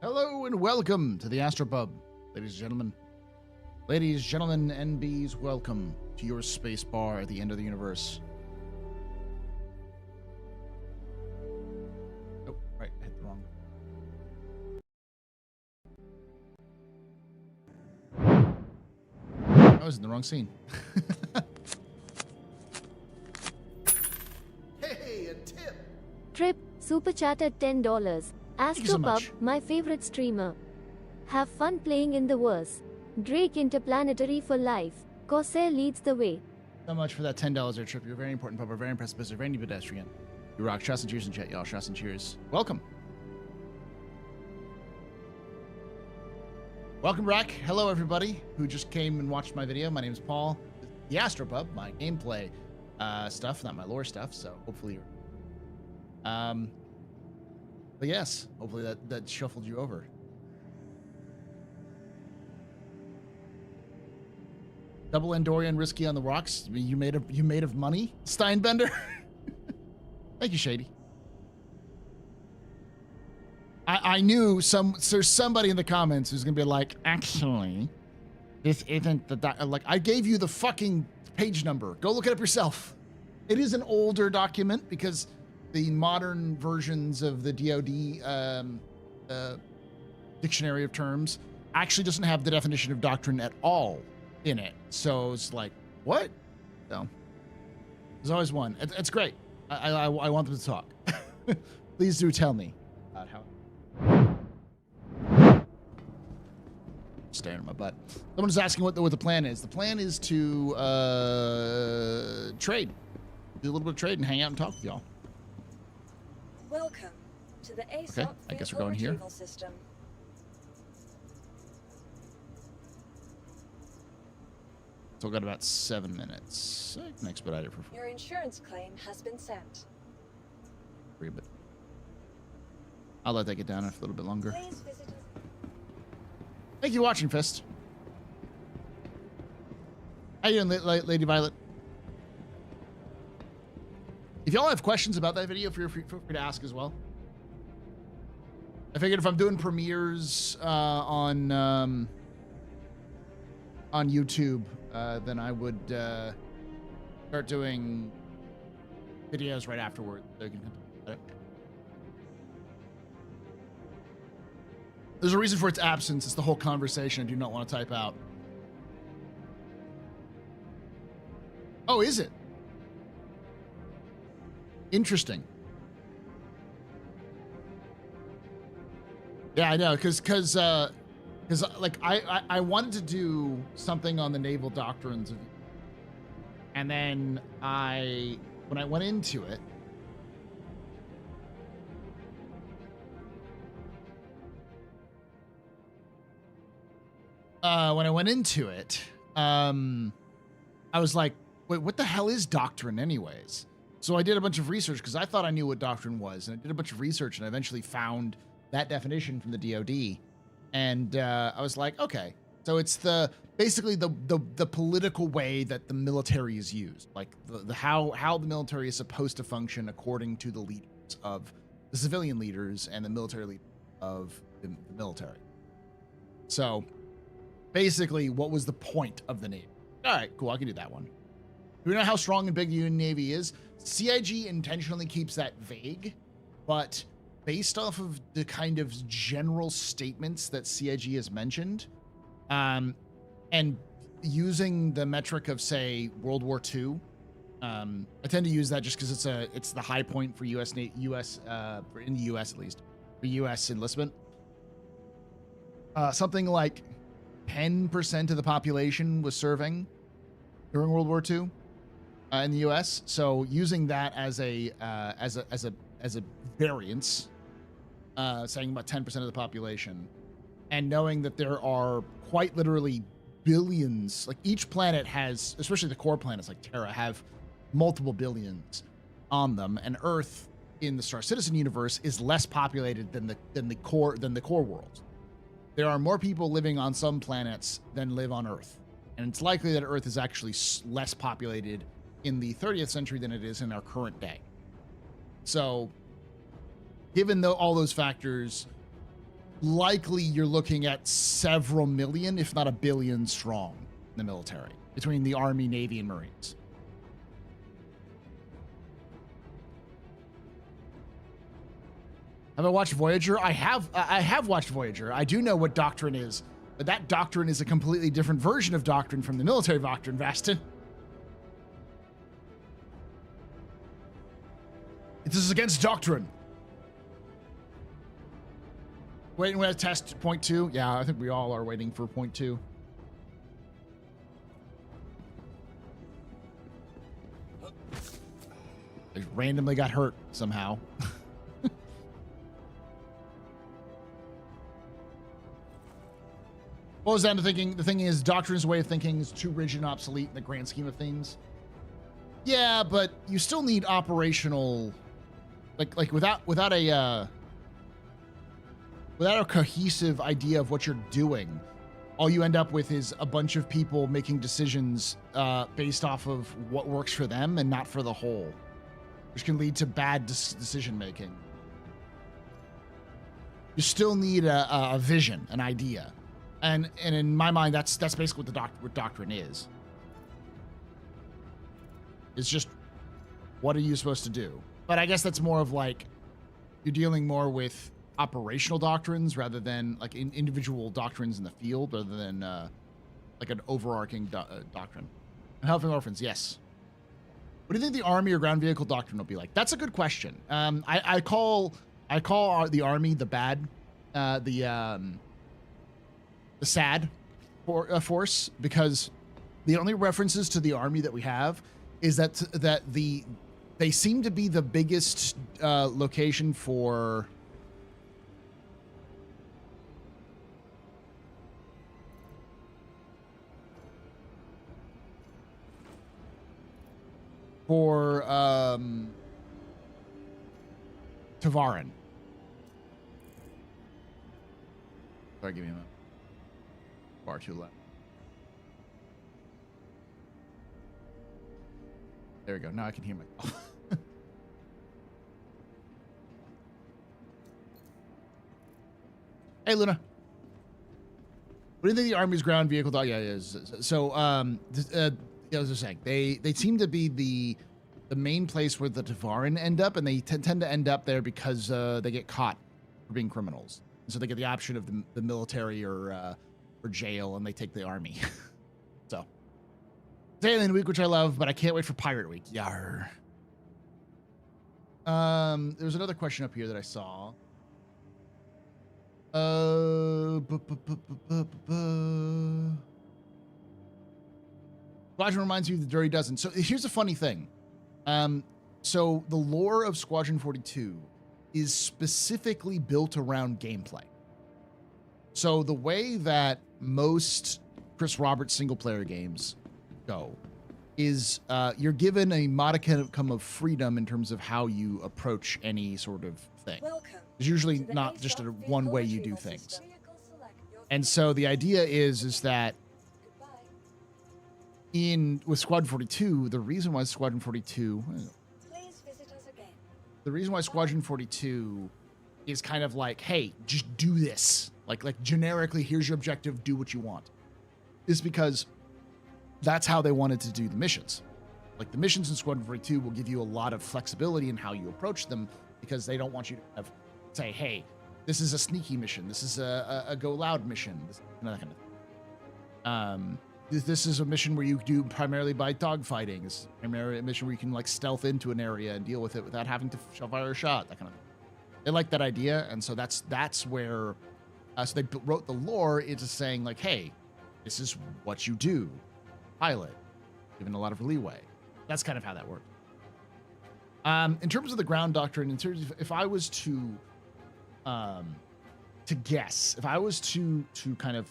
Hello and welcome to the AstroPub, ladies and gentlemen. Ladies, gentlemen, NBs, welcome to your space bar at the end of the universe. Oh, right, I hit the wrong. I was in the wrong scene. Hey, a tip! Trip, super chat at $10. AstroPub, my favorite streamer. Have fun playing in the verse. Drake interplanetary for life. Corsair leads the way. So much for that $10 air trip. You're a very important pub, a very impressive business, very pedestrian. You rock. Shots and cheers in chat, y'all. Shots and cheers. Welcome. Welcome back. Hello, everybody who just came and watched my video. My name is Paul. The AstroPub, my gameplay stuff, not my lore stuff. So hopefully you're... But yes, hopefully that shuffled you over. Double Endorian risky on the rocks. You made of money, Steinbender. Thank you, Shady. I knew there's somebody in the comments who's gonna be like, actually, this isn't the like I gave you the fucking page number. Go look it up yourself. It is an older document because the modern versions of the DoD dictionary of terms actually doesn't have the definition of doctrine at all in it. So it's like, what? So there's always one. It's great. I want them to talk. Please do tell me about how. Staring at my butt. Someone's asking what the plan is. The plan is to trade. Do a little bit of trade and hang out and talk with y'all. Welcome to the ASOP Okay, I guess we're going here. System. So we've got about 7 minutes. I can expedite it for 4. Your insurance claim has been sent. But I'll let that get down a little bit longer. Please visit us. Thank you for watching, Fist. How you doing, Lady Violet? If y'all have questions about that video, feel free to ask as well. I figured if I'm doing premieres on YouTube, then I would start doing videos right afterward. So you can talk about it. There's a reason for its absence. It's the whole conversation I do not want to type out. Oh, is it? Interesting. Yeah, I know, because like I wanted to do something on the naval doctrines, and then when I went into it, I was like, wait, what the hell is doctrine anyways? So I did a bunch of research because I thought I knew what doctrine was, and I did a bunch of research, and I eventually found that definition from the DoD, and I was like, okay, so it's basically the political way that the military is used, like how the military is supposed to function according to the leaders of the civilian leaders and the military leaders of the military. So basically, what was the point of the Navy? All right, cool, I can do that one. Do we know how strong and big the Union Navy is? CIG intentionally keeps that vague, but based off of the kind of general statements that CIG has mentioned, and using the metric of, say, World War II, I tend to use that just because it's the high point for in the U.S. at least, for U.S. enlistment. Something like 10% of the population was serving during World War II. In the U.S., so using that as a variance, saying about 10% of the population, and knowing that there are quite literally billions, like each planet has, especially the core planets like Terra, have multiple billions on them, and Earth in the Star Citizen universe is less populated than the core world. There are more people living on some planets than live on Earth, and it's likely that Earth is actually less populated in the 30th century than it is in our current day. So given all those factors, likely you're looking at several million, if not a billion strong in the military between the Army, Navy, and Marines. Have I watched Voyager? I have watched Voyager. I do know what doctrine is, but that doctrine is a completely different version of doctrine from the military doctrine, Vastin. This is against doctrine. Waiting to test point 2. Yeah, I think we all are waiting for point 2. They randomly got hurt somehow. What was down to thinking? The thing is, doctrine's way of thinking is too rigid and obsolete in the grand scheme of things. Yeah, but you still need operational, like without a cohesive idea of what you're doing, all you end up with is a bunch of people making decisions based off of what works for them and not for the whole, which can lead to bad decision making. You still need a vision, an idea. And in my mind, that's basically what doctrine is. It's just, what are you supposed to do? But I guess that's more of like, you're dealing more with operational doctrines rather than like individual doctrines in the field, rather than like an overarching doctrine. And helping orphans, yes. What do you think the Army or ground vehicle doctrine will be like? That's a good question. I call the Army the bad, the sad force, because the only references to the Army that we have is that they seem to be the biggest location for Tavarin. Sorry, give me a minute. Far too loud. There we go. Now I can hear myself. Hey, Luna. What do you think the Army's ground vehicle dog? Yeah, is. So, as I was saying, they seem to be the main place where the Tavarin end up, and they tend to end up there because they get caught for being criminals, and so they get the option of the military or jail, and they take the Army. So, it's Alien Week, which I love, but I can't wait for Pirate Week. Yarr. There's another question up here that I saw. Squadron reminds me of the Dirty Dozen. So here's a funny thing. So the lore of Squadron 42 is specifically built around gameplay. So the way that most Chris Roberts single-player games go is you're given a modicum of freedom in terms of how you approach any sort of thing. It's usually not just one way you do things. And so the idea is that with Squadron 42, the reason why Squadron 42 is kind of like, hey, just do this. Like generically, here's your objective, do what you want. Is because that's how they wanted to do the missions. Like the missions in Squadron 42 will give you a lot of flexibility in how you approach them, because they don't want you to say, hey, this is a sneaky mission. This is a go loud mission. That kind of thing. This is a mission where you do primarily by dogfighting. It's primarily a mission where you can like stealth into an area and deal with it without having to fire a shot, that kind of thing. They like that idea, and so that's where so they wrote the lore into saying like, hey, this is what you do, pilot, given a lot of leeway. That's kind of how that worked. In terms of the ground doctrine, in terms of if I was to guess, if I was to kind of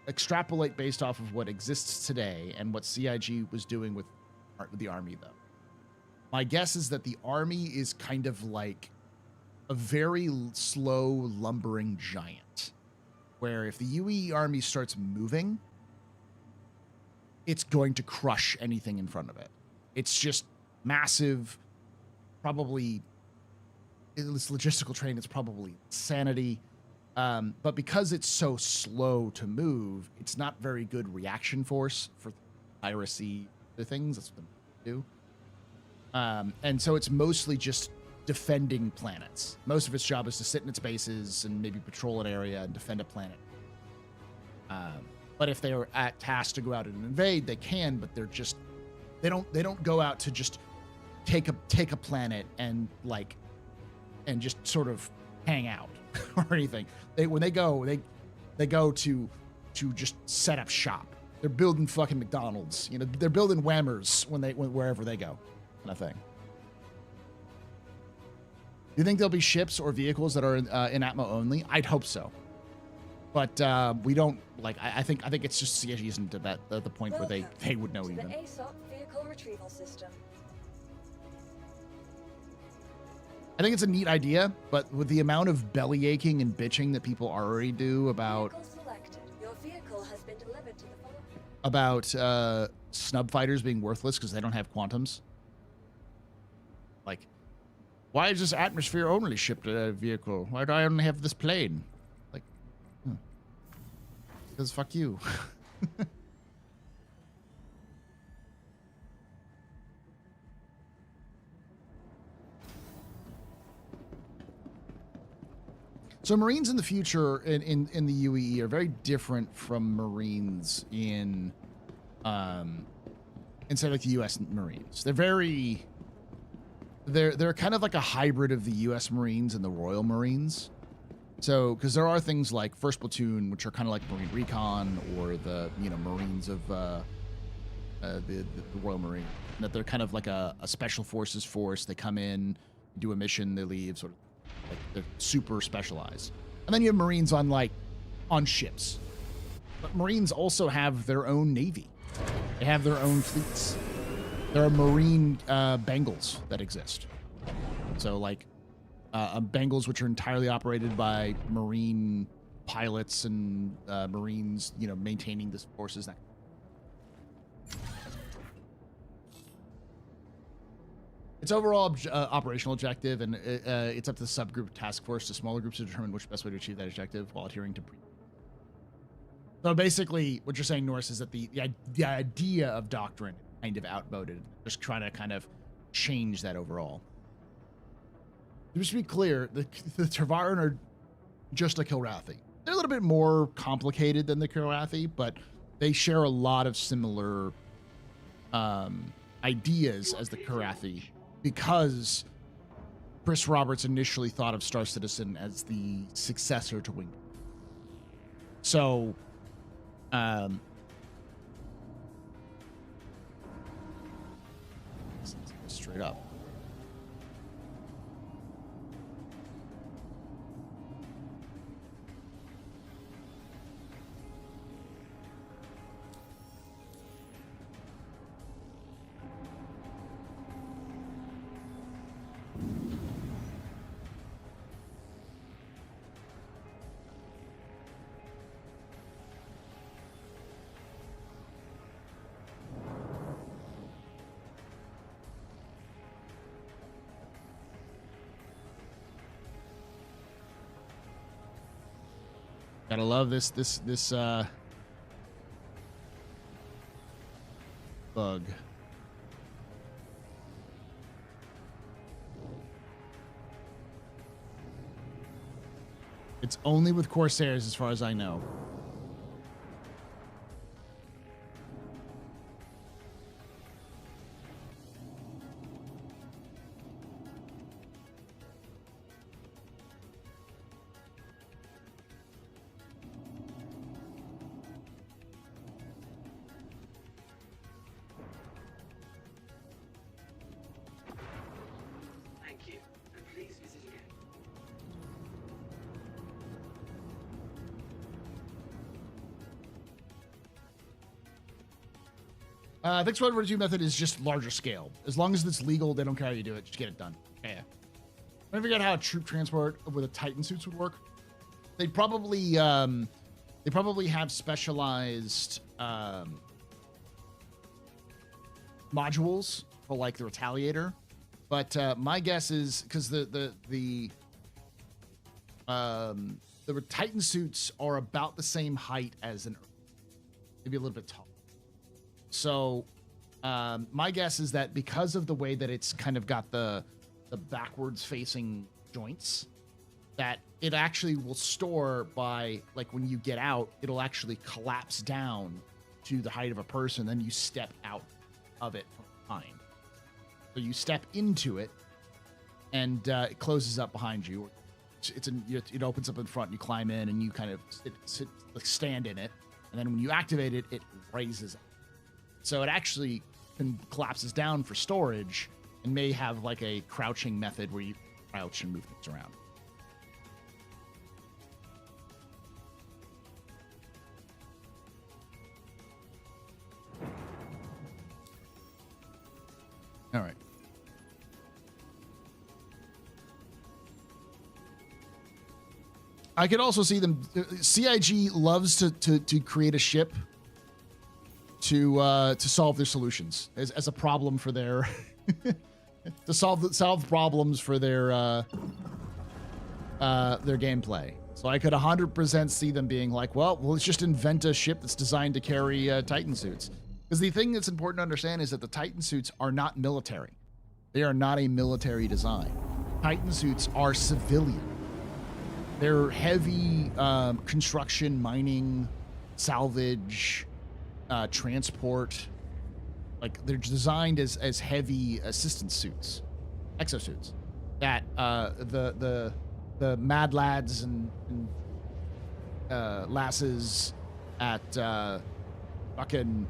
extrapolate based off of what exists today and what CIG was doing with the Army, though, my guess is that the Army is kind of like a very slow lumbering giant, where if the UE Army starts moving, it's going to crush anything in front of it. It's just massive. Probably this logistical train is probably insanity. But because it's so slow to move, it's not very good reaction force for piracy, the things. That's what they do. And so it's mostly just defending planets. Most of its job is to sit in its bases and maybe patrol an area and defend a planet. But if they are tasked to go out and invade, they can. But they're just they don't go out to just take a planet and just sort of hang out or anything. When they go to just set up shop. They're building fucking McDonald's. You know, they're building Whammers wherever they go, kind of thing. Do you think there'll be ships or vehicles that are in Atmo only? I'd hope so, but we don't like. I think it's just CSG isn't at the point where they would know to even. The ASOP vehicle retrieval system. I think it's a neat idea, but with the amount of belly aching and bitching that people already do about Your vehicle has been delivered to the snub fighters being worthless because they don't have quantums. Like, why is this atmosphere only shipped a vehicle? Why do I only have this plane? Like, because fuck you. So Marines in the future in the UEE are very different from Marines in say like the US Marines. They're kind of like a hybrid of the US Marines and the Royal Marines. So because there are things like First Platoon, which are kind of like Marine Recon, or the Marines of the Royal Marine, that they're kind of like a special forces force. They come in, do a mission, they leave, sort of. Like they're super specialized. And then you have Marines on ships. But Marines also have their own navy. They have their own fleets. There are Marine Bengals that exist. So Bengals, which are entirely operated by Marine pilots and Marines, maintaining the forces. Its overall operational objective, and it's up to the subgroup task force to smaller groups to determine which best way to achieve that objective while adhering to So basically, what you're saying, Norris, is that the idea of doctrine kind of outmoded. Just trying to kind of change that overall. Just to be clear, the Travaran are just like Kilrathi. They're a little bit more complicated than the Kilrathi, but they share a lot of similar ideas as the Kilrathi. Because Chris Roberts initially thought of Star Citizen as the successor to Wing. So, straight up. Gotta love this bug. It's only with Corsairs as far as I know. I think Squad 42 method is just larger scale. As long as it's legal, they don't care how you do it. Just get it done. Yeah. I forget how a troop transport with a Titan suits would work. They'd probably have specialized modules for like the Retaliator. But my guess is because the the Titan suits are about the same height as an Earth, maybe a little bit taller. So my guess is that because of the way that it's kind of got the backwards facing joints, that it actually will store by, like, when you get out, it'll actually collapse down to the height of a person. Then you step out of it from behind. So you step into it, and it closes up behind you. It opens up in front, and you climb in, and you kind of stand in it. And then when you activate it, it raises up. So it actually collapses down for storage, and may have like a crouching method where you crouch and move things around. All right. I could also see them. CIG loves to create a ship to solve their solutions as a problem for their to solve problems for their gameplay. So I could 100% see them being like, well, let's just invent a ship that's designed to carry Titan suits. Because the thing that's important to understand is that the Titan suits are not military. They are not a military design. Titan suits are civilian. They're heavy construction, mining, salvage, transport. Like, they're designed as heavy assistance suits, exosuits, that the mad lads and lasses at fucking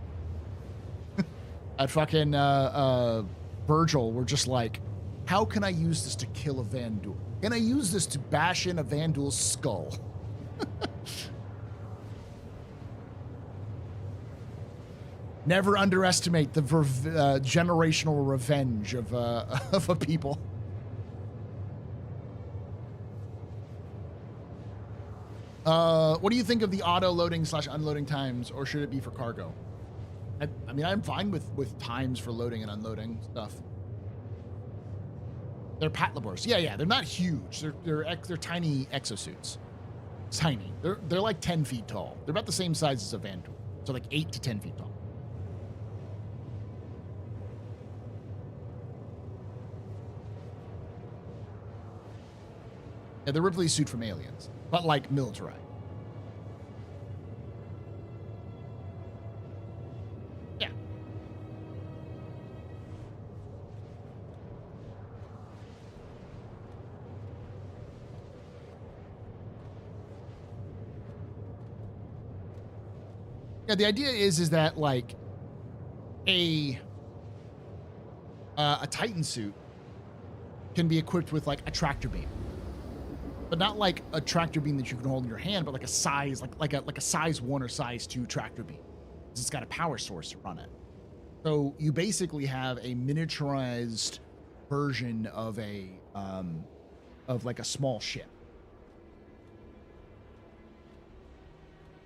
Virgil were just like, how can I use this to kill a Vandal? Can I use this to bash in a Vandal's skull? Never underestimate the generational revenge of a people. What do you think of the auto loading / unloading times, or should it be for cargo? I mean, I'm fine with times for loading and unloading stuff. They're Patlabors. Yeah. They're not huge. They're tiny exosuits. Tiny. They're like 10 feet tall. They're about the same size as a Vandal. So like 8 to 10 feet tall. Yeah, the Ripley suit from Aliens, but like militarized. Yeah. Yeah, the idea is that like a Titan suit can be equipped with like a tractor beam. But not like a tractor beam that you can hold in your hand, but like a size, like a size 1 or size 2 tractor beam. It's got a power source to run it. So you basically have a miniaturized version of like a small ship.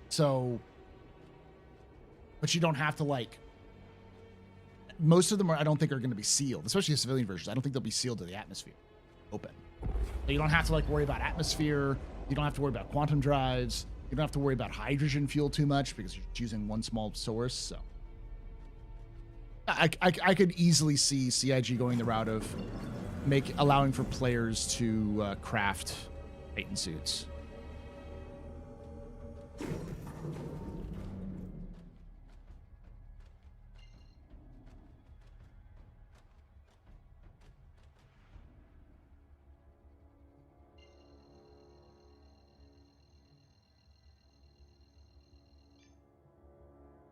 So, but you don't have to like. Most of them I don't think are going to be sealed, especially the civilian versions. I don't think they'll be sealed to the atmosphere, open. So you don't have to like worry about atmosphere. You don't have to worry about quantum drives. You don't have to worry about hydrogen fuel too much because you're using one small source. So I could easily see CIG going the route of allowing for players to craft Titan suits.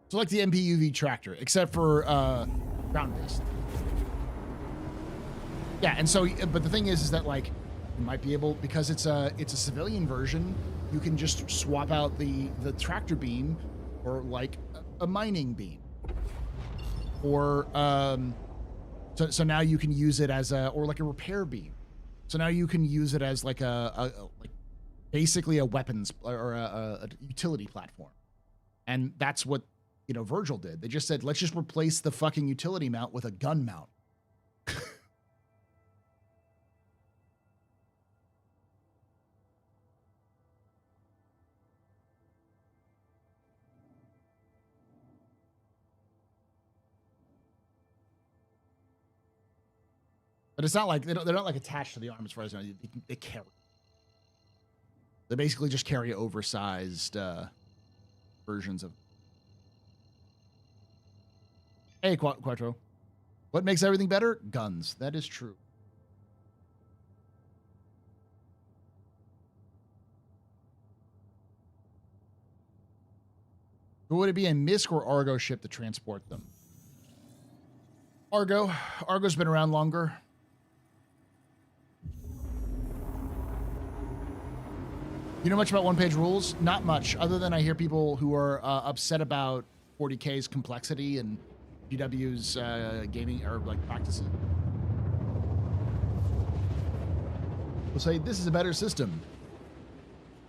So like the MPUV tractor, except for ground-based. Yeah, and so, but the thing is that like you might be able, because it's a civilian version, you can just swap out the tractor beam for like a mining beam, or so now you can use it as or like a repair beam. So now you can use it as like like basically a weapons or a utility platform, and that's what. Virgil did. They just said, let's just replace the fucking utility mount with a gun mount. But it's not like they're not like attached to the arm as far as I know. They carry. They basically just carry oversized versions of. Hey, Quattro. What makes everything better? Guns. That is true. But would it be a MISC or Argo ship to transport them? Argo. Argo's been around longer. You know much about one-page rules? Not much, other than I hear people who are upset about 40K's complexity and GW's gaming or like practices. They'll say this is a better system.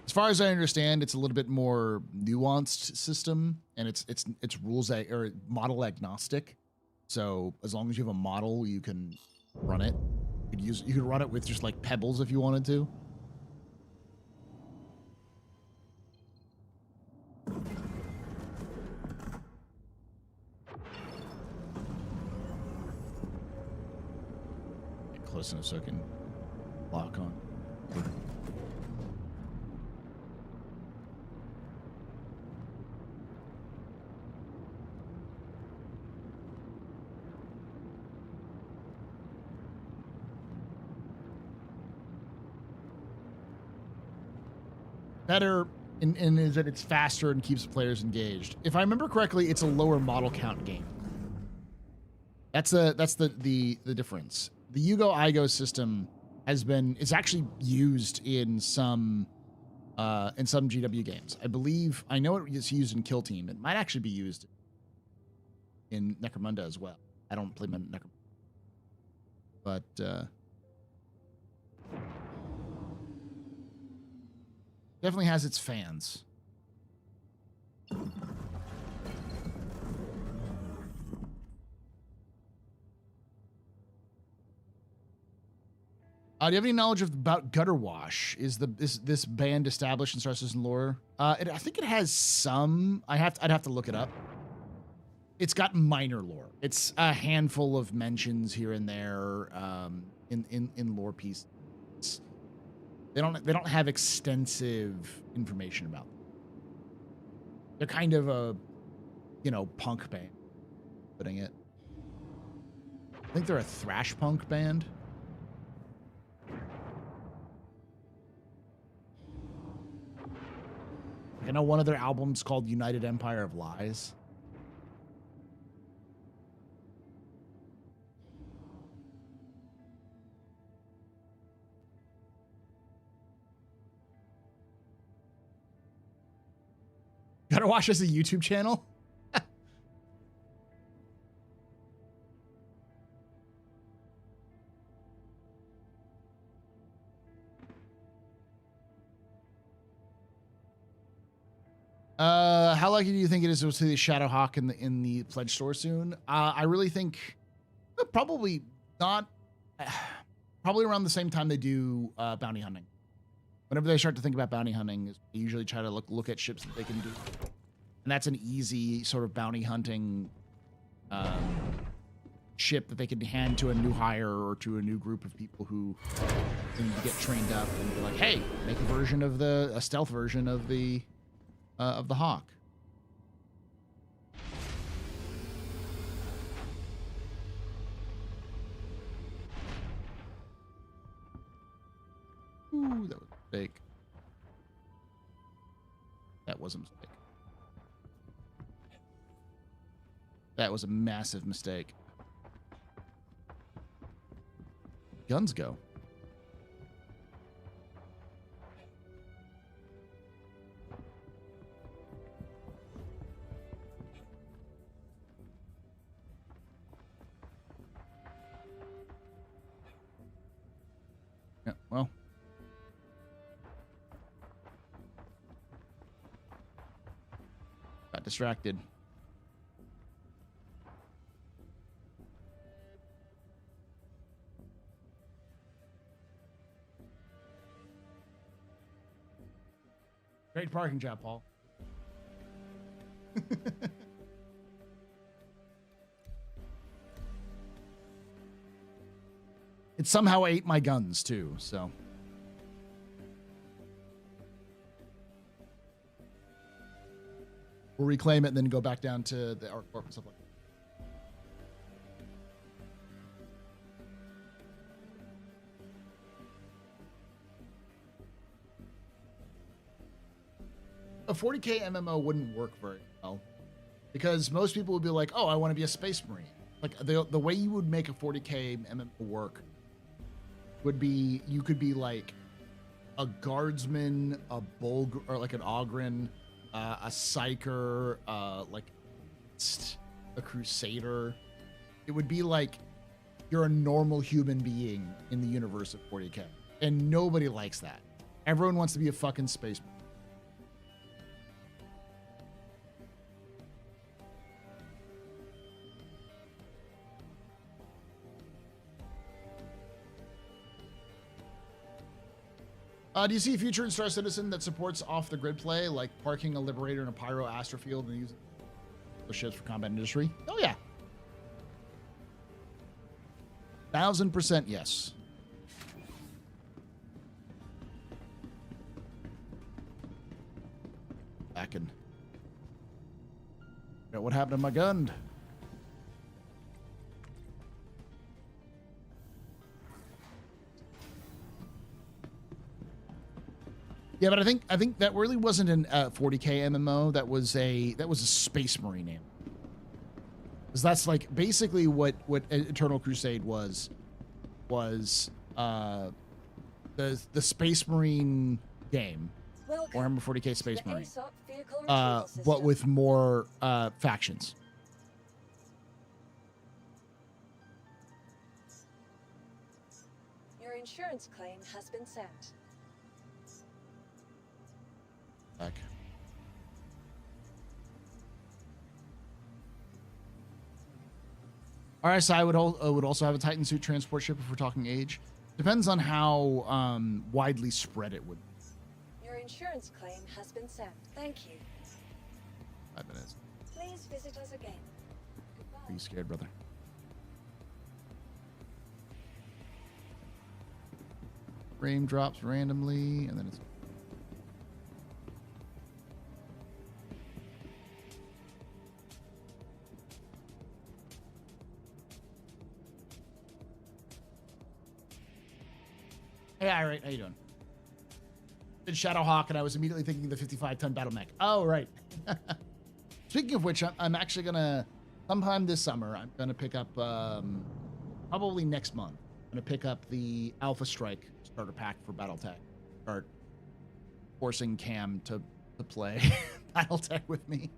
As far as I understand, it's a little bit more nuanced system, and it's rules or model agnostic. So as long as you have a model, you can run it. You could run it with just like pebbles if you wanted to. Get close enough so I can lock on. Better in is that it's faster and keeps players engaged. If I remember correctly, it's a lower model count game. That's the difference. The Yugo-Igo system it's actually used in some GW games. I know it's used in Kill Team. It might actually be used in Necromunda as well. I don't play Necromunda. But definitely has its fans. Do you have any knowledge about Gutter Wash? Is this band established in Star Citizen lore? I think it has some. I'd have to look it up. It's got minor lore. It's a handful of mentions here and there in lore pieces. They don't have extensive information about them. They're kind of a, punk band. Putting it. I think they're a thrash punk band. I know one of their albums called United Empire of Lies. Gotta watch as a YouTube channel. How likely do you think it is to see the Shadowhawk in the pledge store soon? I really think probably not. Probably around the same time they do bounty hunting. Whenever they start to think about bounty hunting, they usually try to look at ships that they can do, and that's an easy sort of bounty hunting ship that they can hand to a new hire or to a new group of people who need to get trained up and be like, hey, make a stealth version of the Hawk. Ooh, that was a mistake. That was a mistake. That was a massive mistake. Guns go. Yeah, well. Got distracted. Great parking job, Paul. it somehow ate my guns too. So we'll reclaim it and then go back down to the Arc Corp and stuff like that. A 40K MMO wouldn't work very well because most people would be like, oh, I want to be a space marine. Like the way you would make a 40K MMO work would be, you could be like a guardsman, a bulg, or like an Ogren, a psyker, like a crusader. It would be like you're a normal human being in the universe of 40K. And nobody likes that. Everyone wants to be a fucking space marine. Do you see a future in Star Citizen that supports off-the-grid play, like parking a Liberator in a Pyro Astrofield and using the ships for combat industry? Oh, yeah. 1000% yes. Back in. What happened to my gun? Yeah, but I think that really wasn't an 40K MMO. That was a Space Marine name. Because that's like basically what Eternal Crusade was the Space Marine game. Warhammer 40K Space Marine. But with more factions. Your insurance claim has been sent. Back. RSI would also have a Titan suit transport ship if we're talking age. Depends on how widely spread it would be. Your insurance claim has been sent. Thank you. 5 minutes. Please visit us again. Goodbye. Are you scared, brother? Frame drops randomly, and then it's... Hey, all right, how you doing? Did Shadowhawk, and I was immediately thinking the 55-ton battle mech. Oh, right. Speaking of which, I'm actually gonna sometime this summer. I'm gonna pick up, probably next month. I'm gonna pick up the Alpha Strike starter pack for BattleTech. Start forcing Cam to play BattleTech with me.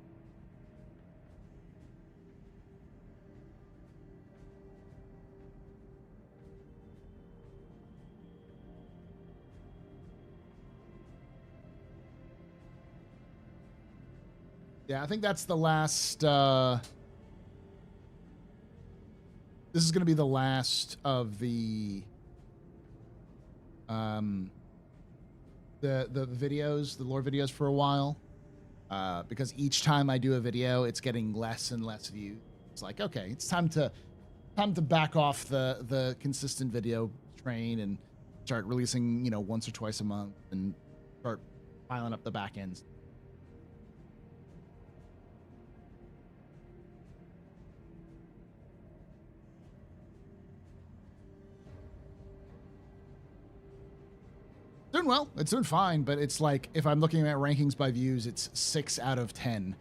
Yeah, I think that's the last, this is going to be the last of the videos, the lore videos for a while. Because each time I do a video, it's getting less and less views. It's like, okay, it's time to back off the consistent video train and start releasing, you know, once or twice a month and start piling up the back ends. Doing well. It's doing fine, but it's like if I'm looking at rankings by views, it's 6 out of 10. To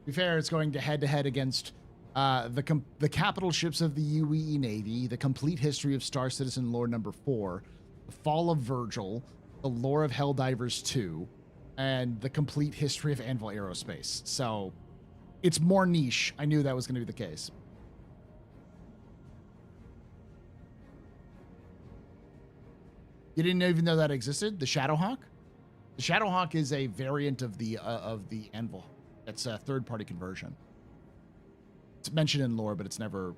be fair, it's going to head against the capital ships of the UE Navy, the complete history of Star Citizen lore number 4, the fall of Virgil, the lore of Helldivers 2, and the complete history of Anvil Aerospace. So it's more niche. I knew that was going to be the case. You didn't even know that existed? The Shadowhawk? The Shadowhawk is a variant of the Anvil. It's a third-party conversion. It's mentioned in lore, but it's never...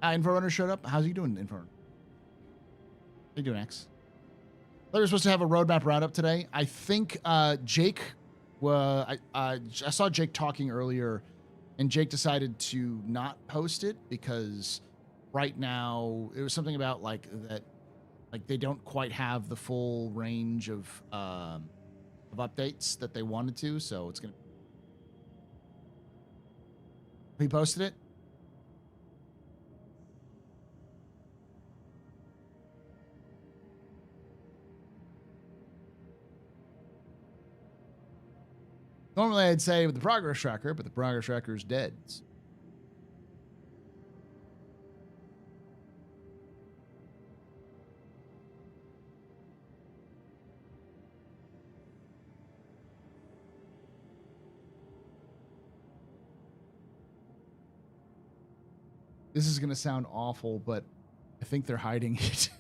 Inforunner showed up. How's he doing, Inforunner? How you doing, X? They were supposed to have a roadmap roundup today. I think Jake... I saw Jake talking earlier And Jake decided to not post it because right now it was something about like that, like they don't quite have the full range of updates that they wanted to. So it's gonna. He posted it. Normally I'd say with the progress tracker, but the progress tracker is dead. This is going to sound awful, but I think they're hiding it.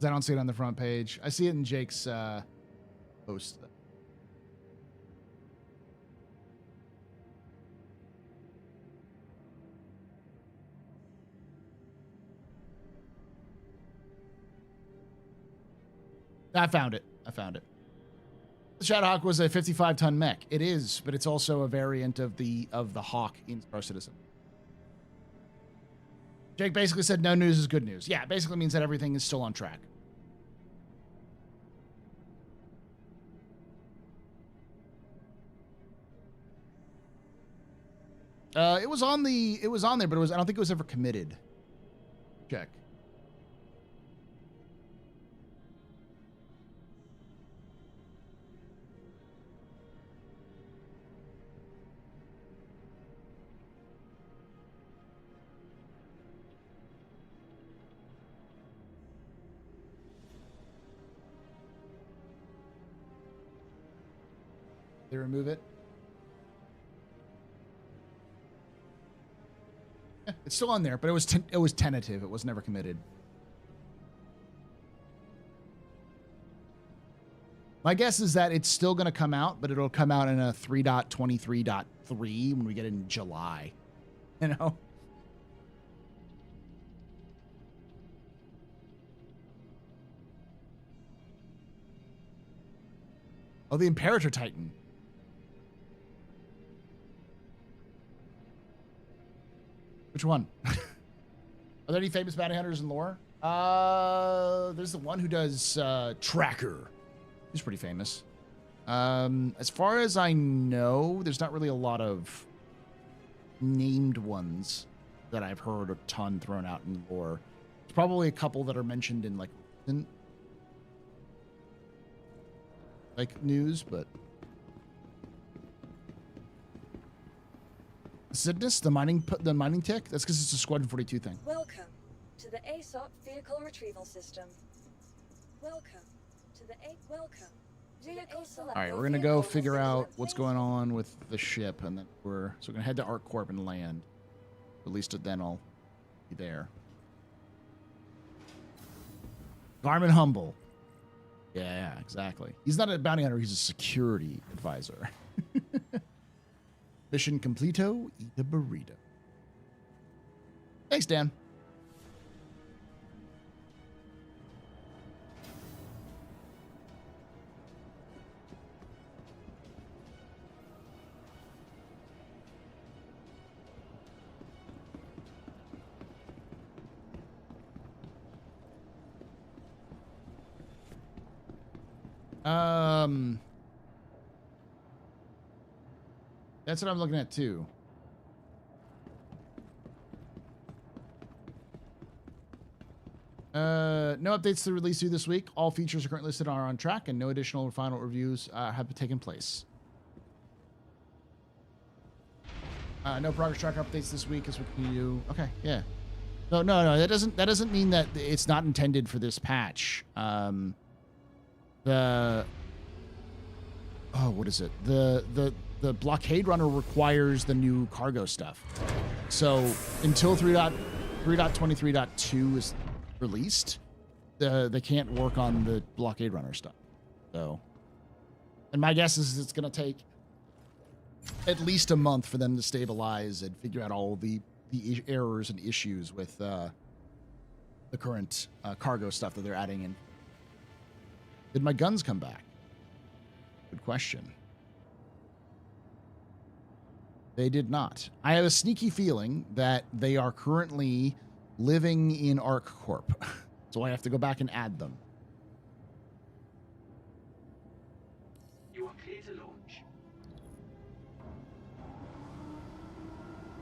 I don't see it on the front page. I see it in Jake's post. I found it. The Shadowhawk was a 55-ton mech. It is, but it's also a variant of the Hawk in Star Citizen. Jake basically said no news is good news. Yeah, it basically means that everything is still on track. It was on there, but I don't think it was ever committed. Check. They remove it. Yeah, it's still on there, but it was tentative. It was never committed. My guess is that it's still going to come out, but it'll come out in a 3.23.3 when we get in July. You know? Oh, the Imperator Titan. Which one? Are there any famous bounty hunters in lore? There's the one who does Tracker. He's pretty famous. As far as I know, there's not really a lot of named ones that I've heard a ton thrown out in lore. There's probably a couple that are mentioned in like news, but Sidness, the mining tick. That's because it's a Squadron 42 thing. Welcome to the ASOP vehicle retrieval system. Welcome to the welcome. Vehicle select. All right, we're gonna go figure out what's going on with the ship, and then we're gonna head to ArcCorp and land. At least then I'll be there. Garmin Humble. Yeah, exactly. He's not a bounty hunter. He's a security advisor. Mission completo, eat a burrito. Thanks, Dan. That's what I'm looking at too. No updates to release due this week. All features are currently listed are on track, and no additional or final reviews have taken place. No progress tracker updates this week as we continue. Okay, yeah. No. That doesn't mean that it's not intended for this patch. What is it? The blockade runner requires the new cargo stuff. So until 3.23.2 is released, they can't work on the blockade runner stuff. So, and my guess is it's going to take at least a month for them to stabilize and figure out all the the errors and issues with the current cargo stuff that they're adding in. Did my guns come back? Good question. They did not. I have a sneaky feeling that they are currently living in ArcCorp. So I have to go back and add them. You are clear to launch.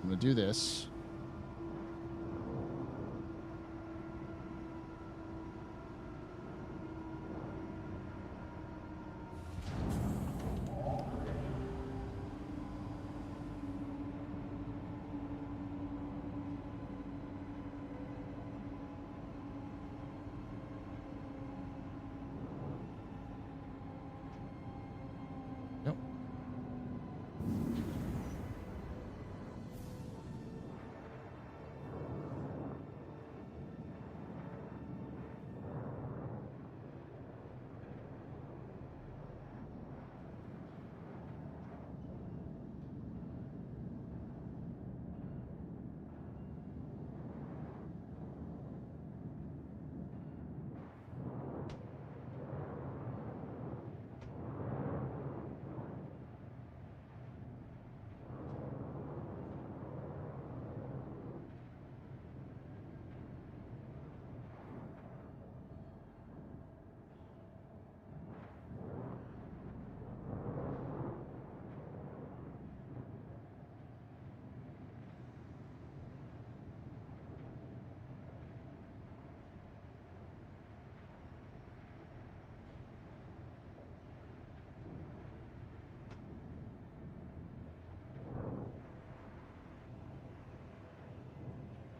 I'm going to do this.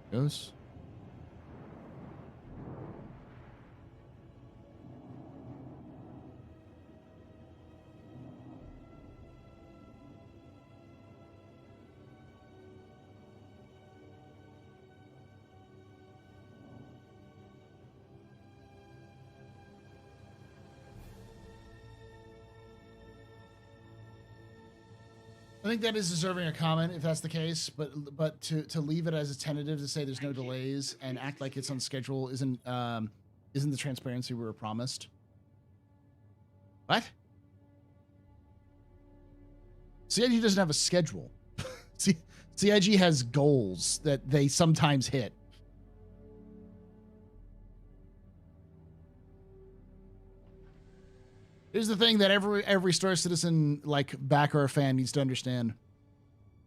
Goes. I think that is deserving a comment if that's the case, but to leave it as a tentative to say there's no delays and act like it's on schedule isn't the transparency we were promised. What? CIG doesn't have a schedule. CIG has goals that they sometimes hit. Here's the thing that every Star Citizen like backer or fan needs to understand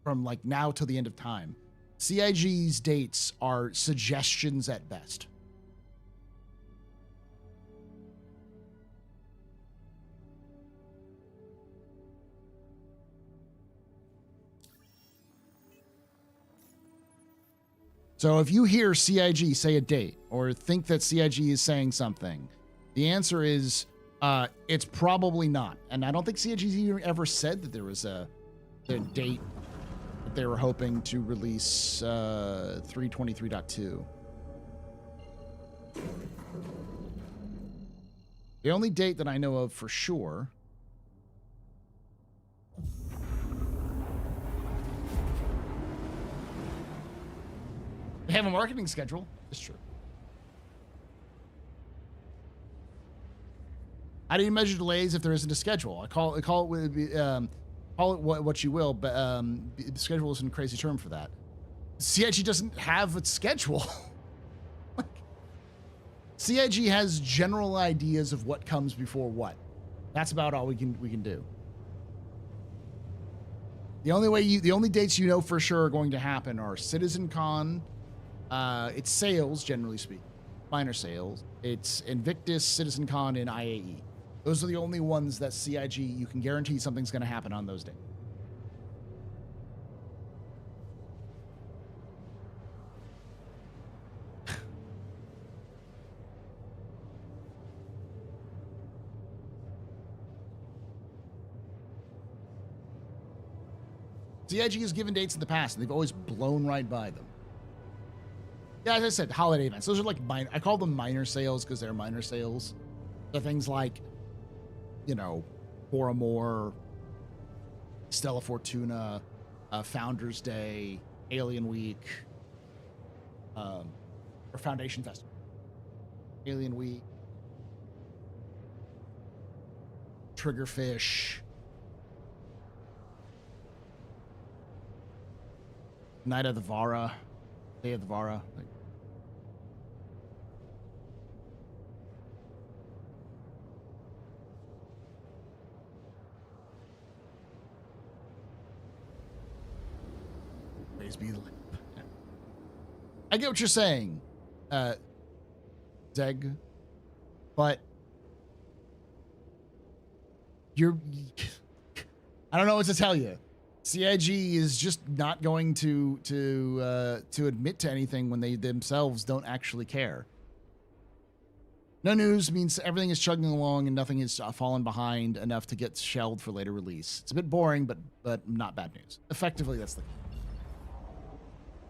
from like now till the end of time. CIG's dates are suggestions at best. So if you hear CIG say a date or think that CIG is saying something, the answer is it's probably not. And I don't think CIG ever said that there was a date that they were hoping to release 323.2. The only date that I know of for sure they have a marketing schedule. It's true. How do you measure delays if there isn't a schedule? Call it what you will, but the schedule isn't a crazy term for that. CIG doesn't have a schedule. Like, CIG has general ideas of what comes before what. That's about all we can do. The only dates you know for sure are going to happen are CitizenCon. It's sales, generally speaking, minor sales. It's Invictus, CitizenCon, and IAE. Those are the only ones that CIG, you can guarantee something's going to happen on those days. CIG has given dates in the past, and they've always blown right by them. Yeah, as I said, holiday events. Those are like minor. I call them minor sales because they're minor sales. So things like, you know, Foramore, Stella Fortuna, Founders Day, Alien Week, or Foundation Festival. Alien Week, Triggerfish, Night of the Vara, Day of the Vara. Like, always be limp. Yeah. I get what you're saying, Zeg, but I don't know what to tell you. CIG is just not going to admit to anything when they themselves don't actually care. No news means everything is chugging along and nothing is fallen behind enough to get shelved for later release. It's a bit boring, but not bad news. Effectively, that's the.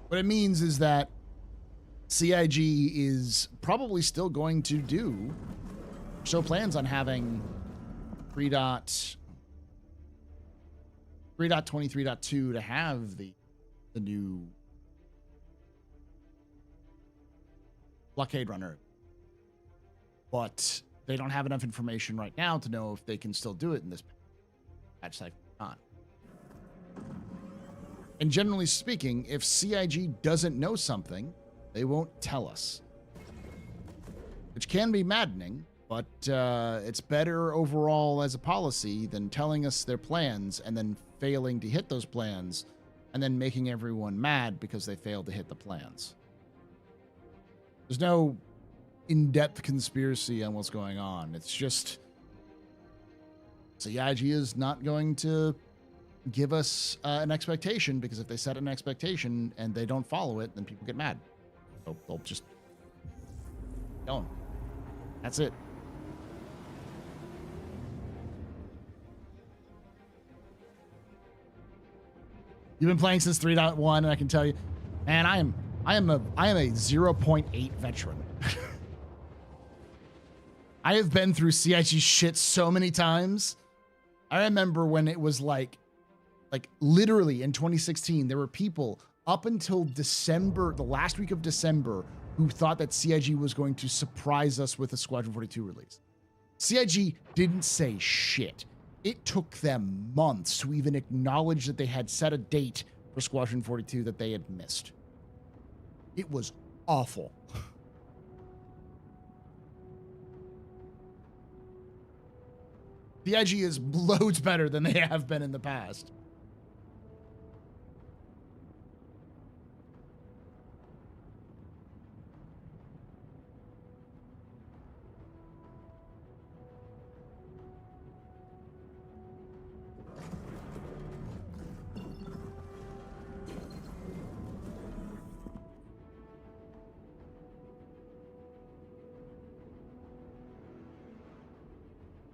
What it means is that CIG is probably still going to show plans on having 3.23.2 to have the new blockade runner, but they don't have enough information right now to know if they can still do it in this patch cycle or not. And generally speaking, if CIG doesn't know something, they won't tell us, which can be maddening. But it's better overall as a policy than telling us their plans and then failing to hit those plans and then making everyone mad because they failed to hit the plans. There's no in-depth conspiracy on what's going on. It's just CIG is not going to give us an expectation, because if they set an expectation and they don't follow it, then people get mad. So they'll just don't. That's it. You've been playing since 3.1, and I can tell you, man, I am a 0.8 veteran. I have been through CIG shit so many times. I remember when it was like literally in 2016, there were people up until December, the last week of December, who thought that CIG was going to surprise us with a Squadron 42 release. CIG didn't say shit. It took them months to even acknowledge that they had set a date for Squadron 42 that they had missed. It was awful. CIG is loads better than they have been in the past.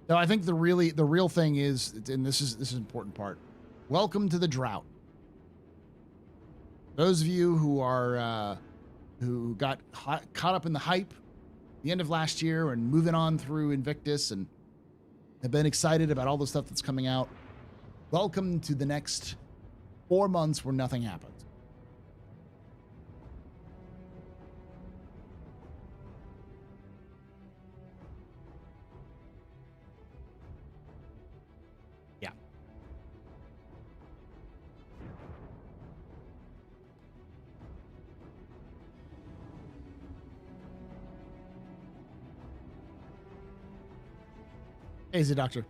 No, I think the real thing is, and this is an important part. Welcome to the drought. Those of you who are who got caught up in the hype the end of last year and moving on through Invictus and have been excited about all the stuff that's coming out, welcome to the next 4 months where nothing happens. Yeah. Hey, is it Doctor?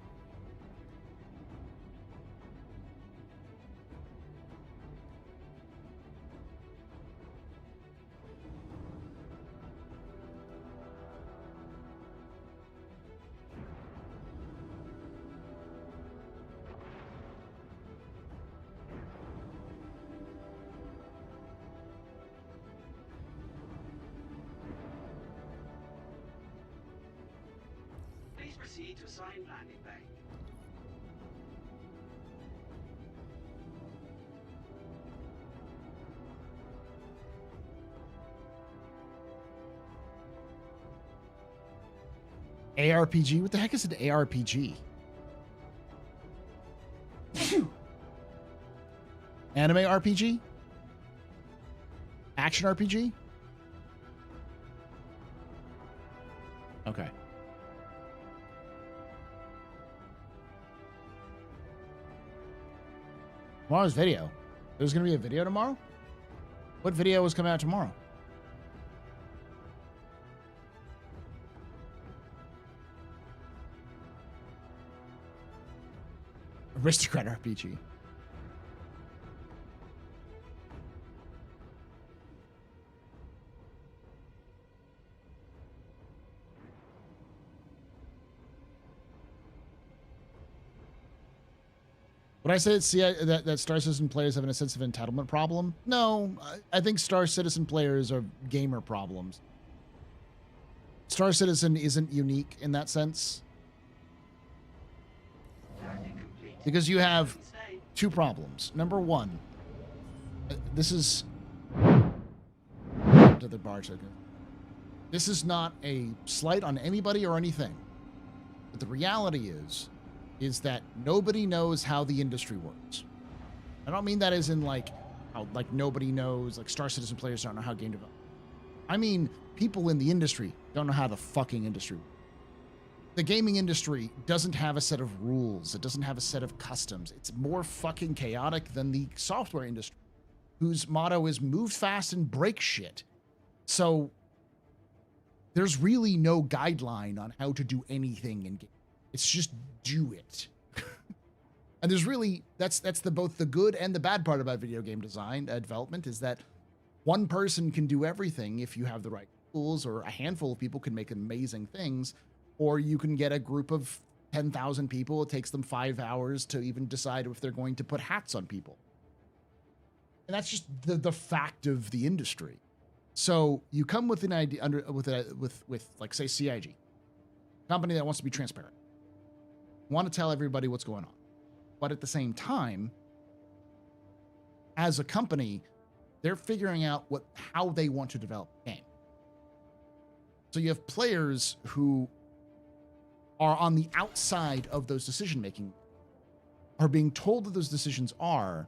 Please proceed to assigned landing bay. ARPG? What the heck is an ARPG? Anime RPG? Action RPG? Okay. Tomorrow's video. There's going to be a video tomorrow? What video is coming out tomorrow? Aristocrat RPG. Would I say that Star Citizen players have a sense of entitlement problem? No, I think Star Citizen players are gamer problems. Star Citizen isn't unique in that sense. Because you have two problems. Number one, this is to the bar token. This is not a slight on anybody or anything. But the reality is that nobody knows how the industry works. I don't mean that as in like how like nobody knows, like Star Citizen players don't know how game development. I mean people in the industry don't know how the fucking industry works. The gaming industry doesn't have a set of rules. It doesn't have a set of customs. It's more fucking chaotic than the software industry, whose motto is move fast and break shit. So there's really no guideline on how to do anything in game. It's just do it. And there's really, that's both the good and the bad part about video game design development is that one person can do everything if you have the right tools, or a handful of people can make amazing things. Or you can get a group of 10,000 people. It takes them 5 hours to even decide if they're going to put hats on people. And that's just the fact of the industry. So you come with an idea with like say CIG, company that wants to be transparent, want to tell everybody what's going on, but at the same time, as a company, they're figuring out how they want to develop the game. So you have players who are on the outside of those decision making, are being told that those decisions are,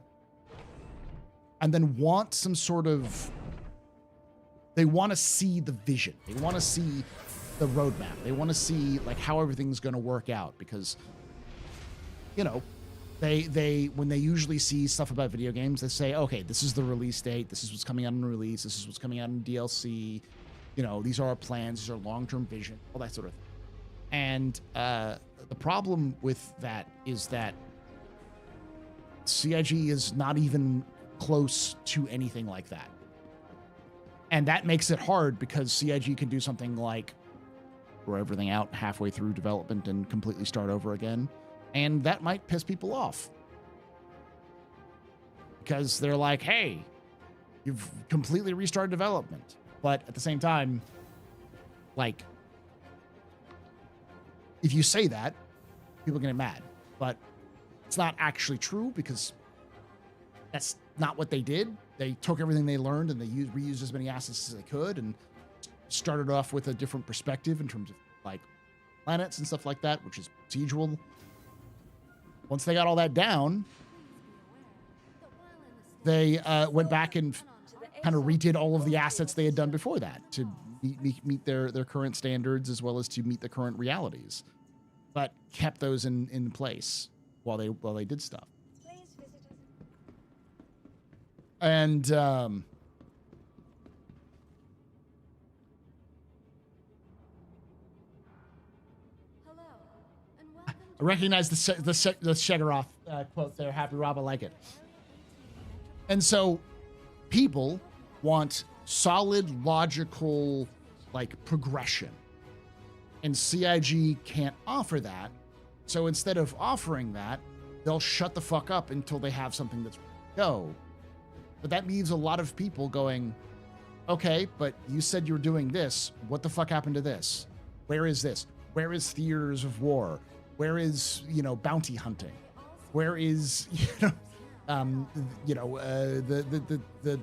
and then want some sort of, they want to see the vision. They want to see the roadmap. They want to see like how everything's going to work out, because, you know, they when they usually see stuff about video games, they say, okay, this is the release date. This is what's coming out in release. This is what's coming out in DLC. You know, these are our plans. These are long-term vision, all that sort of thing. And the problem with that is that CIG is not even close to anything like that. And that makes it hard because CIG can do something like throw everything out halfway through development and completely start over again. And that might piss people off. Because they're like, hey, you've completely restarted development. But at the same time, like, if you say that, people get mad. But it's not actually true, because that's not what they did. They took everything they learned and they reused as many assets as they could and started off with a different perspective in terms of like planets and stuff like that, which is procedural. Once they got all that down, they went back and kind of redid all of the assets they had done before that to meet their current standards, as well as to meet the current realities, but kept those in place while they did stuff. And I recognize the Shegaroth quote there. Happy Rob, I like it. And so people want solid, logical, like, progression. And CIG can't offer that. So instead of offering that, they'll shut the fuck up until they have something that's ready to go. But that leaves a lot of people going, okay, but you said you were doing this. What the fuck happened to this? Where is this? Where is Theaters of War? Where is, bounty hunting? Where is, the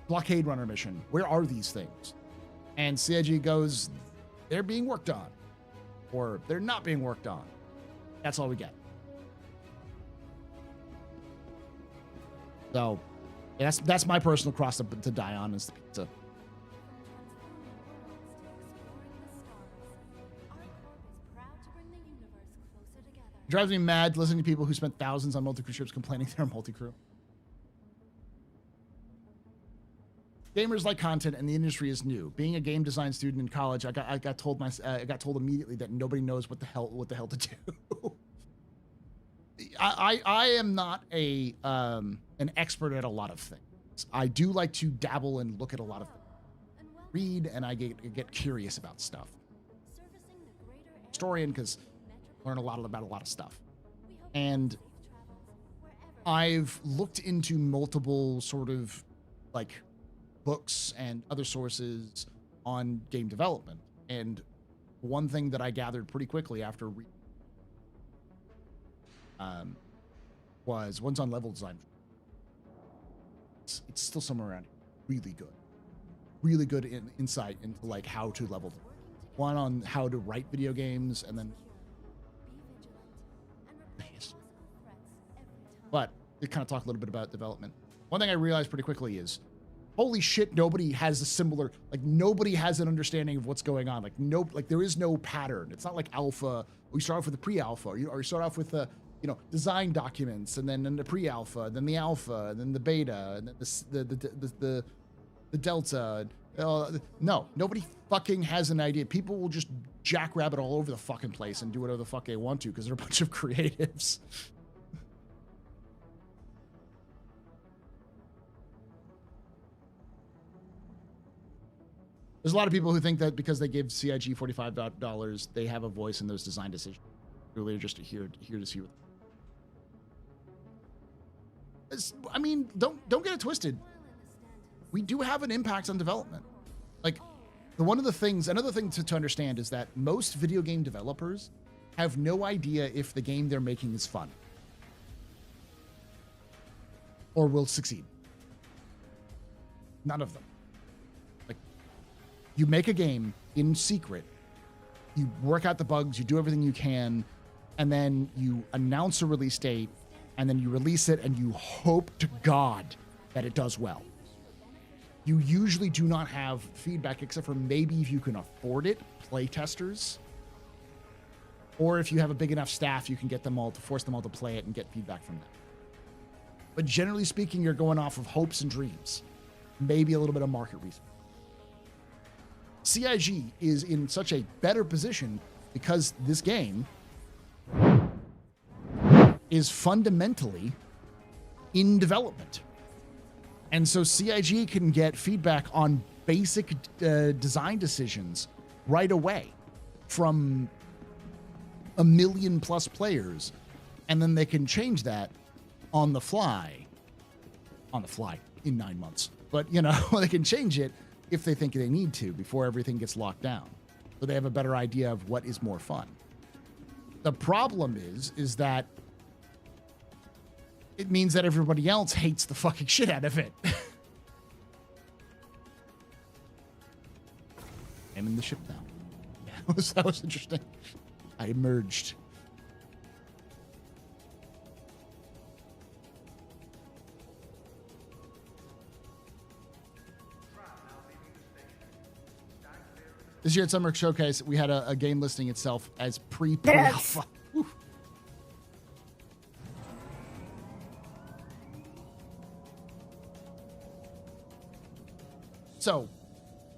blockade runner mission? Where are these things? And CIG goes, they're being worked on, or they're not being worked on. That's all we get. So that's my personal cross to die on, is the pizza. It drives me mad listening to people who spent thousands on multi-crew ships complaining they're multi-crew. Gamers like content, and the industry is new. Being a game design student in college, I got told immediately that nobody knows what the hell to do. I am not an expert at a lot of things. I do like to dabble and look at a lot of things. Read, and I get curious about stuff. Historian, because I learn a lot about a lot of stuff. And I've looked into multiple sort of like books and other sources on game development. And one thing that I gathered pretty quickly after was one's on level design. It's still somewhere around here. Really good insight into like how to level. One on how to write video games, and then but to kind of talk a little bit about development. One thing I realized pretty quickly is, holy shit, nobody has a similar, like nobody has an understanding of what's going on. Like there is no pattern. It's not like alpha. We start off with the pre-alpha, or you start off with the, design documents, and then the pre-alpha, then the alpha, and then the beta, and then the delta. No, nobody fucking has an idea. People will just jackrabbit all over the fucking place and do whatever the fuck they want to because they're a bunch of creatives. There's a lot of people who think that because they give CIG $45, they have a voice in those design decisions. Really, just here to see what. I mean, don't get it twisted. We do have an impact on development. Like, another thing to understand is that most video game developers have no idea if the game they're making is fun or will succeed. None of them. Like, you make a game in secret, you work out the bugs, you do everything you can, and then you announce a release date, and then you release it, and you hope to God that it does well. You usually do not have feedback, except for maybe if you can afford it, play testers. Or if you have a big enough staff, you can get them all to force them all to play it and get feedback from them. But generally speaking, you're going off of hopes and dreams, maybe a little bit of market research. CIG is in such a better position because this game is fundamentally in development. And so CIG can get feedback on basic design decisions right away from 1 million plus players. And then they can change that on the fly in 9 months. But, they can change it if they think they need to before everything gets locked down. So they have a better idea of what is more fun. The problem is that it means that everybody else hates the fucking shit out of it. I'm in the ship now. Yeah, that was interesting. I emerged. This year at Summer Showcase, we had a game listing itself as pre-alpha. So,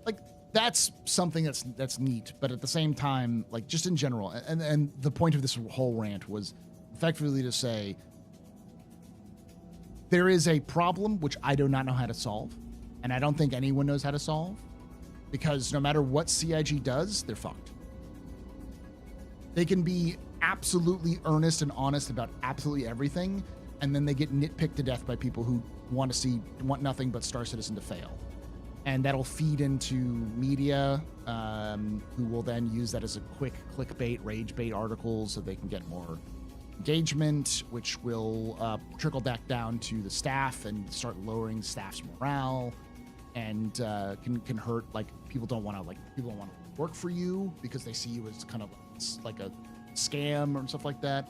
like, that's something that's neat, but at the same time, like, just in general, and the point of this whole rant was effectively to say there is a problem which I do not know how to solve, and I don't think anyone knows how to solve, because no matter what CIG does, they're fucked. They can be absolutely earnest and honest about absolutely everything, and then they get nitpicked to death by people who want nothing but Star Citizen to fail. And that'll feed into media, who will then use that as a quick clickbait, rage bait article so they can get more engagement, which will trickle back down to the staff and start lowering staff's morale, and can hurt, like, people don't want to work for you because they see you as kind of like a scam or stuff like that.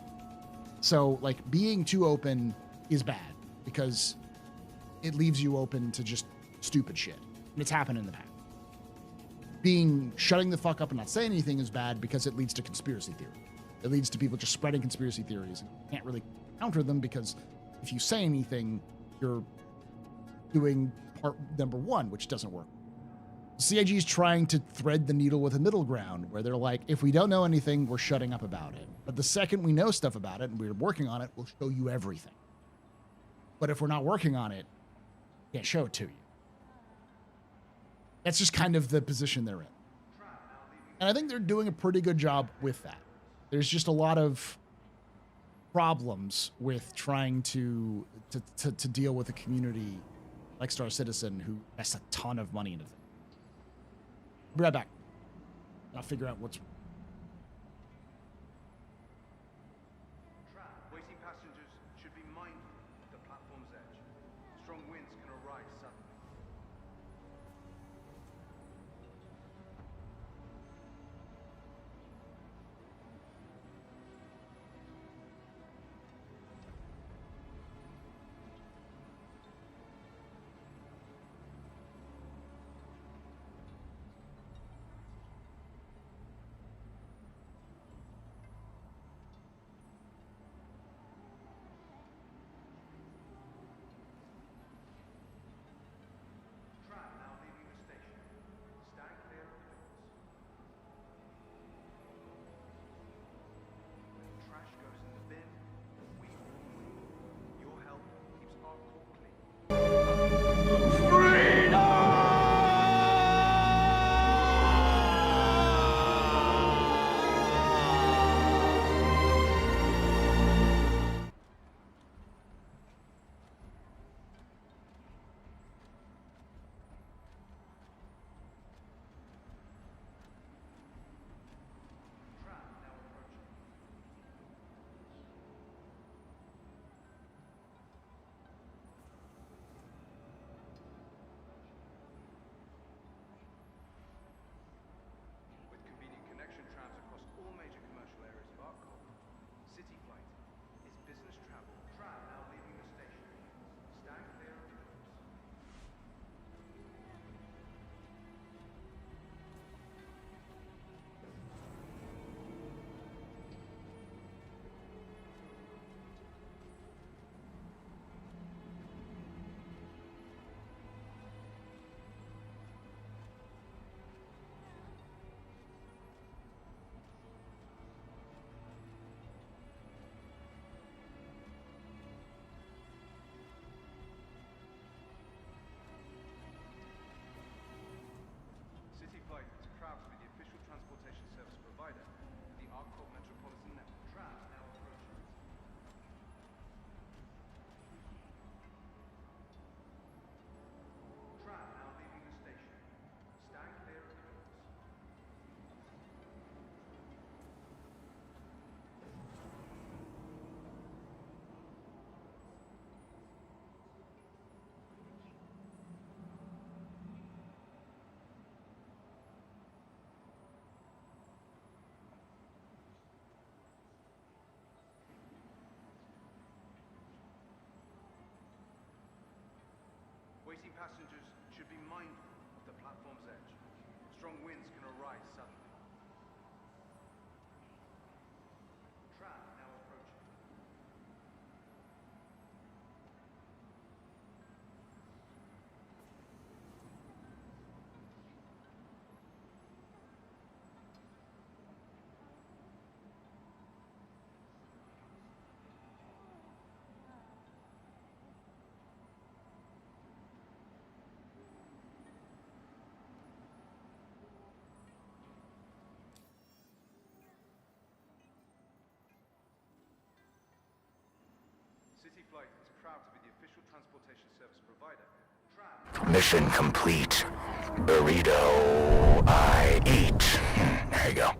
So, like, being too open is bad because it leaves you open to just stupid shit. And it's happened in the past. Shutting the fuck up and not saying anything is bad because it leads to conspiracy theory. It leads to people just spreading conspiracy theories. And you can't really counter them because if you say anything, you're doing part number one, which doesn't work. CIG is trying to thread the needle with a middle ground where they're like, if we don't know anything, we're shutting up about it. But the second we know stuff about it and we're working on it, we'll show you everything. But if we're not working on it, we can't show it to you. That's just kind of the position they're in. And I think they're doing a pretty good job with that. There's just a lot of problems with trying to deal with a community like Star Citizen who invests a ton of money into things. Be right back. I'll figure out what's... Waiting passengers should be mindful of the platform's edge. Strong winds can arise suddenly. Waiting passengers should be mindful of the platform's edge. Strong winds can arise suddenly. Tram now approaching. City Flight is proud to be the official transportation service provider. Mission complete. Burrito I eat. There you go.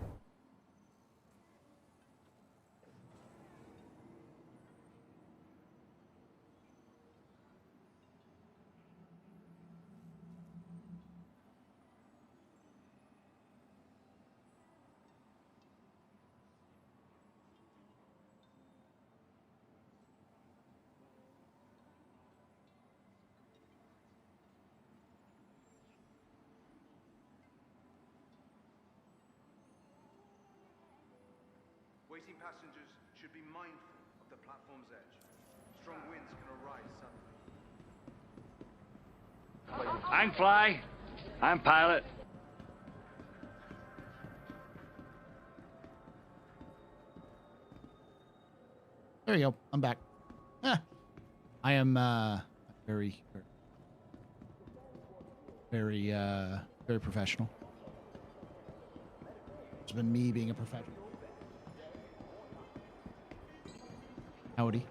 Waiting passengers should be mindful of the platform's edge. Strong winds can arise suddenly. I can fly. I'm pilot. There you go. I'm back. I am very professional. It's been me being a professional. Howdy.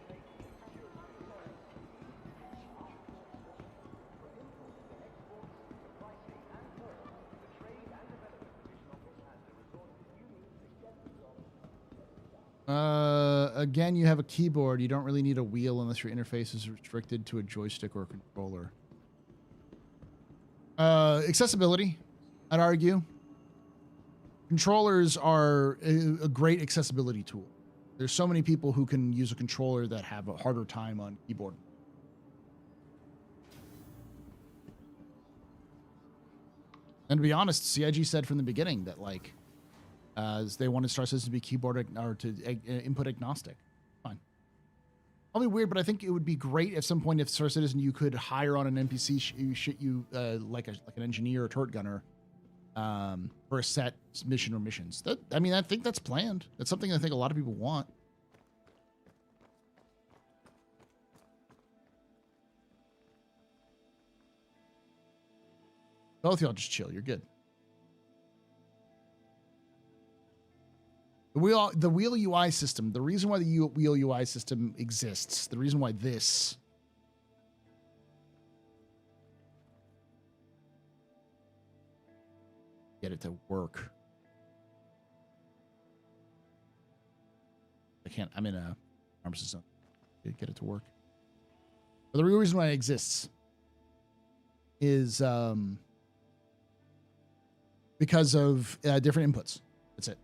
Again, you have a keyboard. You don't really need a wheel unless your interface is restricted to a joystick or a controller. Accessibility, I'd argue. Controllers are a great accessibility tool. There's so many people who can use a controller that have a harder time on keyboard. And to be honest, CIG said from the beginning that like they wanted Star Citizen to be keyboard or to input agnostic. Fine. Probably weird, but I think it would be great at some point if Star Citizen you could hire on an NPC like an engineer or turret gunner for a set mission or missions. I think that's planned. That's something I think a lot of people want. Both y'all just chill. You're good. The wheel UI system, the reason why the wheel UI system exists, the reason why this get it to work. I'm in a pharmacy zone. Get it to work. But the real reason why it exists is because of different inputs. That's it.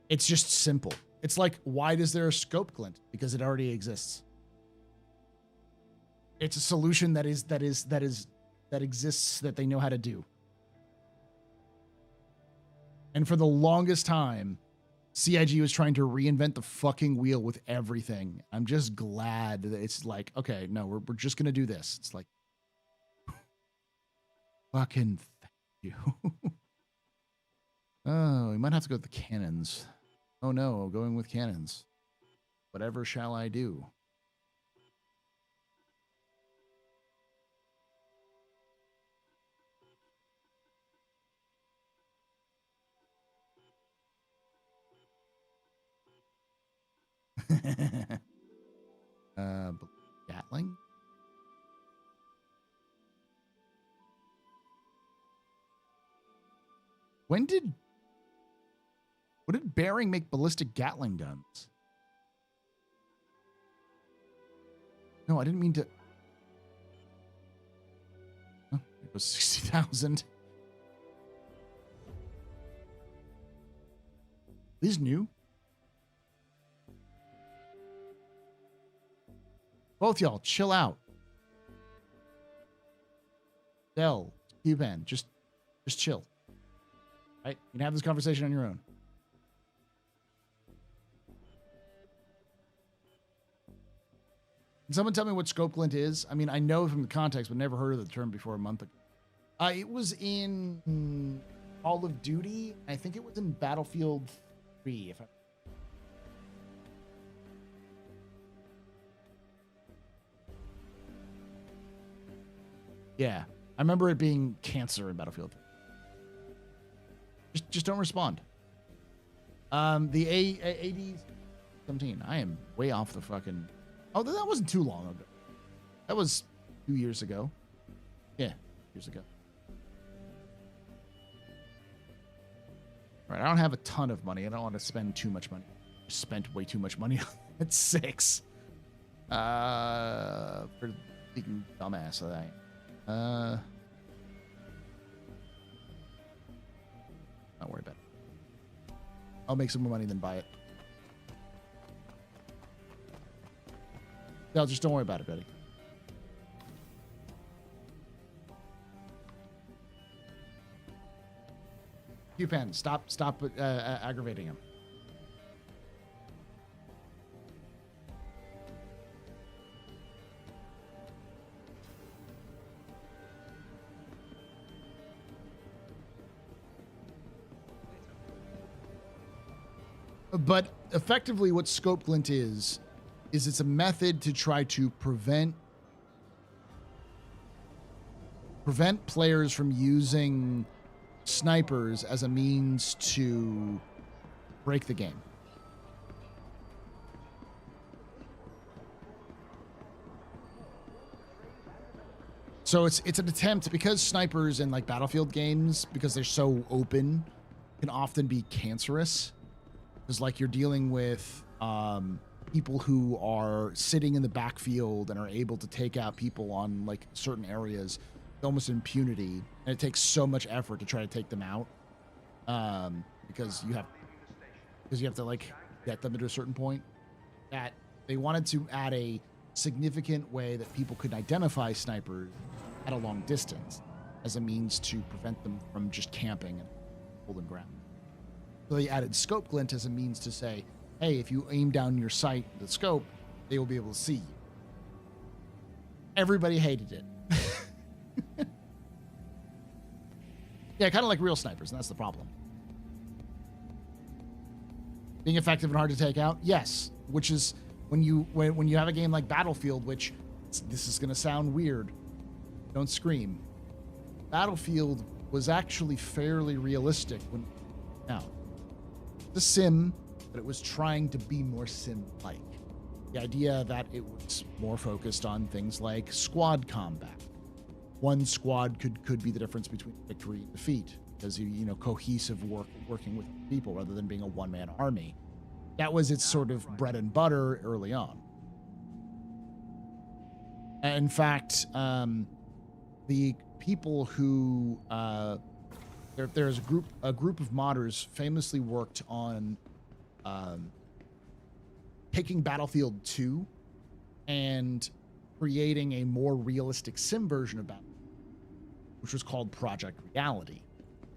It's just simple. It's like, why does there a scope glint? Because it already exists. It's a solution that exists that they know how to do. And for the longest time, CIG was trying to reinvent the fucking wheel with everything. I'm just glad that it's like, okay, no, we're just gonna do this. It's like, fucking thank you. Oh, we might have to go with the cannons. Oh no, going with cannons. Whatever shall I do? Gatling? What did Bering make ballistic Gatling guns? No, I didn't mean to. Oh, it was 60,000. These new? Both y'all, chill out. Dell, Q-Pen, just chill. Right? You can have this conversation on your own. Can someone tell me what scope glint is? I mean, I know from the context, but never heard of the term before a month ago. It was in Call of Duty. I think it was in Battlefield 3. Yeah, I remember it being cancer in Battlefield 3. Just don't respond. The AD-17. I am way off the fucking. Oh, that wasn't too long ago. That was 2 years ago. Yeah, years ago. All right, I don't have a ton of money. I don't want to spend too much money. I spent way too much money at 6. For being dumbass that I am. Don't worry about it. I'll make some more money than buy it. No, just don't worry about it, buddy. Q-Pen, stop aggravating him. But effectively what scope glint is it's a method to try to prevent players from using snipers as a means to break the game. So it's an attempt, because snipers in like Battlefield games, because they're so open, can often be cancerous. Because like you're dealing with people who are sitting in the backfield and are able to take out people on like certain areas with almost impunity, and it takes so much effort to try to take them out, because you have to like get them to a certain point. That they wanted to add a significant way that people could identify snipers at a long distance as a means to prevent them from just camping and holding ground. So they added scope glint as a means to say, hey, if you aim down your sight, the scope, they will be able to see you. Everybody hated it. Yeah, kind of like real snipers, and that's the problem. Being effective and hard to take out? Yes, which is when you have a game like Battlefield, which this is going to sound weird. Don't scream. Battlefield was actually fairly realistic when out. The sim, but it was trying to be more sim-like. The idea that it was more focused on things like squad combat. One squad could be the difference between victory and defeat, because you know, cohesive working with people rather than being a one-man army. That was its sort of bread and butter early on. In fact, the people who there's a group of modders famously worked on taking Battlefield 2 and creating a more realistic sim version of Battlefield, which was called Project Reality.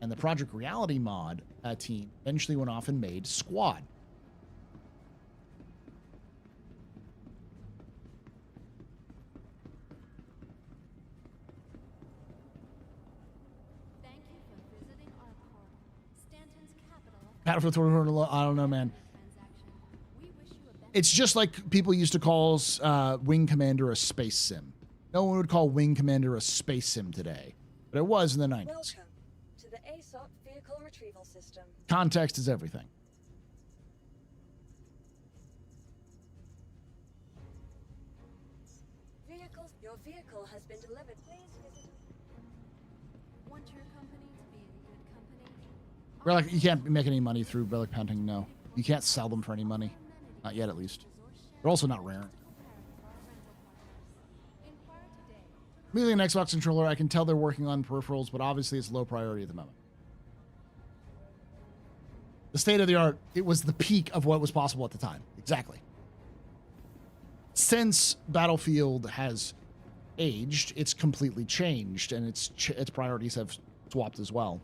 And the Project Reality mod team eventually went off and made Squad. Battlefield 20, I don't know, man. It's just like people used to call Wing Commander a space sim. No one would call Wing Commander a space sim today, but it was in the 90s. Welcome to the ASOP vehicle retrieval system. Context is everything. Your vehicle has been delivered. Please visit. Want your company to be in good company? Relic, you can't make any money through relic hunting, no. You can't sell them for any money. Not yet, at least. They're also not rare. Immediately an Xbox controller, I can tell they're working on peripherals, but obviously it's low priority at the moment. The state of the art, it was the peak of what was possible at the time. Exactly. Since Battlefield has aged, it's completely changed, and its priorities have swapped as well.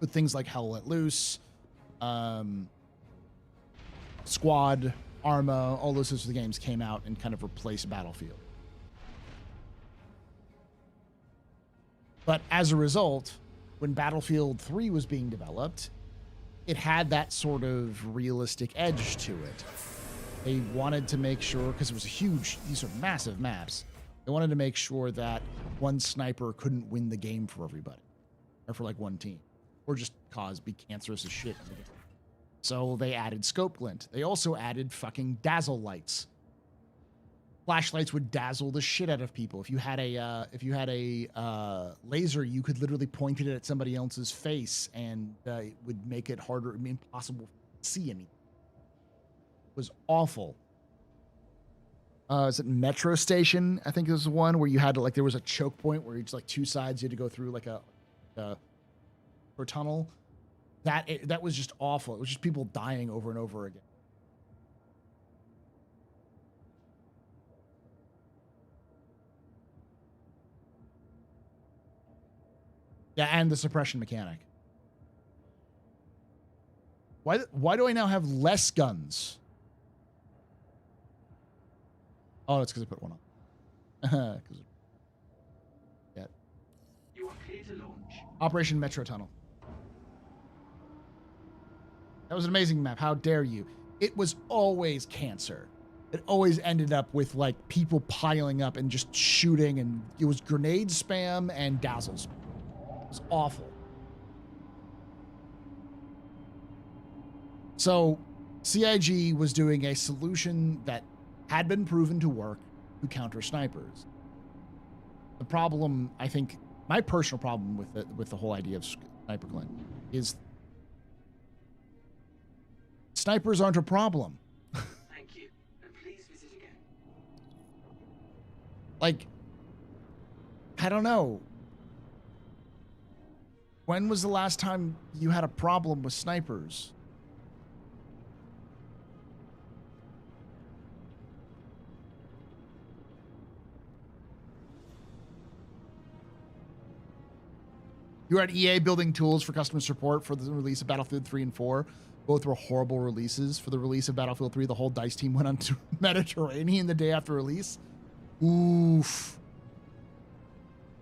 With things like Hell Let Loose, Squad, Arma, all those sorts of games came out and kind of replaced Battlefield. But as a result, when Battlefield 3 was being developed, it had that sort of realistic edge to it. They wanted to make sure, because it was these are massive maps, they wanted to make sure that one sniper couldn't win the game for everybody, or for like one team, or just be cancerous as shit in the game. So they added scope glint. They also added fucking dazzle lights. Flashlights would dazzle the shit out of people. If you had a laser, you could literally point it at somebody else's face, and it would make it harder, impossible to see anything. It was awful. Is it Metro Station? I think this was one where you had to, like, there was a choke point where it's like two sides you had to go through like a tunnel. That was just awful. It was just people dying over and over again. Yeah, and the suppression mechanic. Why do I now have less guns? Oh, that's because I put one on. Yeah. You are clear to launch. Operation Metro Tunnel. That was an amazing map. How dare you? It was always cancer. It always ended up with like people piling up and just shooting, and it was grenade spam and dazzle spam. It was awful. So CIG was doing a solution that had been proven to work to counter snipers. The problem, I think, my personal problem with the whole idea of sniper glint is snipers aren't a problem. Thank you, and please visit again. Like, I don't know. When was the last time you had a problem with snipers? You were at EA building tools for customer support for the release of Battlefield 3 and 4. Both were horrible releases. For the release of Battlefield 3, the whole DICE team went on to Mediterranean the day after release. Oof.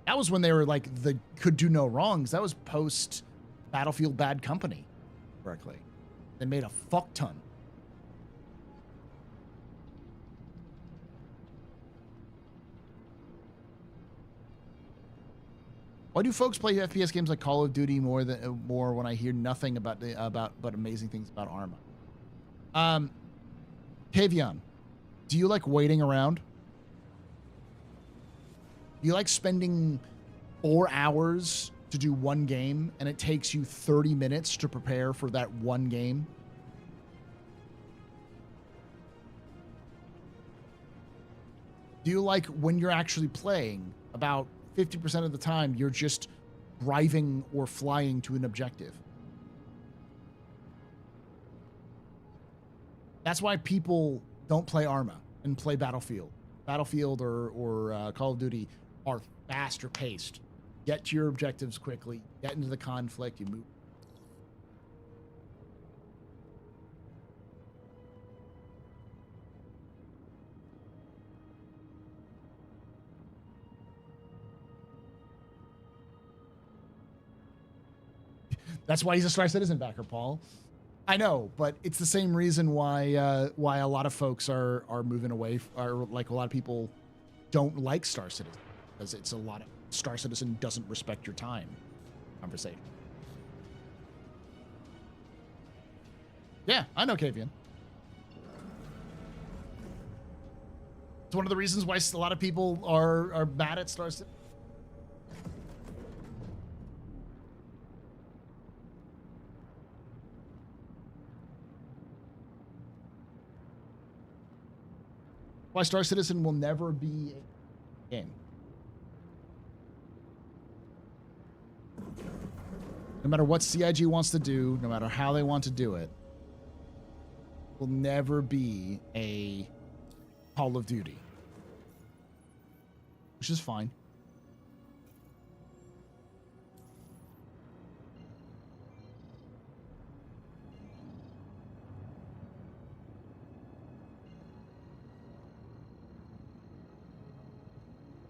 That was when they were like the could do no wrongs. That was post Battlefield Bad Company, correctly. They made a fuck ton. Why do folks play FPS games like Call of Duty more when I hear nothing about but amazing things about Arma? Tavion, do you like waiting around? Do you like spending 4 hours to do one game and it takes you 30 minutes to prepare for that one game? Do you like when you're actually playing, about 50% of the time you're just driving or flying to an objective? That's why people don't play Arma and play Battlefield. Battlefield or Call of Duty are faster paced. Get to your objectives quickly, get into the conflict, you move. That's why he's a Star Citizen backer, Paul. I know, but it's the same reason why a lot of folks are moving away, or like a lot of people don't like Star Citizen, because it's a lot of Star Citizen doesn't respect your time conversation. Yeah, I know, Kavian. It's one of the reasons why a lot of people are mad at Star Citizen. Why Star Citizen will never be a game. No matter what CIG wants to do, no matter how they want to do it, will never be a Call of Duty. Which is fine.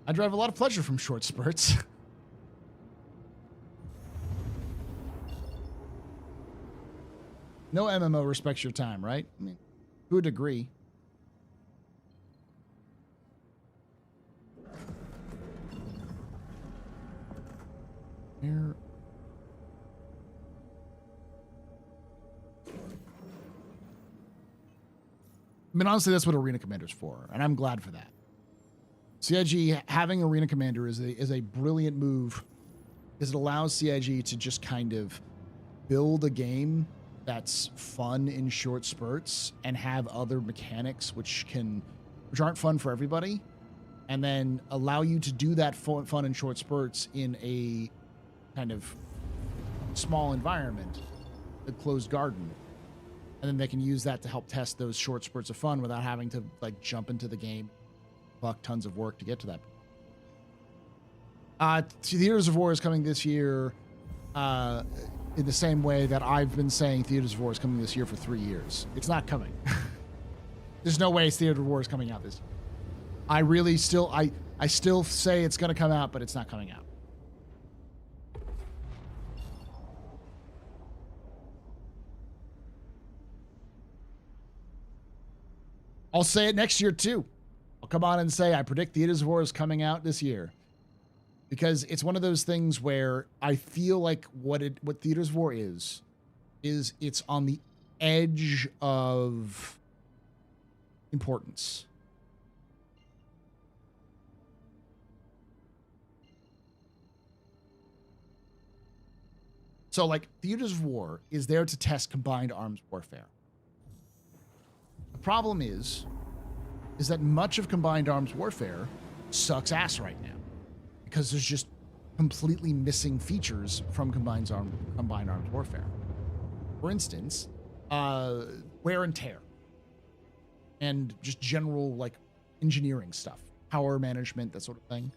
I derive a lot of pleasure from short spurts. No MMO respects your time, right? I mean, to a degree. Here. I mean, honestly, that's what Arena Commander's for, and I'm glad for that. CIG having Arena Commander is a brilliant move, because it allows CIG to just kind of build a game that's fun in short spurts and have other mechanics which aren't fun for everybody, and then allow you to do that fun in short spurts in a kind of small environment, a closed garden, and then they can use that to help test those short spurts of fun without having to like jump into the game, fuck tons of work to get to that. Theaters of War is coming this year in the same way that I've been saying Theaters of War is coming this year for 3 years. It's not coming. There's no way Theater of War is coming out this year. I still say it's going to come out, but it's not coming out. I'll say it next year too. I'll come on and say I predict Theaters of War is coming out this year. Because it's one of those things where I feel like what Theaters of War is it's on the edge of importance. So like Theaters of War is there to test combined arms warfare. The problem is that much of combined arms warfare sucks ass right now because there's just completely missing features from combined arms warfare. For instance, wear and tear and just general like engineering stuff, power management, that sort of thing.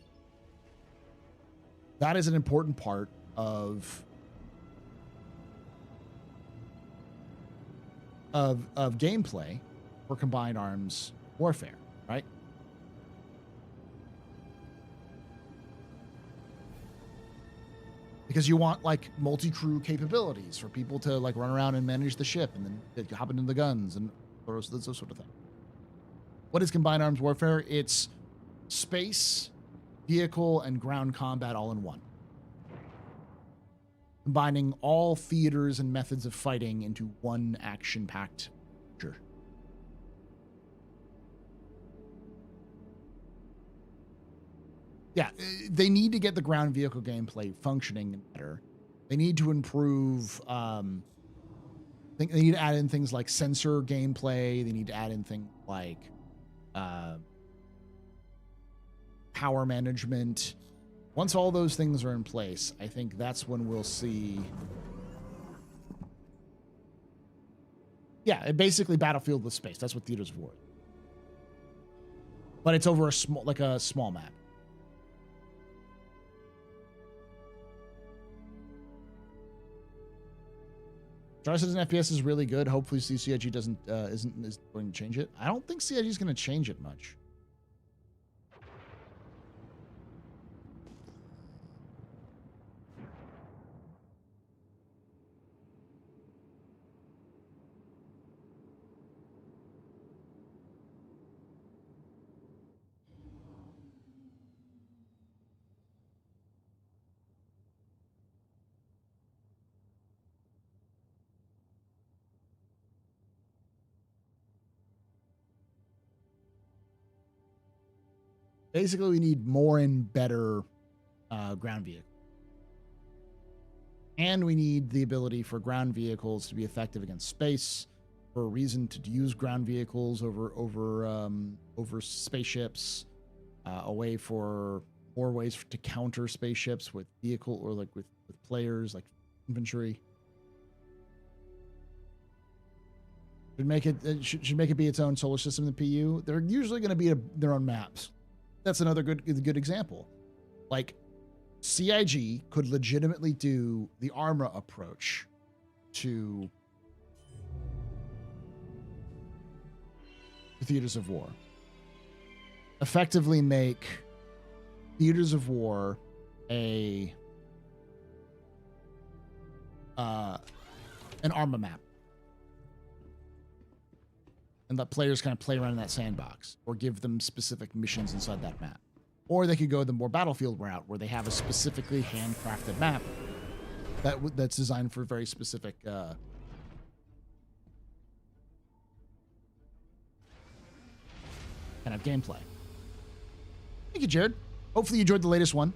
That is an important part of gameplay for combined arms warfare, right? Because you want like multi-crew capabilities for people to like run around and manage the ship and then hop into the guns and those sort of thing. What is combined arms warfare? It's space, vehicle, and ground combat all in one. Combining all theaters and methods of fighting into one action-packed feature. Yeah, they need to get the ground vehicle gameplay functioning better. They need to improve. They need to add in things like sensor gameplay. They need to add in things like power management. Once all those things are in place, I think that's when we'll see. Yeah, basically Battlefield with space. That's what Theaters of War. But it's over a small map. StarCitizen FPS is really good. Hopefully CIG isn't going to change it. I don't think CIG is going to change it much. Basically, we need more and better ground vehicles. And we need the ability for ground vehicles to be effective against space, for a reason to use ground vehicles over spaceships, a way for more ways to counter spaceships with vehicle or like with players like infantry. Should make it be its own solar system in the PU. They're usually going to be their own maps. That's another good example. Like CIG could legitimately do the Armra approach to Theaters of War. Effectively make Theaters of War an Armra map. And let players kind of play around in that sandbox or give them specific missions inside that map. Or they could go the more Battlefield route where they have a specifically handcrafted map that's designed for very specific kind of gameplay. Thank you, Jared. Hopefully you enjoyed the latest one.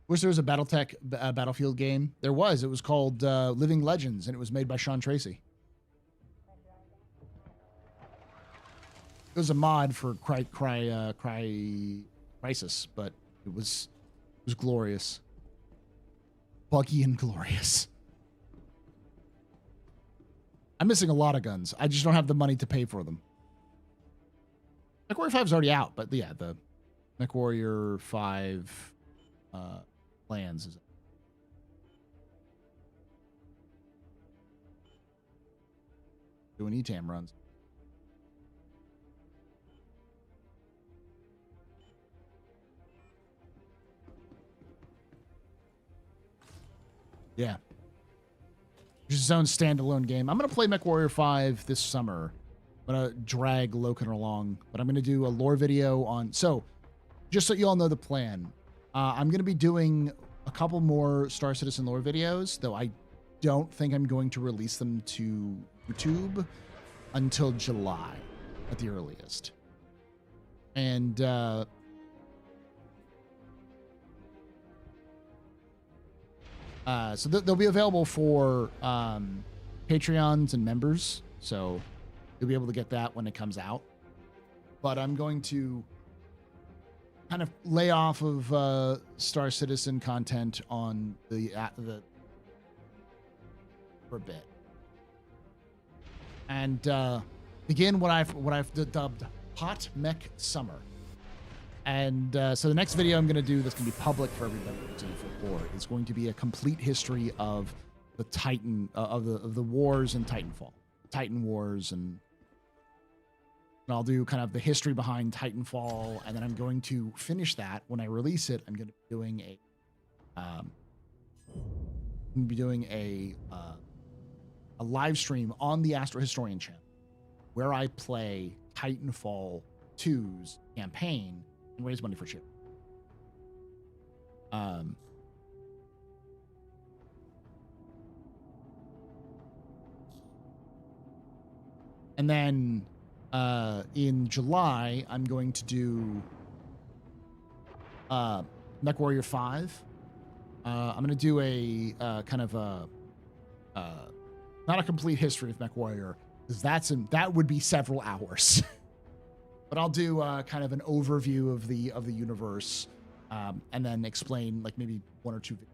Wish there was a BattleTech Battlefield game. There was. It was called Living Legends, and it was made by Sean Tracy. It was a mod for Crisis, but it was glorious, buggy and glorious. I'm missing a lot of guns. I just don't have the money to pay for them. MechWarrior 5 is already out, but yeah, the MechWarrior 5 plans is doing ETAM runs. Yeah. Just its own standalone game. I'm going to play MechWarrior 5 this summer. I'm going to drag Loken along, but I'm going to do a lore video on... So, just so you all know the plan, I'm going to be doing a couple more Star Citizen lore videos, though I don't think I'm going to release them to YouTube until July at the earliest. And, so they'll be available for Patreons and members, so you'll be able to get that when it comes out. But I'm going to kind of lay off of Star Citizen content on the for a bit, and begin what I've dubbed Hot Mech Summer. And so the next video I'm going to do that's going to be public for everybody to see for lore is going to be a complete history of the Titan of the wars in Titanfall, Titan Wars, and I'll do kind of the history behind Titanfall, and then I'm going to finish that when I release it. I'm going to be doing a live stream on the Astro Historian channel where I play Titanfall 2's campaign and raise money for charity. And then in July, I'm going to do MechWarrior 5. I'm going to do a kind of a not a complete history of MechWarrior, because that would be several hours. But I'll do kind of an overview of the universe, and then explain like maybe one or two videos.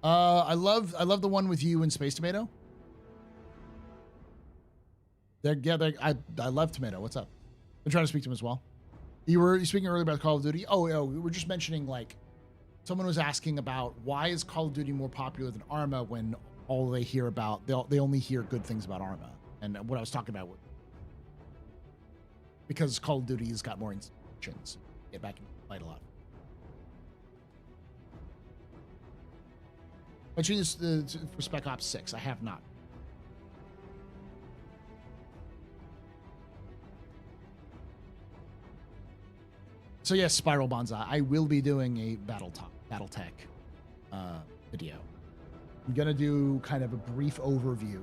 I love the one with you and Space Tomato. I love Tomato. What's up? I'm trying to speak to him as well. You were speaking earlier about Call of Duty. Oh, we were just mentioning, like, someone was asking about why is Call of Duty more popular than Arma when all they hear about, they only hear good things about Arma. And what I was talking about, because Call of Duty has got more instructions, get back and fight a lot. I choose for Spec Ops 6. I have not. So yes, Spiral Bonsai. I will be doing a BattleTech video. I'm gonna do kind of a brief overview,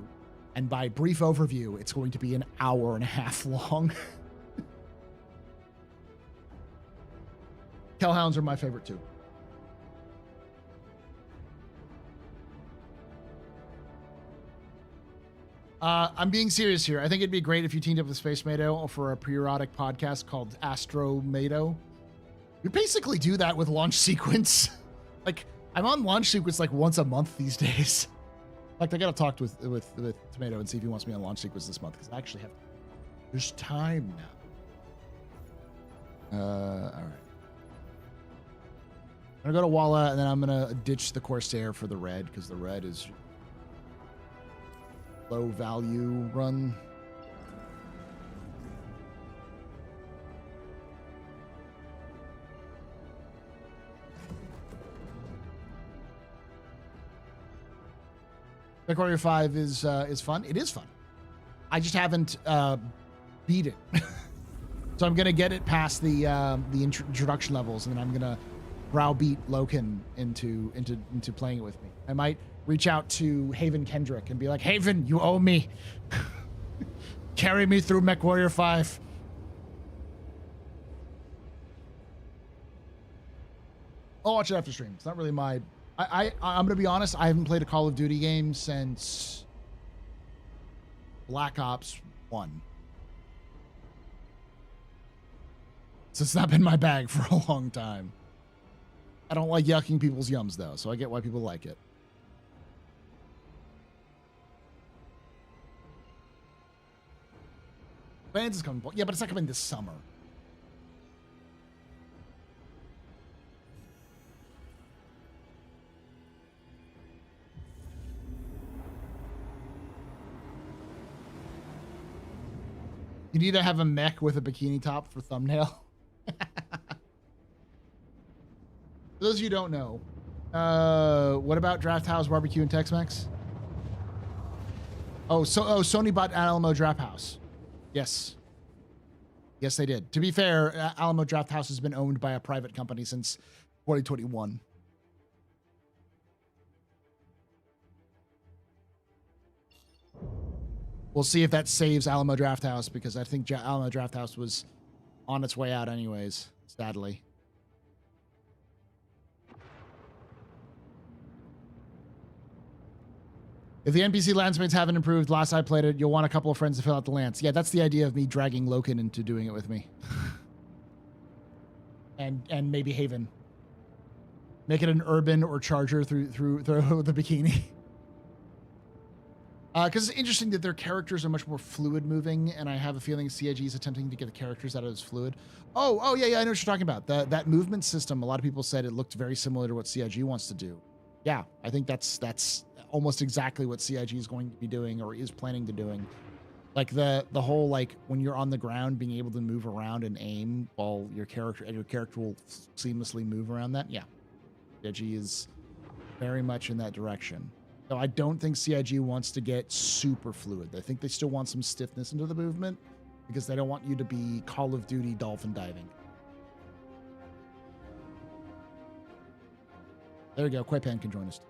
and by brief overview, it's going to be an hour and a half long. Hellhounds are my favorite too. I'm being serious here. I think it'd be great if you teamed up with Space Mato for a periodic podcast called Astro Mato. We basically do that with Launch Sequence. Like, I'm on Launch Sequence like once a month these days. Like, I gotta talk with Tomato and see if he wants me on Launch Sequence this month, because I actually have... There's time now. All right. I'm gonna go to Walla, and then I'm gonna ditch the Corsair for the red, because the red is low value run. MechWarrior 5 is fun. It is fun. I just haven't beat it. So I'm gonna get it past the introduction levels, and then I'm gonna browbeat Loken into playing it with me. I might reach out to Haven Kendrick and be like, Haven, you owe me. Carry me through MechWarrior 5. I'll watch it after stream. It's not really my... I'm going to be honest, I haven't played a Call of Duty game since Black Ops 1. So it's not been my bag for a long time. I don't like yucking people's yums, though, so I get why people like it. Vans is coming. Yeah, but it's not coming this summer. You need to have a mech with a bikini top for thumbnail. For those of you who don't know, what about Draft House Barbecue and Tex-Mex? Sony bought Alamo Draft House. Yes. Yes, they did. To be fair, Alamo Draft House has been owned by a private company since 2021. We'll see if that saves Alamo Draft House, because I think Alamo Draft House was on its way out anyways, sadly. If the NPC landsmates haven't improved, last I played it, you'll want a couple of friends to fill out the lance. Yeah, that's the idea of me dragging Loken into doing it with me. and maybe Haven. Make it an urban or charger through the bikini. Because it's interesting that their characters are much more fluid moving, and I have a feeling CIG is attempting to get the characters out of as fluid. Oh yeah, I know what you're talking about. That movement system, a lot of people said it looked very similar to what CIG wants to do. Yeah, I think that's almost exactly what CIG is going to be doing, or is planning to doing. Like the whole, like, when you're on the ground, being able to move around and aim while your character will seamlessly move around that. Yeah, CIG is very much in that direction. So I don't think CIG wants to get super fluid. I think they still want some stiffness into the movement, because they don't want you to be Call of Duty dolphin diving. There we go. Quaypan can join us.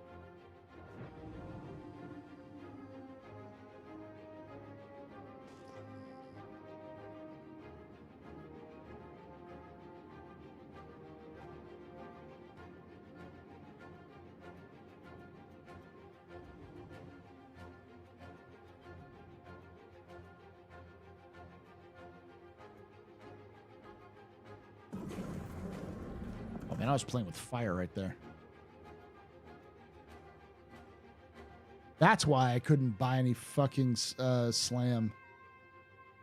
Man, I was playing with fire right there. That's why I couldn't buy any fucking slam.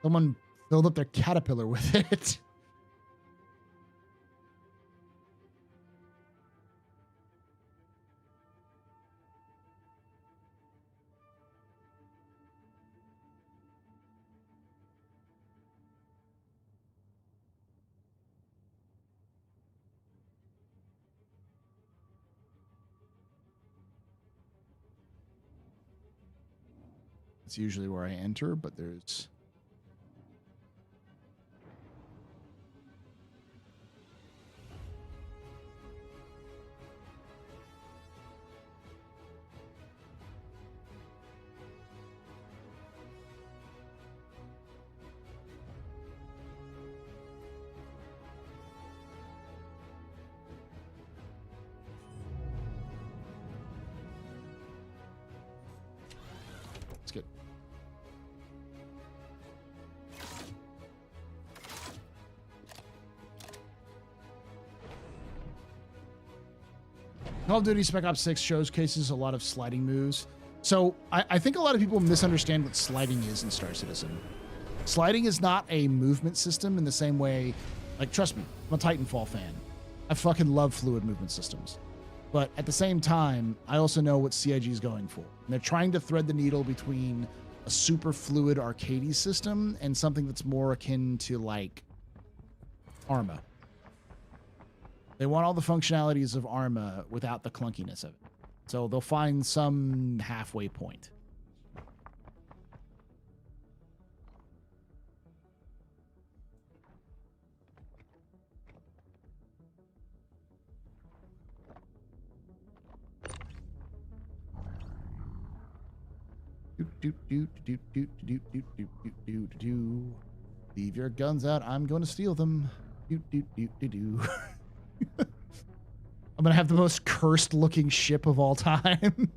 Someone filled up their caterpillar with it. It's usually where I enter, but there's... Let's get... Call of Duty Spec Ops 6 showcases a lot of sliding moves. So I think a lot of people misunderstand what sliding is in Star Citizen. Sliding is not a movement system in the same way, like, trust me, I'm a Titanfall fan. I fucking love fluid movement systems. But at the same time, I also know what CIG is going for. And they're trying to thread the needle between a super fluid arcadey system and something that's more akin to, like, Arma. They want all the functionalities of Arma without the clunkiness of it. So they'll find some halfway point. Leave your guns out. I'm going to steal them. I'm gonna have the most cursed looking ship of all time.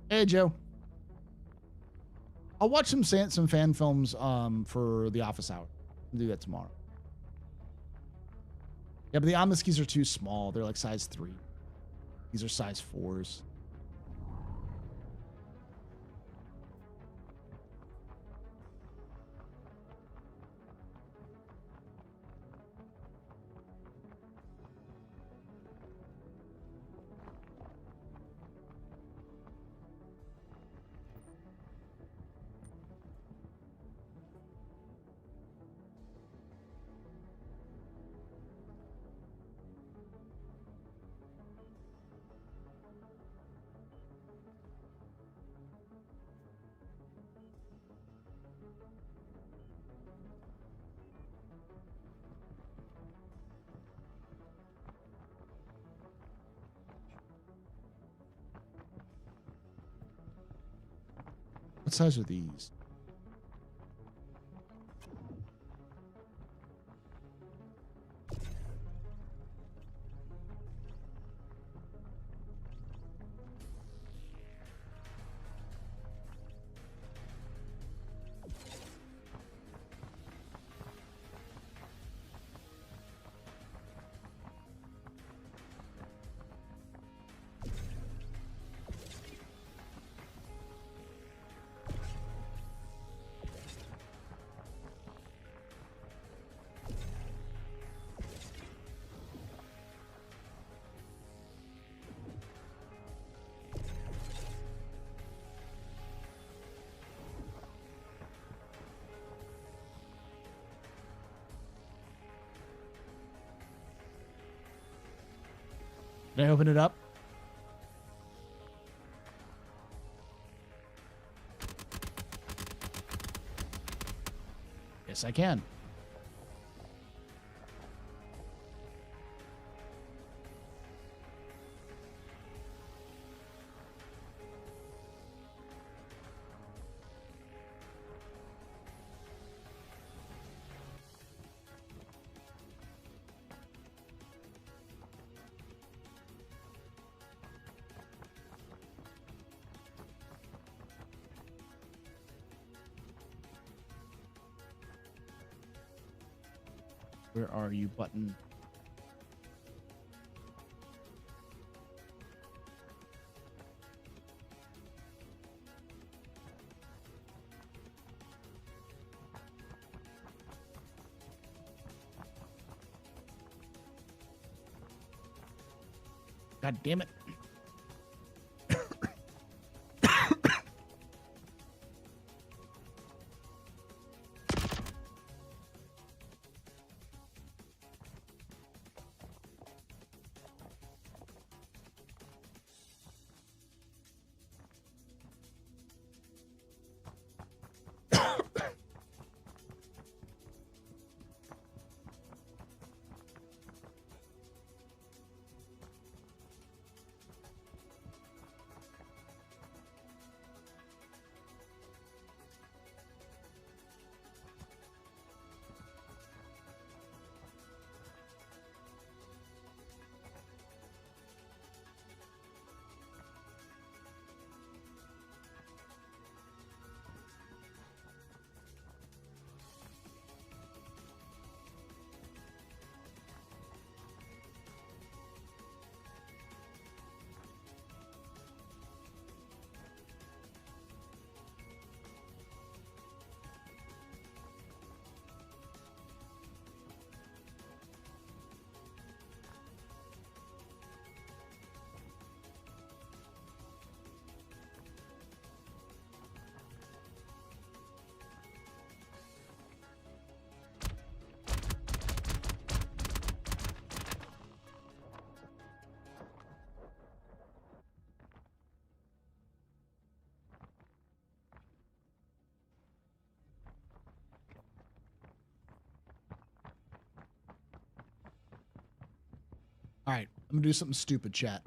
Hey, Joe. I'll watch some fan films for the office hour. I'll do that tomorrow. Yeah, but the Omniskis are too small. They're like size 3. These are size 4s. What size are these? Can I open it up? Yes, I can. Where are you, button? God damn it. All right, I'm gonna do something stupid, chat.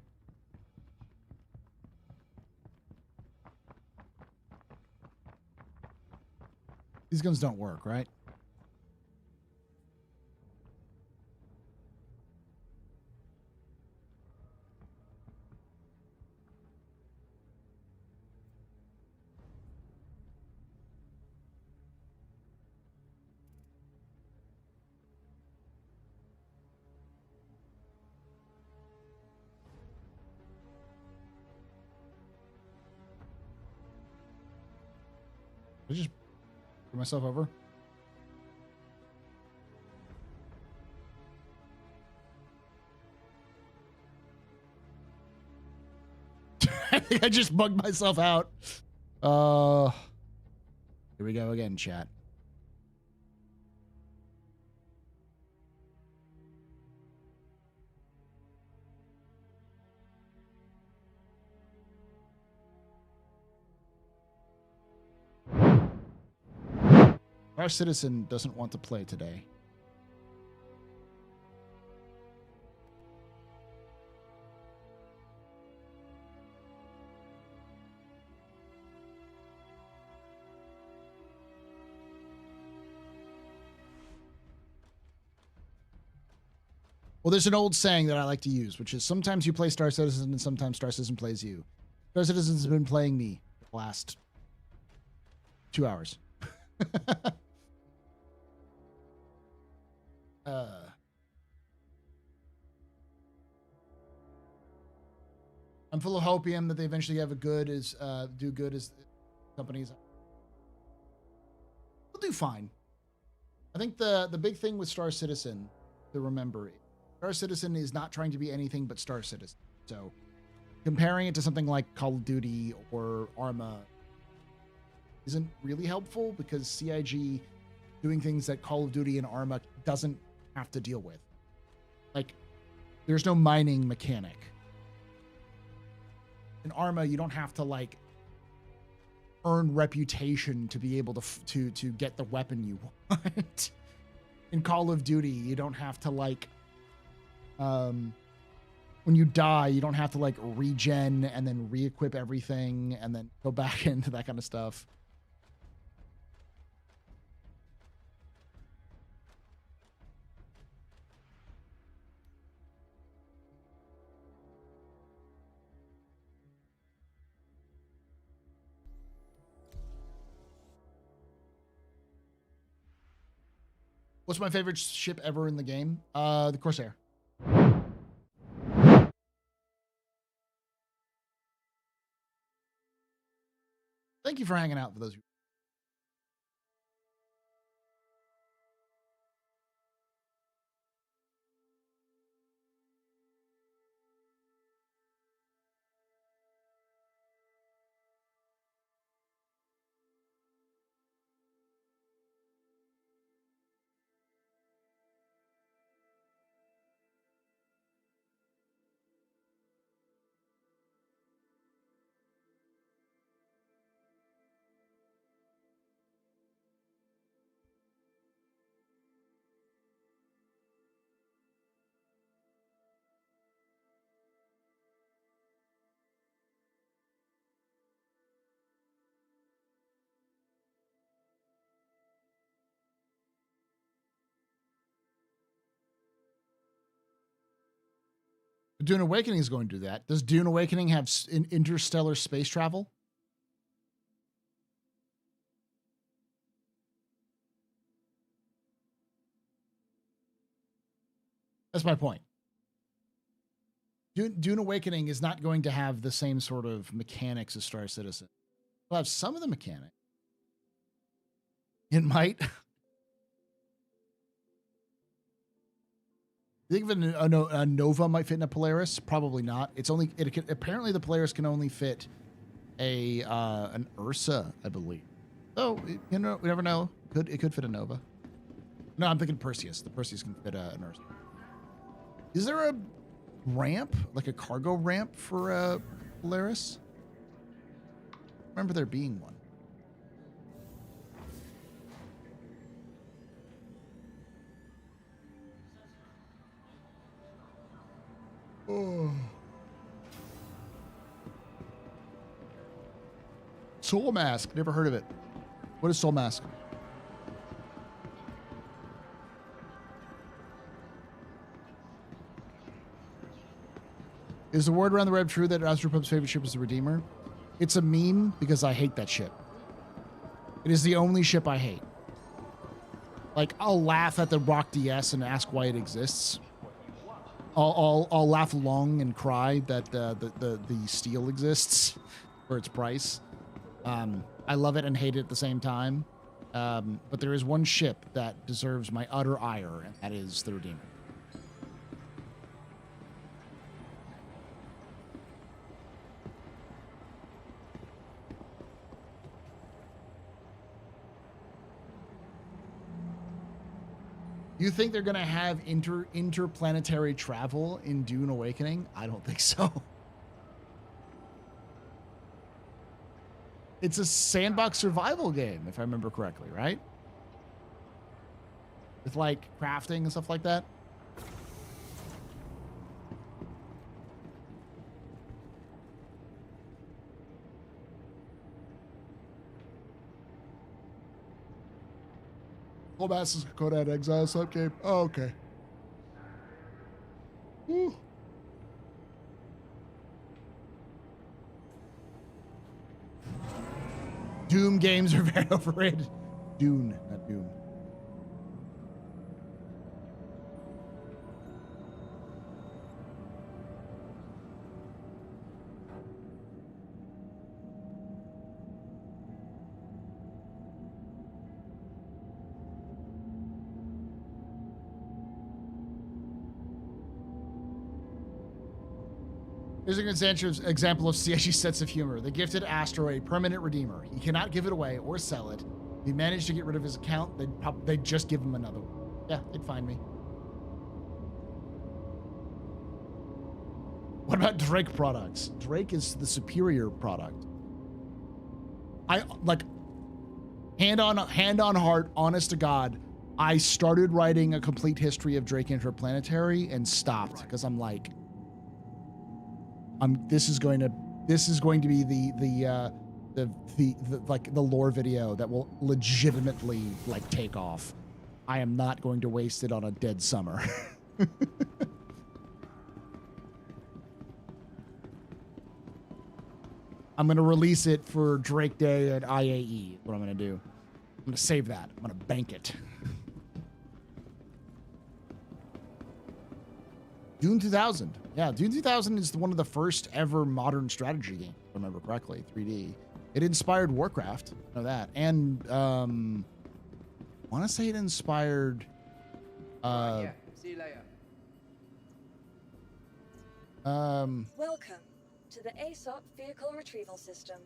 These guns don't work, right? Did I just put myself over? I think I just bugged myself out. Here we go again, chat. Our citizen doesn't want to play today. Well, there's an old saying that I like to use, which is sometimes you play Star Citizen and sometimes Star Citizen plays you. Star Citizen's been playing me for the last 2 hours. I'm full of hopium that they eventually have a good as do good as companies. We'll do fine. I think the big thing with Star Citizen to remember, Star Citizen is not trying to be anything but Star Citizen. So comparing it to something like Call of Duty or Arma isn't really helpful because CIG doing things that Call of Duty and Arma doesn't have to deal with. Like, there's no mining mechanic. In Arma, you don't have to like earn reputation to be able to get the weapon you want. In Call of Duty, you don't have to like when you die, you don't have to like regen and then re-equip everything and then go back into that kind of stuff. What's my favorite ship ever in the game? The Corsair. Thank you for hanging out for those. Dune Awakening is going to do that. Does Dune Awakening have interstellar space travel? That's my point. Dune Awakening is not going to have the same sort of mechanics as Star Citizen. It'll have some of the mechanics. It might. You think of a Nova might fit in a Polaris? Probably not. It's only apparently the Polaris can only fit an Ursa, I believe. Oh, you know, we never know. It could fit a Nova. No, I'm thinking Perseus. The Perseus can fit an Ursa. Is there a ramp, like a cargo ramp for a Polaris? I remember there being one. Oh. Soul Mask. Never heard of it. What is Soul Mask? Is the word around the web true that AstroPub's favorite ship is the Redeemer? It's a meme because I hate that ship. It is the only ship I hate. Like, I'll laugh at the Rock DS and ask why it exists. I'll laugh long and cry that the steel exists for its price. I love it and hate it at the same time. But there is one ship that deserves my utter ire, and that is the Redeemer. You think they're going to have interplanetary travel in Dune Awakening? I don't think so. It's a sandbox survival game, if I remember correctly, right? With like crafting and stuff like that. Cold Mass is Conan Exile sub game. Oh, okay. Woo. Doom games are very overrated. Dune, not Doom. Here's an example of CSG's sense of humor. They gifted Astro a permanent redeemer. He cannot give it away or sell it. If he managed to get rid of his account, they'd just give him another one. Yeah, they'd find me. What about Drake products? Drake is the superior product. I like hand on heart, honest to God, I started writing a complete history of Drake Interplanetary and stopped because I'm like, this is going to be the lore video that will legitimately like take off. I am not going to waste it on a dead summer. I'm going to release it for Drake Day at IAE. What I'm going to do. I'm going to save that. I'm going to bank it. Dune 2000. Yeah, Dune 2000 is one of the first ever modern strategy games, if I remember correctly, 3D. It inspired Warcraft, I know that. And I want to say it inspired yeah, see you later. Welcome to the ASOP Vehicle Retrieval System.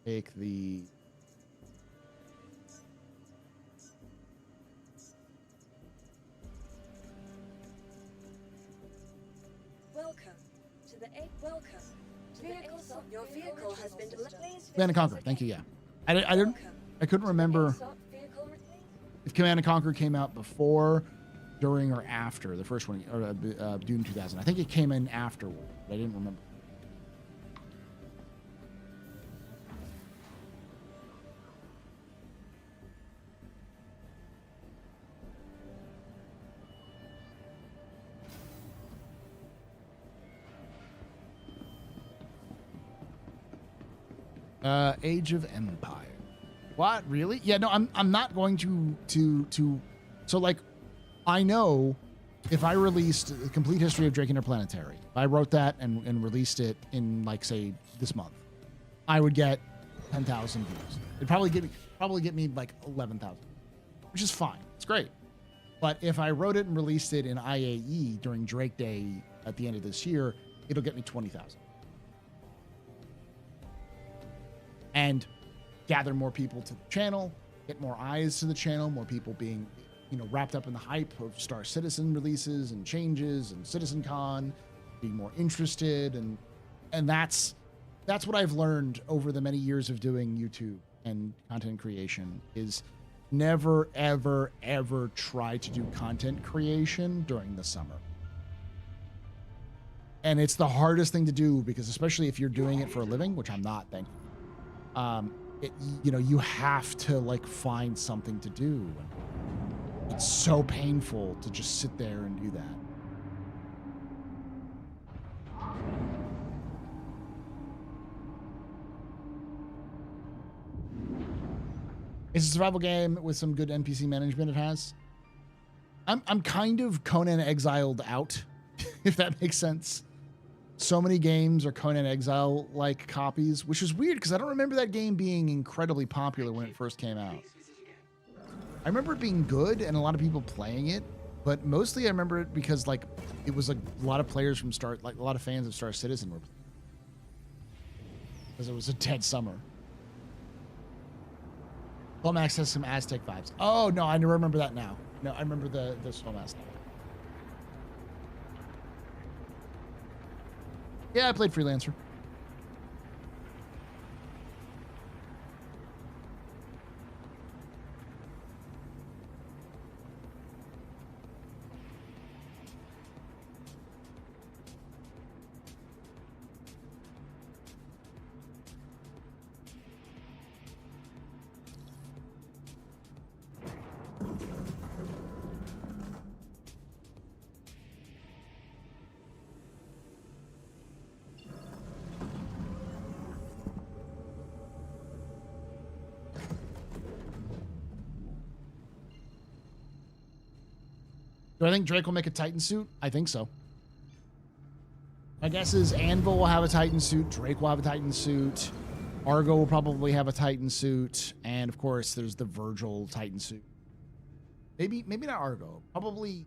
take the Welcome to the ASOP. Your vehicle has been delivered. Command and Conquer. Thank you. Yeah, I couldn't remember if Command and Conquer came out before, during, or after the first one, or Dune 2000. I think it came in afterward, but I didn't remember. Age of Empire. What? Really? Yeah, no, I'm not going to so like I know if I released a complete history of Drake Interplanetary, if I wrote that and released it in like say this month, I would get 10,000 views. It'd probably get me like 11,000, which is fine. It's great. But if I wrote it and released it in IAE during Drake Day at the end of this year, it'll get me 20,000. And gather more people to the channel, get more eyes to the channel, more people being, wrapped up in the hype of Star Citizen releases and changes and CitizenCon, being more interested, and that's what I've learned over the many years of doing YouTube and content creation is never, ever, ever try to do content creation during the summer. And it's the hardest thing to do because especially if you're doing it for a living, which I'm not, thank you. You have to like find something to do. It's so painful to just sit there and do that. It's a survival game with some good NPC management. It has. I'm kind of Conan Exiled out, if that makes sense. So many games are Conan Exile-like copies, which is weird because I don't remember that game being incredibly popular when it first came out. I remember it being good and a lot of people playing it, but mostly I remember it because like it was a lot of players from a lot of fans of Star Citizen were playing because it was a dead summer. Lomax has some Aztec vibes. Oh no, I remember that now. No, I remember the Lomax now. Yeah, I played Freelancer. Do I think Drake will make a Titan suit? I think so. My guess is Anvil will have a Titan suit. Drake will have a Titan suit. Argo will probably have a Titan suit. And, of course, there's the Virgil Titan suit. Maybe not Argo. Probably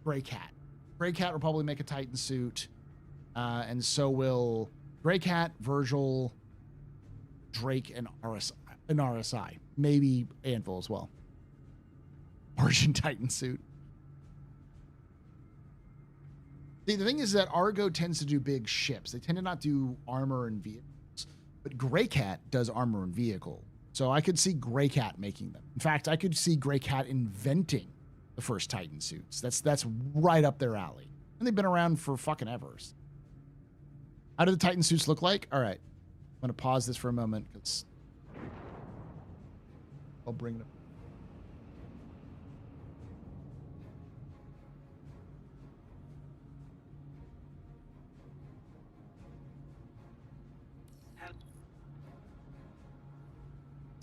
Grey Cat. Grey Cat will probably make a Titan suit. And so will Grey Cat, Virgil, Drake, and RSI. Maybe Anvil as well. Martian Titan suit. The thing is that Argo tends to do big ships. They tend to not do armor and vehicles. But Grey Cat does armor and vehicle. So I could see Grey Cat making them. In fact, I could see Grey Cat inventing the first Titan suits. That's right up their alley. And they've been around for fucking ever. How do the Titan suits look like? All right. I'm going to pause this for a moment because I'll bring it up.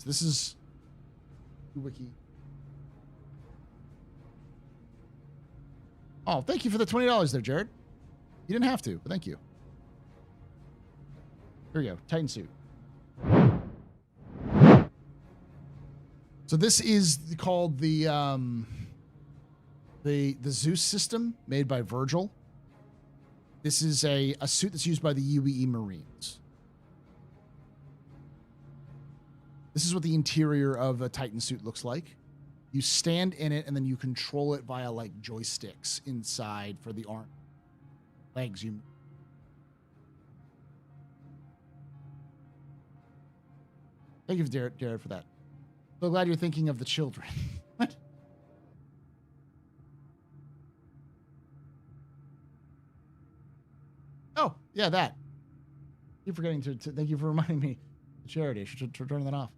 This is wiki. Oh, thank you for the $20 there, Jared. You didn't have to, but thank you. Here we go. Titan suit. So this is called the Zeus system made by Virgil. This is a suit that's used by the UEE Marines. This is what the interior of a Titan suit looks like. You stand in it, and then you control it via, like, joysticks inside for the arm. Legs, you... Thank you, Jared, for that. So glad you're thinking of the children. What? Oh, yeah, that. You're forgetting to thank you for reminding me. The charity. I should turn that off.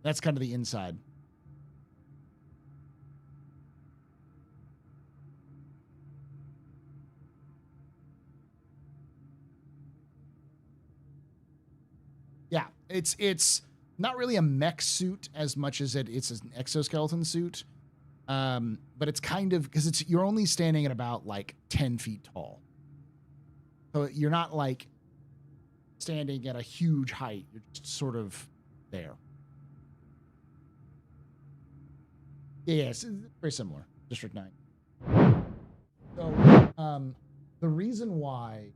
That's kind of the inside. Yeah, it's not really a mech suit as much as it's an exoskeleton suit. But it's kind of because you're only standing at about like 10 feet tall. So you're not like standing at a huge height. You're just sort of there. Yes, it's very similar. District 9. So, the reason why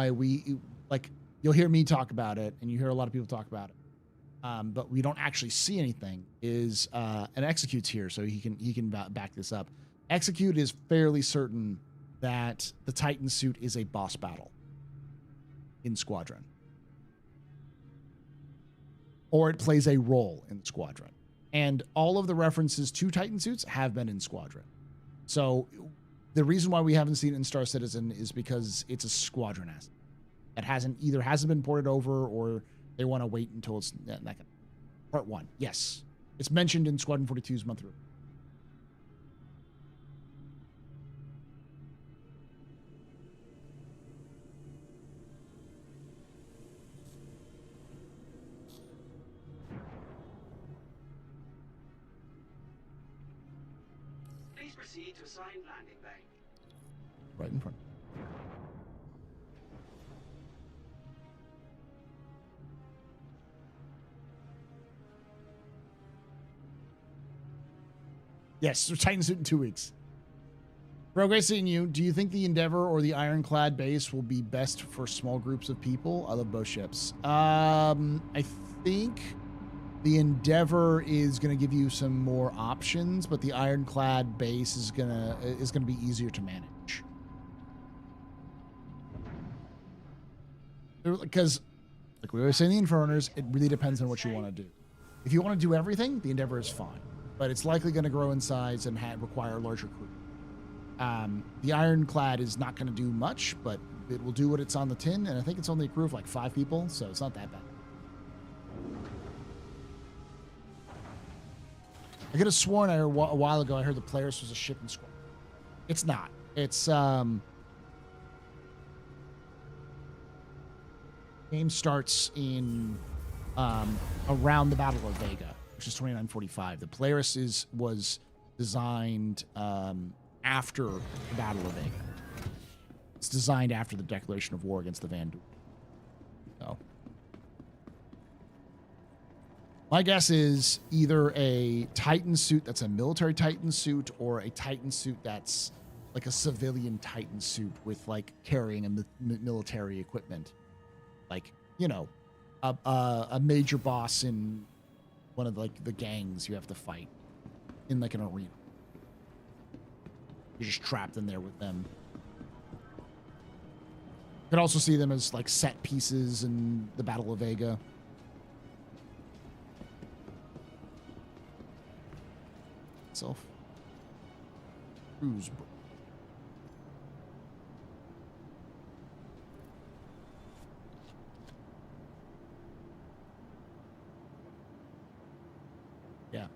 we, like, you'll hear me talk about it, and you hear a lot of people talk about it, but we don't actually see anything, is, and Execute's here, so he can back this up. Execute is fairly certain that the Titan suit is a boss battle in Squadron. Or it plays a role in Squadron. And all of the references to Titan suits have been in Squadron. So the reason why we haven't seen it in Star Citizen is because it's a Squadron asset. That hasn't been ported over, or they want to wait until it's that kind of part 1. Yes. It's mentioned in Squadron 42's month report. Proceed to assigned landing bay. Right in front. Yes, so Titan suit in 2 weeks. Bro, great seeing you. Do you think the Endeavor or the Ironclad base will be best for small groups of people? I love both ships. I think the Endeavor is going to give you some more options, but the Ironclad base is gonna be easier to manage. Because, like we always say in the Inferners, it really depends on what you want to do. If you want to do everything, the Endeavor is fine, but it's likely going to grow in size and require a larger crew. The Ironclad is not going to do much, but it will do what it's on the tin, and I think it's only a crew of like 5 people, so it's not that bad. I could have sworn a while ago I heard the Polaris was a ship in Squadron. It's not. It's game starts in around the Battle of Vega, which is 2945. The Polaris was designed after the Battle of Vega. It's designed after the declaration of war against the Vandu. So, my guess is either a Titan suit that's a military Titan suit or a Titan suit that's like a civilian Titan suit with like carrying a military equipment. Like, you know, a major boss in one of like the gangs you have to fight in like an arena. You're just trapped in there with them. You could also see them as like set pieces in the Battle of Vega. Itself. Cruise. Yeah.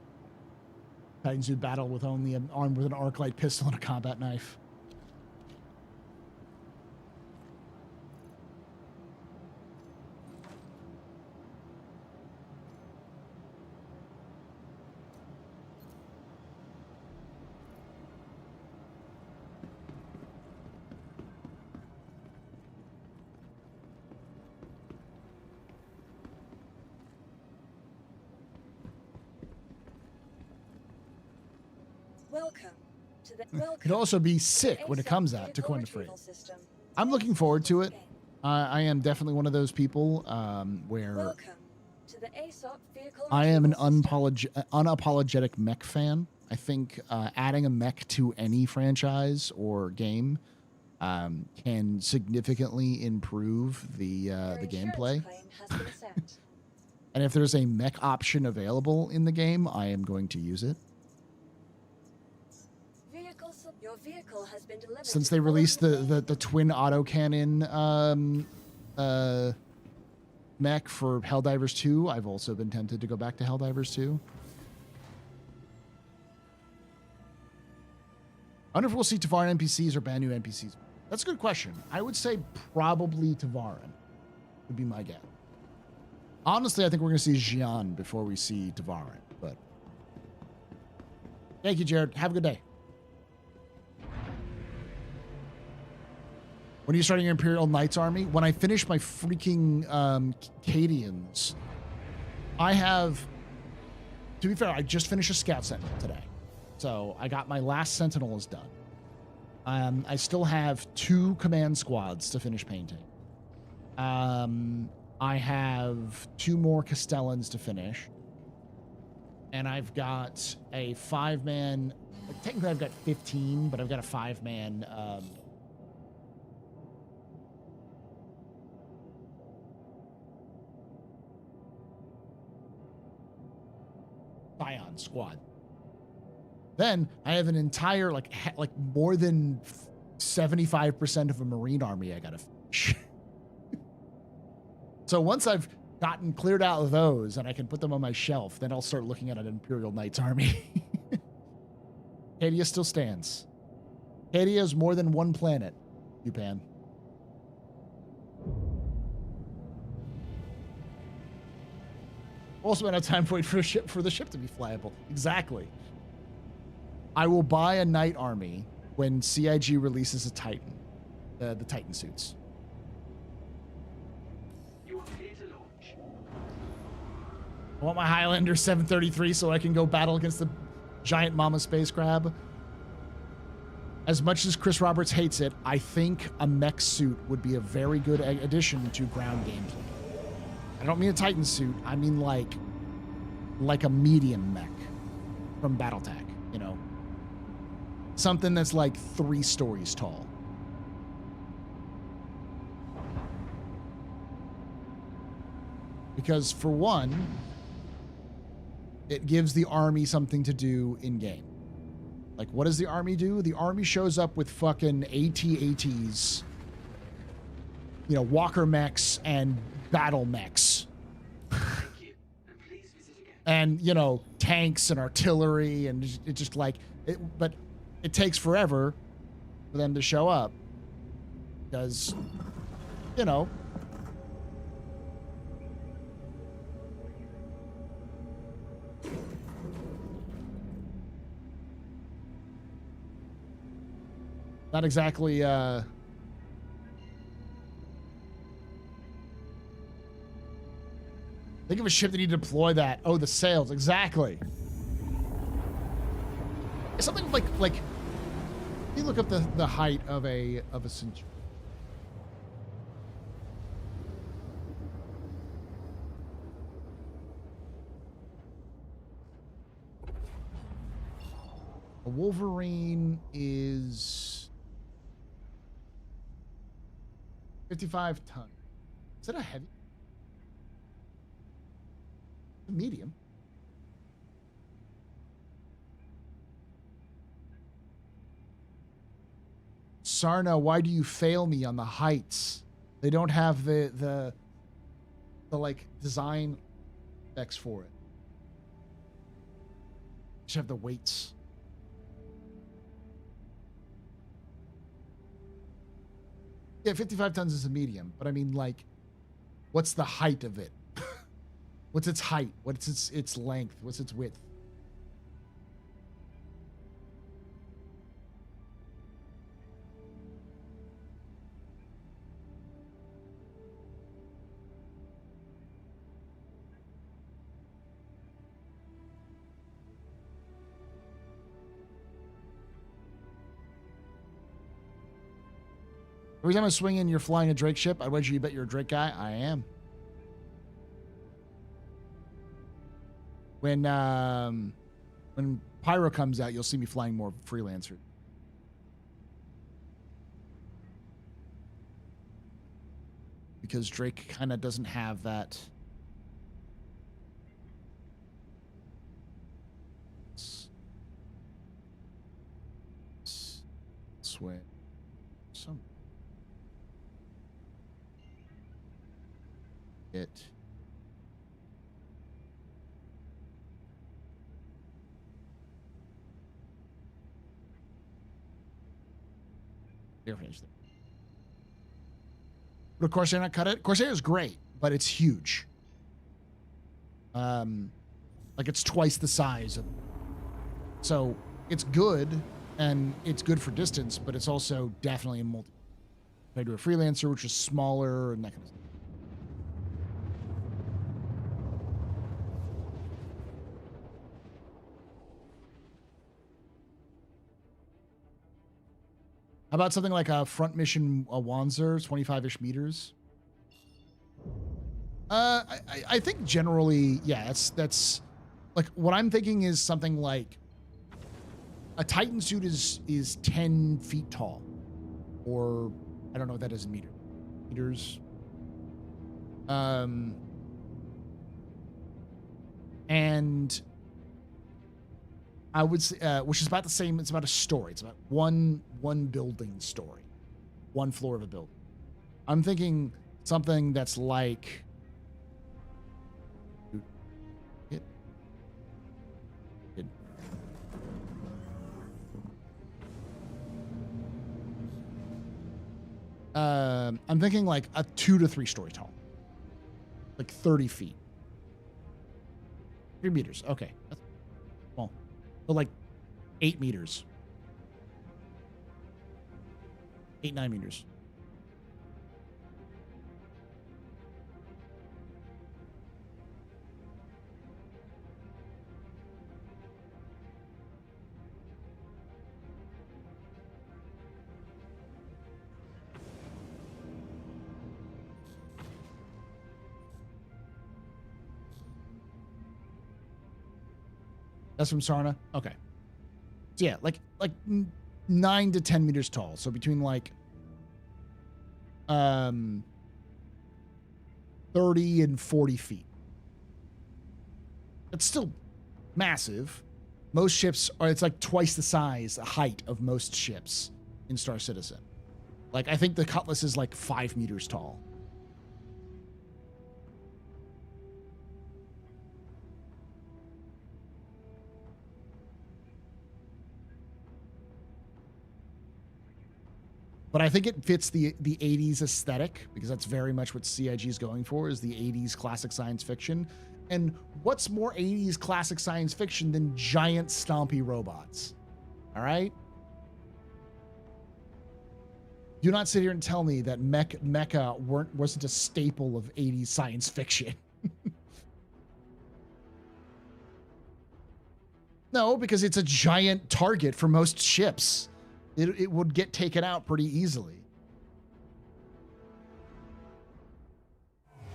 Titan suit battle with only armed with an arc light pistol and a combat knife. Welcome to the welcome. Could also be sick when it comes out, to coin the phrase. I'm looking forward to it. I am definitely one of those people where Welcome to the ASOP vehicle I am an retrieval system. unapologetic mech fan. I think adding a mech to any franchise or game can significantly improve the Your gameplay. insurance claim has been sent. And if there's a mech option available in the game, I am going to use it. Your vehicle has been delivered. Since they released the twin autocannon mech for Helldivers 2, I've also been tempted to go back to Helldivers 2. I wonder if we'll see Tavaran NPCs or brand new NPCs. That's a good question. I would say probably Tavaran would be my guess. Honestly, I think we're going to see Xian before we see Tavaran. But thank you, Jared. Have a good day. When are you starting your Imperial Knights army? When I finish my freaking Cadians. I have, to be fair, I just finished a Scout Sentinel today. So I got my last Sentinels done. I still have 2 command squads to finish painting. I have 2 more Castellans to finish. And I've got a 5-man, technically I've got 15, but I've got a 5-man Scion squad. Then I have an entire like more than 75% of a Marine army I gotta finish. So once I've gotten cleared out of those and I can put them on my shelf, then I'll start looking at an Imperial Knights army. Cadia still stands. Cadia is more than one planet, Yupan. Also enough time for the ship to be flyable. Exactly. I will buy a Knight army when CIG releases a Titan, the Titan suits. You are clear to launch. I want my Highlander 733 so I can go battle against the giant mama space crab. As much as Chris Roberts hates it, I think a mech suit would be a very good addition to ground gameplay. I don't mean a Titan suit. I mean like a medium mech from BattleTech, you know? Something that's like 3 stories tall. Because for one, it gives the army something to do in game. Like, what does the army do? The army shows up with fucking AT-ATs, you know, walker mechs and battle mechs. And, you know, tanks and artillery, and it just like, but it takes forever for them to show up. Because, you know, Not exactly, think of a ship that you deploy that. Oh, the sails. Exactly. It's something like, you look up the height of a centurion. A Wolverine is 55 tons. Is that a heavy? A medium. Sarna, why do you fail me on the heights? They don't have the like design specs for it. Just have the weights. Yeah, 55 tons is a medium, but I mean, like, what's the height of it? What's its height? What's its length? What's its width? Every time I swing in, you're flying a Drake ship. I wager you bet you're a Drake guy. I am. When Pyro comes out, you'll see me flying more Freelancer. Because Drake kind of doesn't have that. Sway. Some. It. They're finished there. Would Corsair not cut it? Corsair is great, but it's huge. Like it's twice the size of. So it's good, and it's good for distance, but it's also definitely a multi. Compared to a Freelancer, which is smaller and that kind of stuff. How about something like a front mission, a Wanzer, 25-ish meters? I think generally, yeah, that's like what I'm thinking is something like a Titan suit is 10 feet tall, or I don't know what that is in meters. And I would say, which is about the same. It's about a story. It's about one building story, one floor of a building. I'm thinking something that's like. I'm thinking like a 2 to 3 story tall, like 30 feet, 3 meters. Okay, that's small. So like 8 meters. 8-9 meters. That's from Sarna? Okay. So yeah, like 9 to 10 meters tall. So between like 30 and 40 feet. It's still massive. Most ships are, it's like twice the size, the height of most ships in Star Citizen. Like I think the Cutlass is like 5 meters tall. But I think it fits the 80s aesthetic, because that's very much what CIG is going for, is the 80s classic science fiction. And what's more 80s classic science fiction than giant stompy robots? All right? Do not sit here and tell me that mecha wasn't a staple of 80s science fiction. No, because it's a giant target for most ships. It would get taken out pretty easily.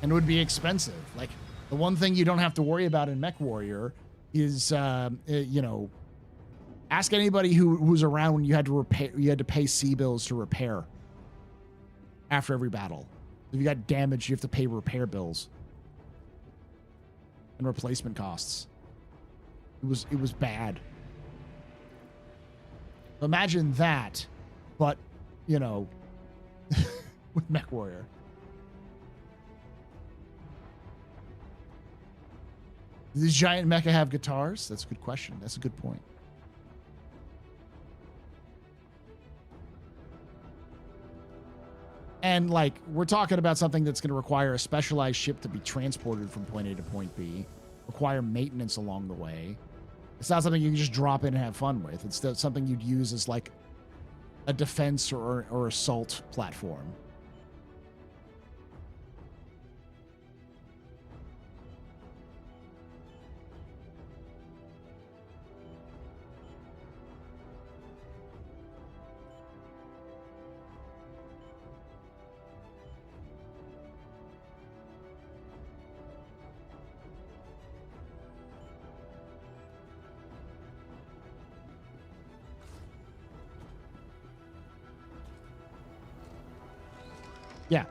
And it would be expensive. Like, the one thing you don't have to worry about in MechWarrior is, you know, ask anybody who was around when you had to pay sea bills to repair after every battle. If you got damaged, you have to pay repair bills and replacement costs. It was bad. Imagine that, but, you know, with MechWarrior. Do these giant mecha have guitars? That's a good question. That's a good point. And, like, we're talking about something that's going to require a specialized ship to be transported from point A to point B, require maintenance along the way. It's not something you can just drop in and have fun with. It's something you'd use as, like, a defense or assault platform. Yeah.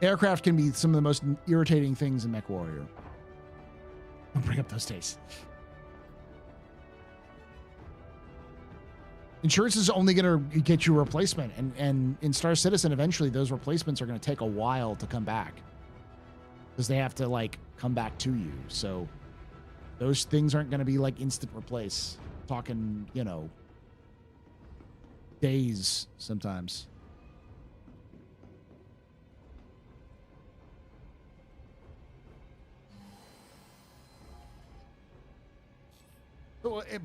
Aircraft can be some of the most irritating things in MechWarrior. Don't bring up those days. Insurance is only going to get you a replacement. And in Star Citizen, eventually those replacements are going to take a while to come back. Because they have to, like, come back to you. So those things aren't going to be, like, instant replace. Talking, you know, days sometimes.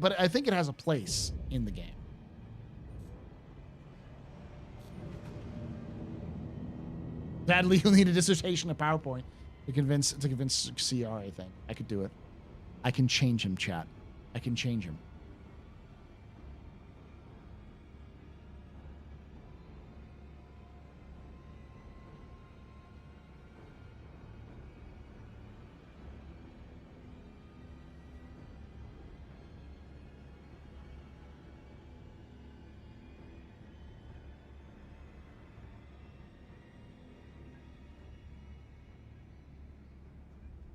But I think it has a place in the game. Sadly, you'll need a dissertation, a PowerPoint to convince CR. I think I could do it. I can change him, chat. I can change him.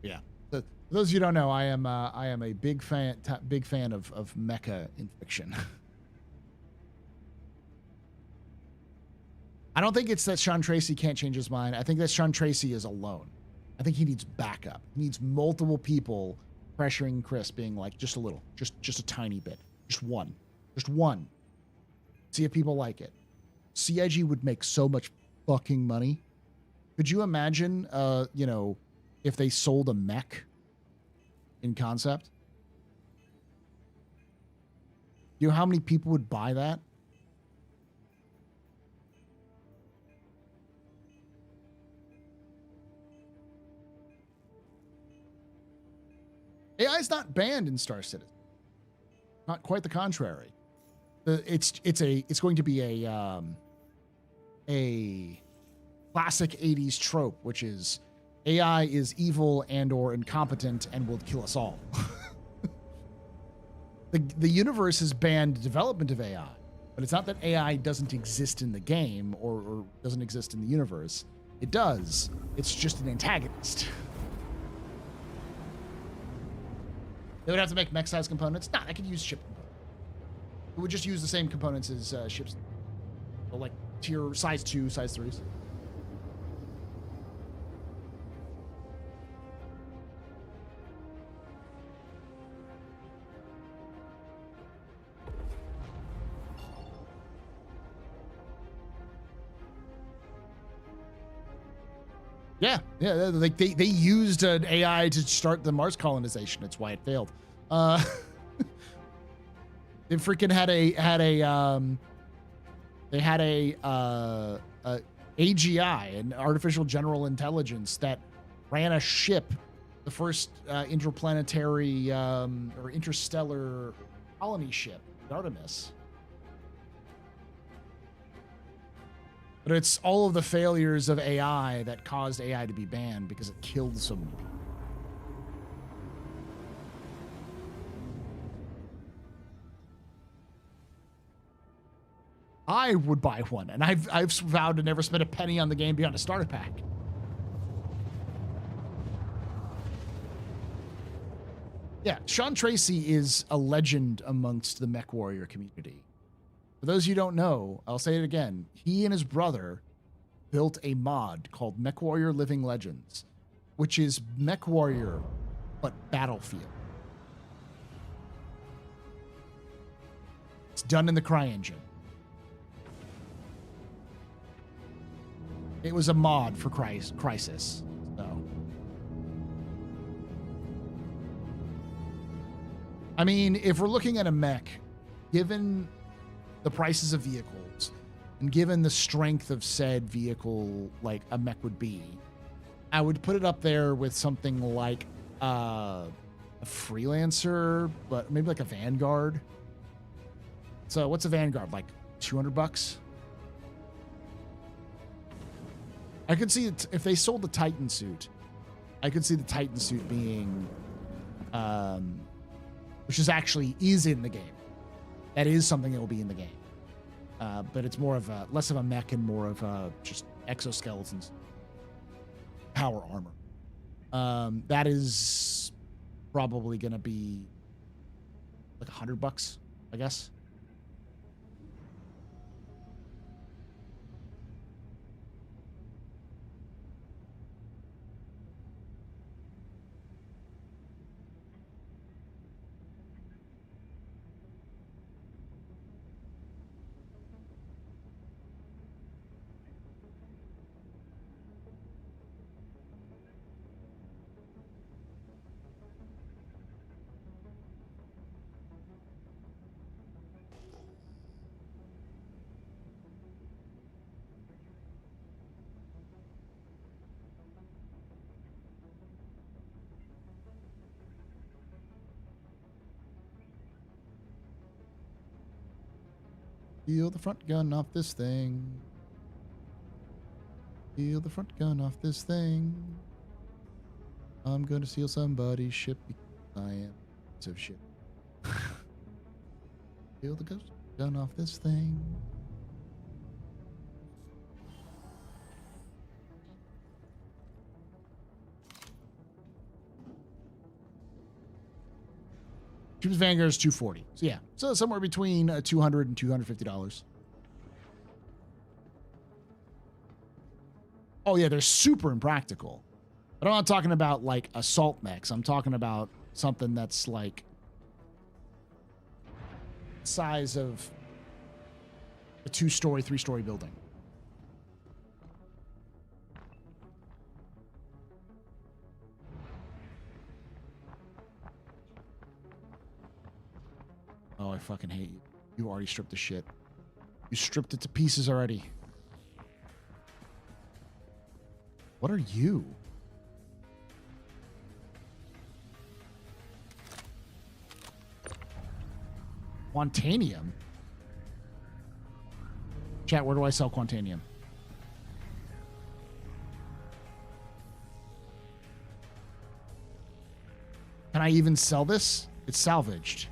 Yeah. For those of you who don't know, I am a big fan of mecha in fiction. I don't think it's that Sean Tracy can't change his mind. I think that Sean Tracy is alone. I think he needs backup. He needs multiple people pressuring Chris, being like, just a little, just a tiny bit, just one. See if people like it. CIG would make so much fucking money. Could you imagine, you know, if they sold a mech in concept? You know how many people would buy that? AI is not banned in Star Citizen. Not quite the contrary. It's going to be a classic 80s trope, which is AI is evil and or incompetent and will kill us all. The universe has banned development of AI, but it's not that AI doesn't exist in the game or doesn't exist in the universe. It does. It's just an antagonist. They would have to make mech-sized components. Nah, I could use ship components. It would just use the same components as ships. So like tier size 2, size 3s. Yeah, like they used an AI to start the Mars colonization. That's why it failed. They freaking had a They had a AGI, an artificial general intelligence that ran a ship, the first interplanetary or interstellar colony ship, Artemis. But it's all of the failures of AI that caused AI to be banned because it killed so many people. I would buy one, and I've vowed to never spend a penny on the game beyond a starter pack. Yeah, Sean Tracy is a legend amongst the MechWarrior community. For those of you who don't know, I'll say it again. He and his brother built a mod called MechWarrior Living Legends, which is MechWarrior, but Battlefield. It's done in the CryEngine. It was a mod for Crysis. So, I mean, if we're looking at a mech, given the prices of vehicles and given the strength of said vehicle, like a mech would be, I would put it up there with something like a Freelancer, but maybe like a Vanguard. So what's a Vanguard? Like $200? I could see it if they sold the Titan suit. I could see the Titan suit being, which is in the game. That is something that will be in the game. But it's more of less of a mech and more of just exoskeletons, power armor. That is probably going to be like $100, I guess. Steal the front gun off this thing. Steal the front gun off this thing. I'm going to steal somebody's ship because I am a piece of shit. Steal the ghost gun off this thing. Cheapest Vanguard is $240. So yeah, so somewhere between $200 and $250. Oh yeah, they're super impractical. But I'm not talking about like assault mechs. I'm talking about something that's like size of a 2-story, 3-story building. Oh, I fucking hate you. You already stripped the shit. You stripped it to pieces already. What are you? Quantanium? Chat, where do I sell Quantanium? Can I even sell this? It's salvaged.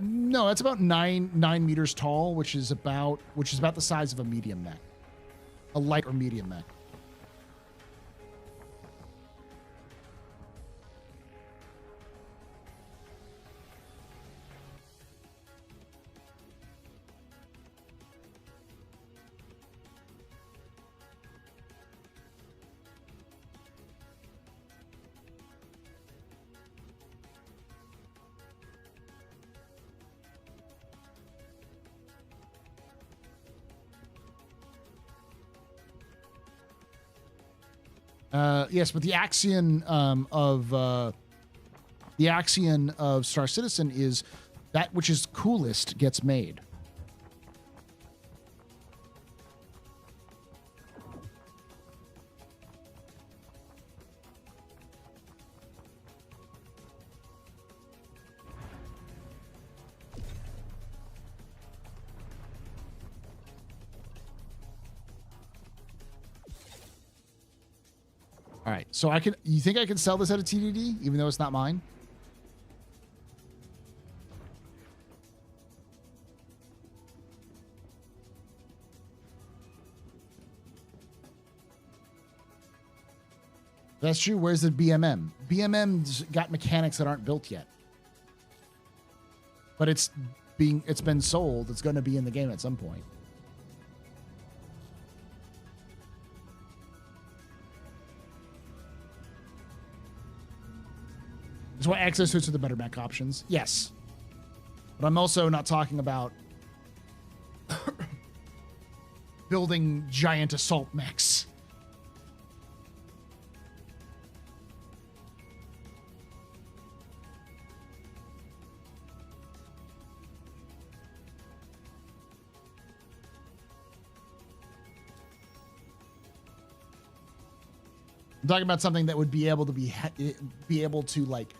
No, it's about 9 meters tall, which is about the size of a medium mech, a light or medium mech. Yes, but the axion of Star Citizen is that which is coolest gets made. All right, so you think I can sell this at a TDD, even though it's not mine? That's true. Where's the BMM? BMM's got mechanics that aren't built yet. But it's been sold. It's going to be in the game at some point. That's why access suits are the better mech options. Yes. But I'm also not talking about building giant assault mechs. I'm talking about something that would be able to be able to like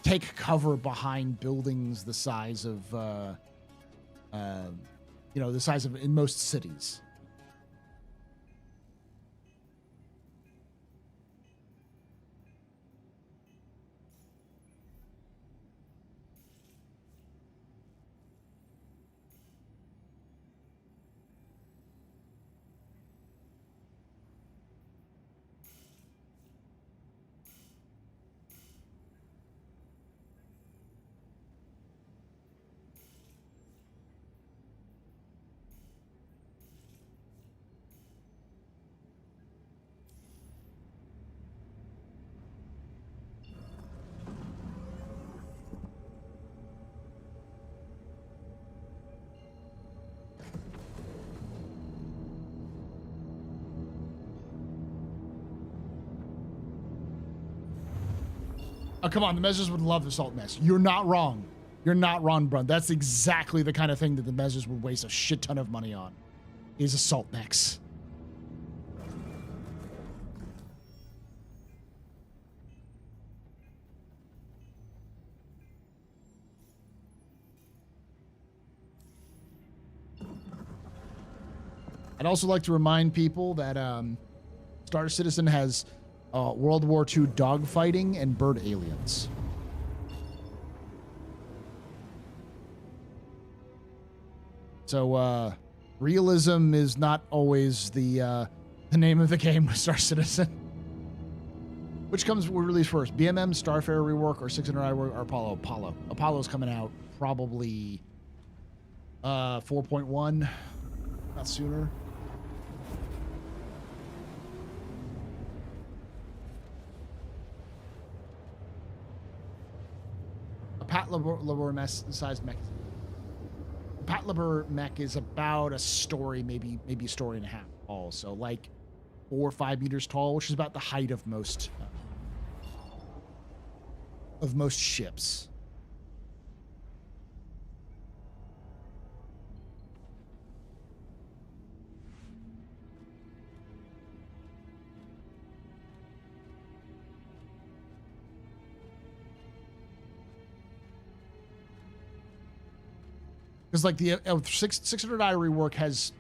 take cover behind buildings the size of the size of in most cities. Oh, come on. The Measures would love the assault mess. You're not wrong. You're not wrong, bro. That's exactly the kind of thing that the Measures would waste a shit ton of money on, is assault mechs. I'd also like to remind people that Star Citizen has World War II dogfighting and bird aliens. So realism is not always the name of the game with Star Citizen. Which comes released first? BMM, Starfarer rework, or 600i rework, or Apollo? Apollo. Apollo's coming out probably 4.1, not sooner. Pat Labor sized mech. Pat Labor mech is about a story, maybe a story and a half tall. So like 4 or 5 meters tall, which is about the height of most ships. Because like the 600i rework has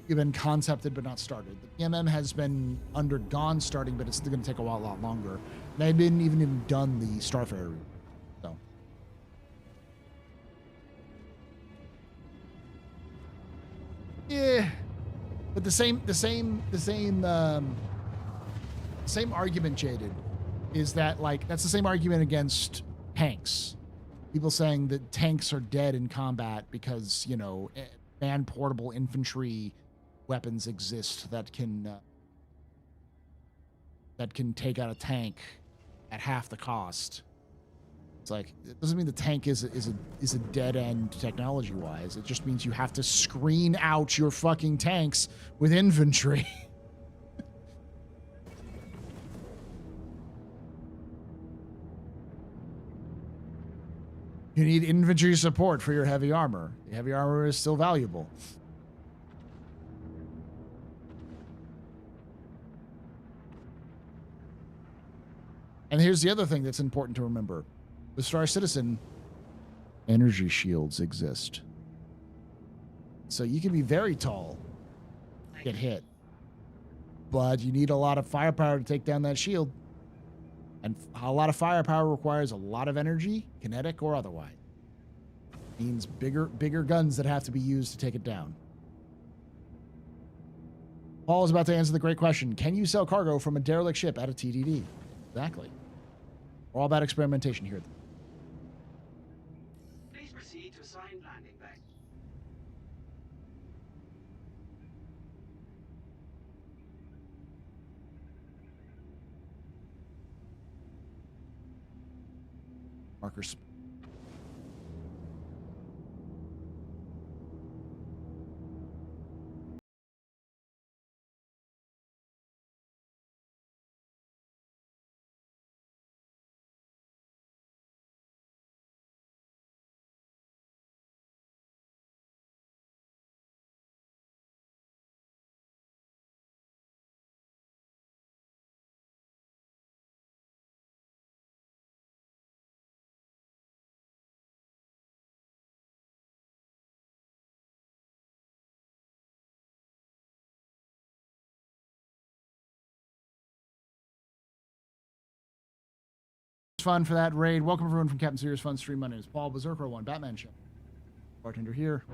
been concepted but not started. The PMM has been undergone starting, but it's going to take a lot longer. They hadn't even done the Starfarer rework. So. Yeah, but the same argument, Jaded, is that like that's the same argument against tanks. People saying that tanks are dead in combat because, you know, man-portable infantry weapons exist that can take out a tank at half the cost. It's like, it doesn't mean the tank is a dead end technology-wise. It just means you have to screen out your fucking tanks with infantry. You need infantry support for your heavy armor. The heavy armor is still valuable. And here's the other thing that's important to remember. With Star Citizen, energy shields exist. So you can be very tall, get hit. But you need a lot of firepower to take down that shield. And a lot of firepower requires a lot of energy, kinetic or otherwise. Means bigger guns that have to be used to take it down. Paul is about to answer the great question. Can you sell cargo from a derelict ship at a TDD? Exactly. We're all about experimentation here. Please proceed to assigned landing bay. Markers. Fun for that raid. Welcome everyone from Captain Serious Fun Stream. My name is Paul Berserker One Batman Show. Bartender here.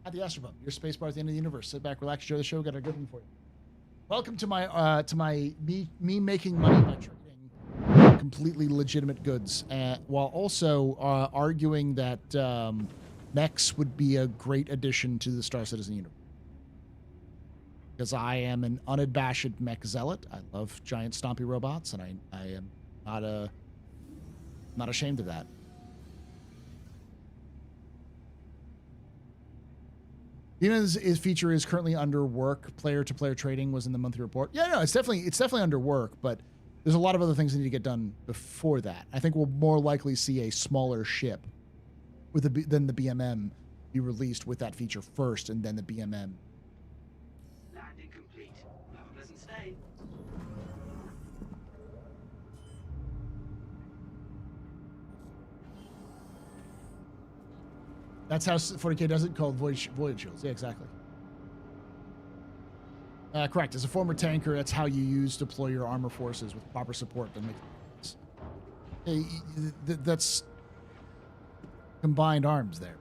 At the AstroPub, your space bar at the end of the universe. Sit back, relax, enjoy the show. Got a good one for you. Welcome to my me making money by trading completely legitimate goods, while also arguing that mechs would be a great addition to the Star Citizen universe. Because I am an unabashed mech zealot. I love giant stompy robots, and I am not ashamed of that. Demon's feature is currently under work. Player-to-player trading was in the monthly report. Yeah, no, it's definitely under work, but there's a lot of other things that need to get done before that. I think we'll more likely see a smaller ship than the BMM be released with that feature first, and then the BMM. Landing complete. Have a pleasant stay. That's how 40K does it, called void shields. Yeah, exactly. Correct. As a former tanker, that's how you deploy your armor forces with proper support to make that's combined arms there.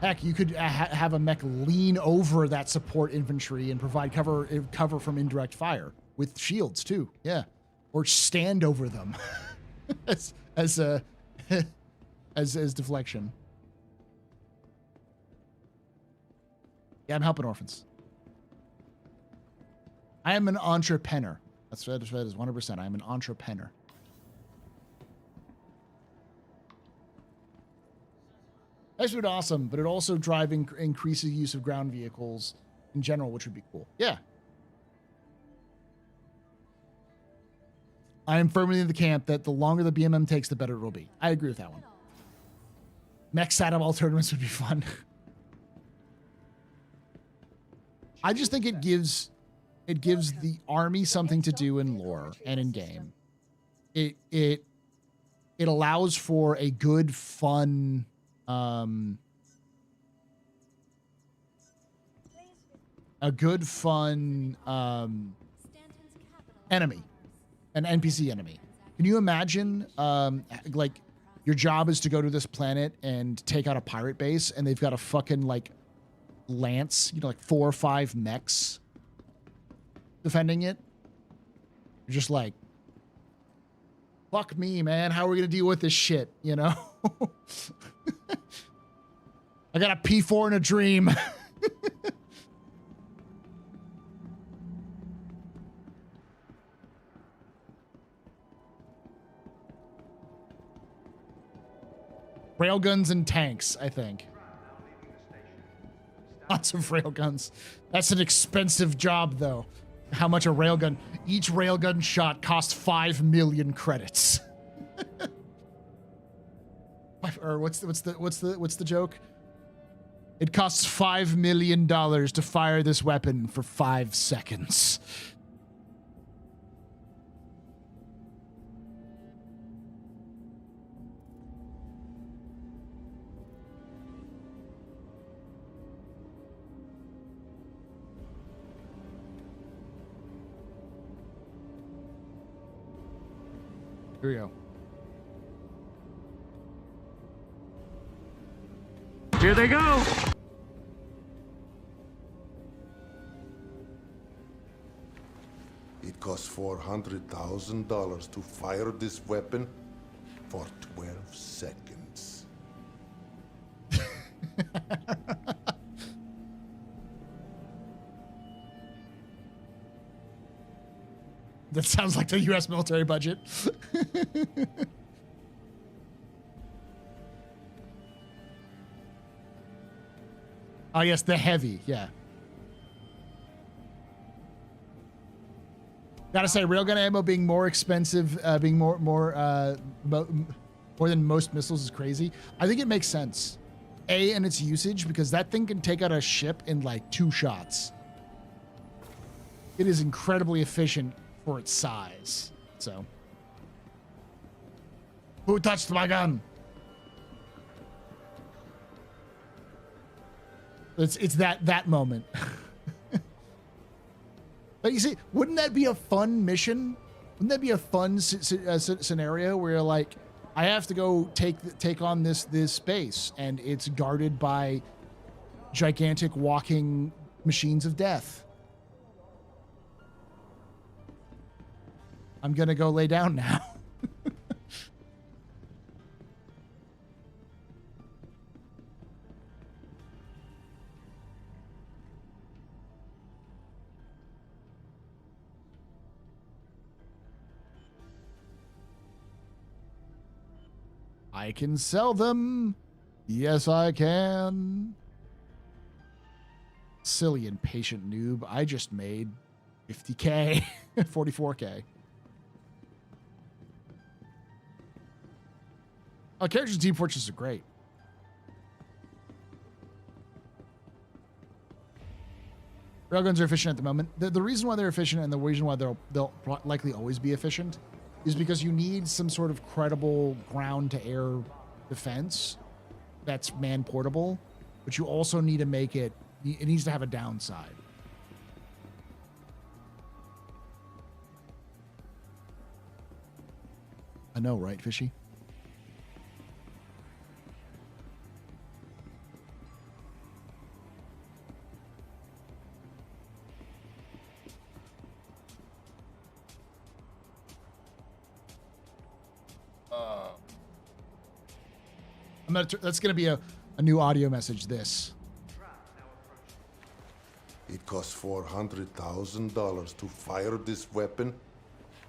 Heck, you could have a mech lean over that support infantry and provide cover from indirect fire with shields too. Yeah, or stand over them as deflection. Yeah, I'm helping orphans. I am an entrepreneur. That's right. That is 100%. I am an entrepreneur. That's been awesome, but it also increases use of ground vehicles in general, which would be cool. Yeah. I am firmly in the camp that the longer the BMM takes, the better it will be. I agree with that one. Mech Saddle tournaments would be fun. I just think it gives the army something to do in lore and in game. It allows for a good, fun enemy, an NPC enemy. Can you imagine, like, your job is to go to this planet and take out a pirate base, and they've got a fucking, like, lance, you know, like 4 or 5 mechs defending it? You're just like, fuck me, man. How are we gonna deal with this shit, you know? I got a P4 in a dream. Railguns and tanks, I think. Lots of railguns. That's an expensive job, though. how much a railgun. Each railgun shot costs 5 million credits. Or what's the joke? It costs $5 million to fire this weapon for 5 seconds. Here we go. Here they go. It costs $400,000 to fire this weapon for 12 seconds. That sounds like the U.S. military budget. Oh, yes, the heavy, yeah. Gotta say, railgun ammo being more expensive, being more than most missiles is crazy. I think it makes sense. A, in its usage, because that thing can take out a ship in like 2 shots. It is incredibly efficient for its size. So, who touched my gun? It's that moment. But you see, wouldn't that be a fun mission? Wouldn't that be a fun scenario where you're like, I have to go take on this space, and it's guarded by gigantic walking machines of death. I'm gonna go lay down now. I can sell them. Yes, I can. Silly impatient noob. I just made 50K, 44K. Oh, characters in Team Fortress are great. Railguns are efficient at the moment. The reason why they're efficient and the reason why they'll likely always be efficient is because you need some sort of credible ground-to-air defense that's man-portable, but you also need to make it needs to have a downside. I know, right, Fishy? That's gonna be a new audio message. This. It costs $400,000 to fire this weapon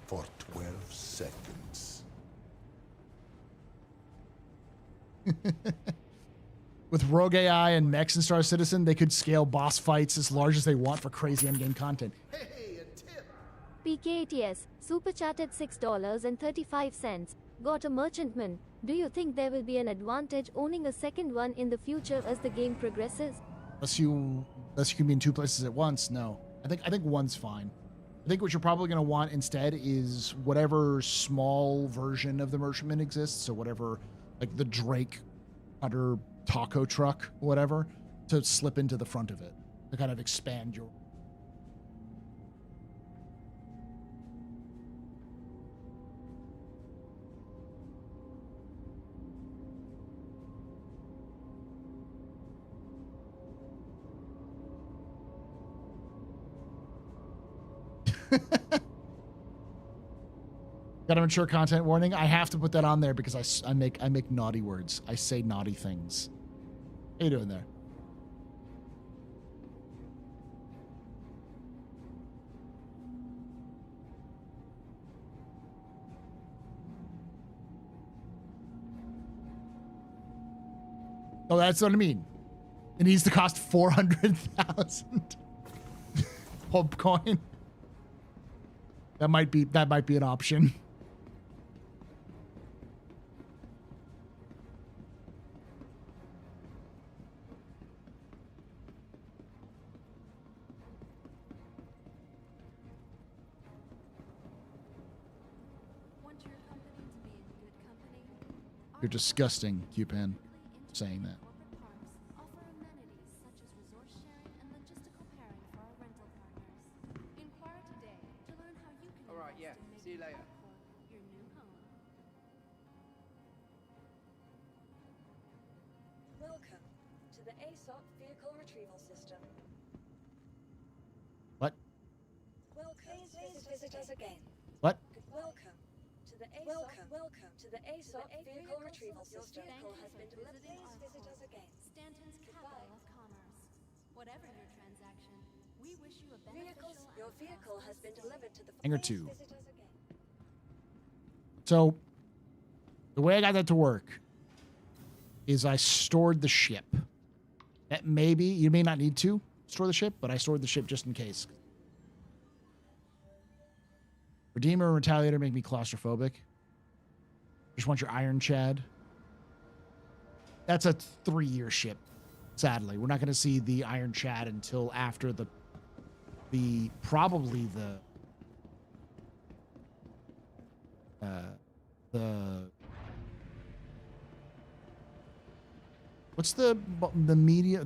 for 12 seconds. With Rogue AI and Mechs and Star Citizen, they could scale boss fights as large as they want for crazy endgame content. Hey, a tip! PKATS, super chatted $6.35. Got a merchantman. Do you think there will be an advantage owning a second one in the future as the game progresses? Unless you can be in 2 places at once, no. I think one's fine. I think what you're probably going to want instead is whatever small version of the merchantman exists, so whatever, like the Drake Cutter taco truck, whatever, to slip into the front of it to kind of expand your... Got a mature content warning. I have to put that on there because I make naughty words. I say naughty things. How you doing there? Oh, that's what I mean. It needs to cost 400,000 pub coin. That might be an option. You're disgusting, Q-Pan, saying that. All right, yeah. See you later. Welcome to the ASOP vehicle retrieval system. What? Please visit us again. What? Welcome to the ASOP. Welcome to the ASOP vehicle retrieval system. Your vehicle has been delivered. Please visit us again. Stanton's capital of commerce. Whatever your transaction, we wish you a beneficial Your vehicle has been delivered to the. Hangar Please 2. visit us again. So, the way I got that to work is I stored the ship. That maybe, you may not need to store the ship, but I stored the ship just in case. Redeemer and Retaliator make me claustrophobic. Just want your Iron Chad. That's a 3-year ship, sadly. We're not going to see the Iron Chad until after probably what's the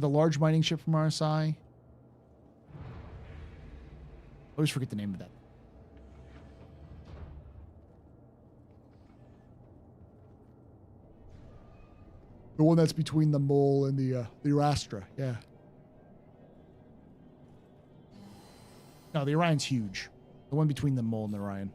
large mining ship from RSI? I always forget the name of that. The one that's between the Mole and the Astro, yeah. No, the Orion's huge. The one between the Mole and the Orion.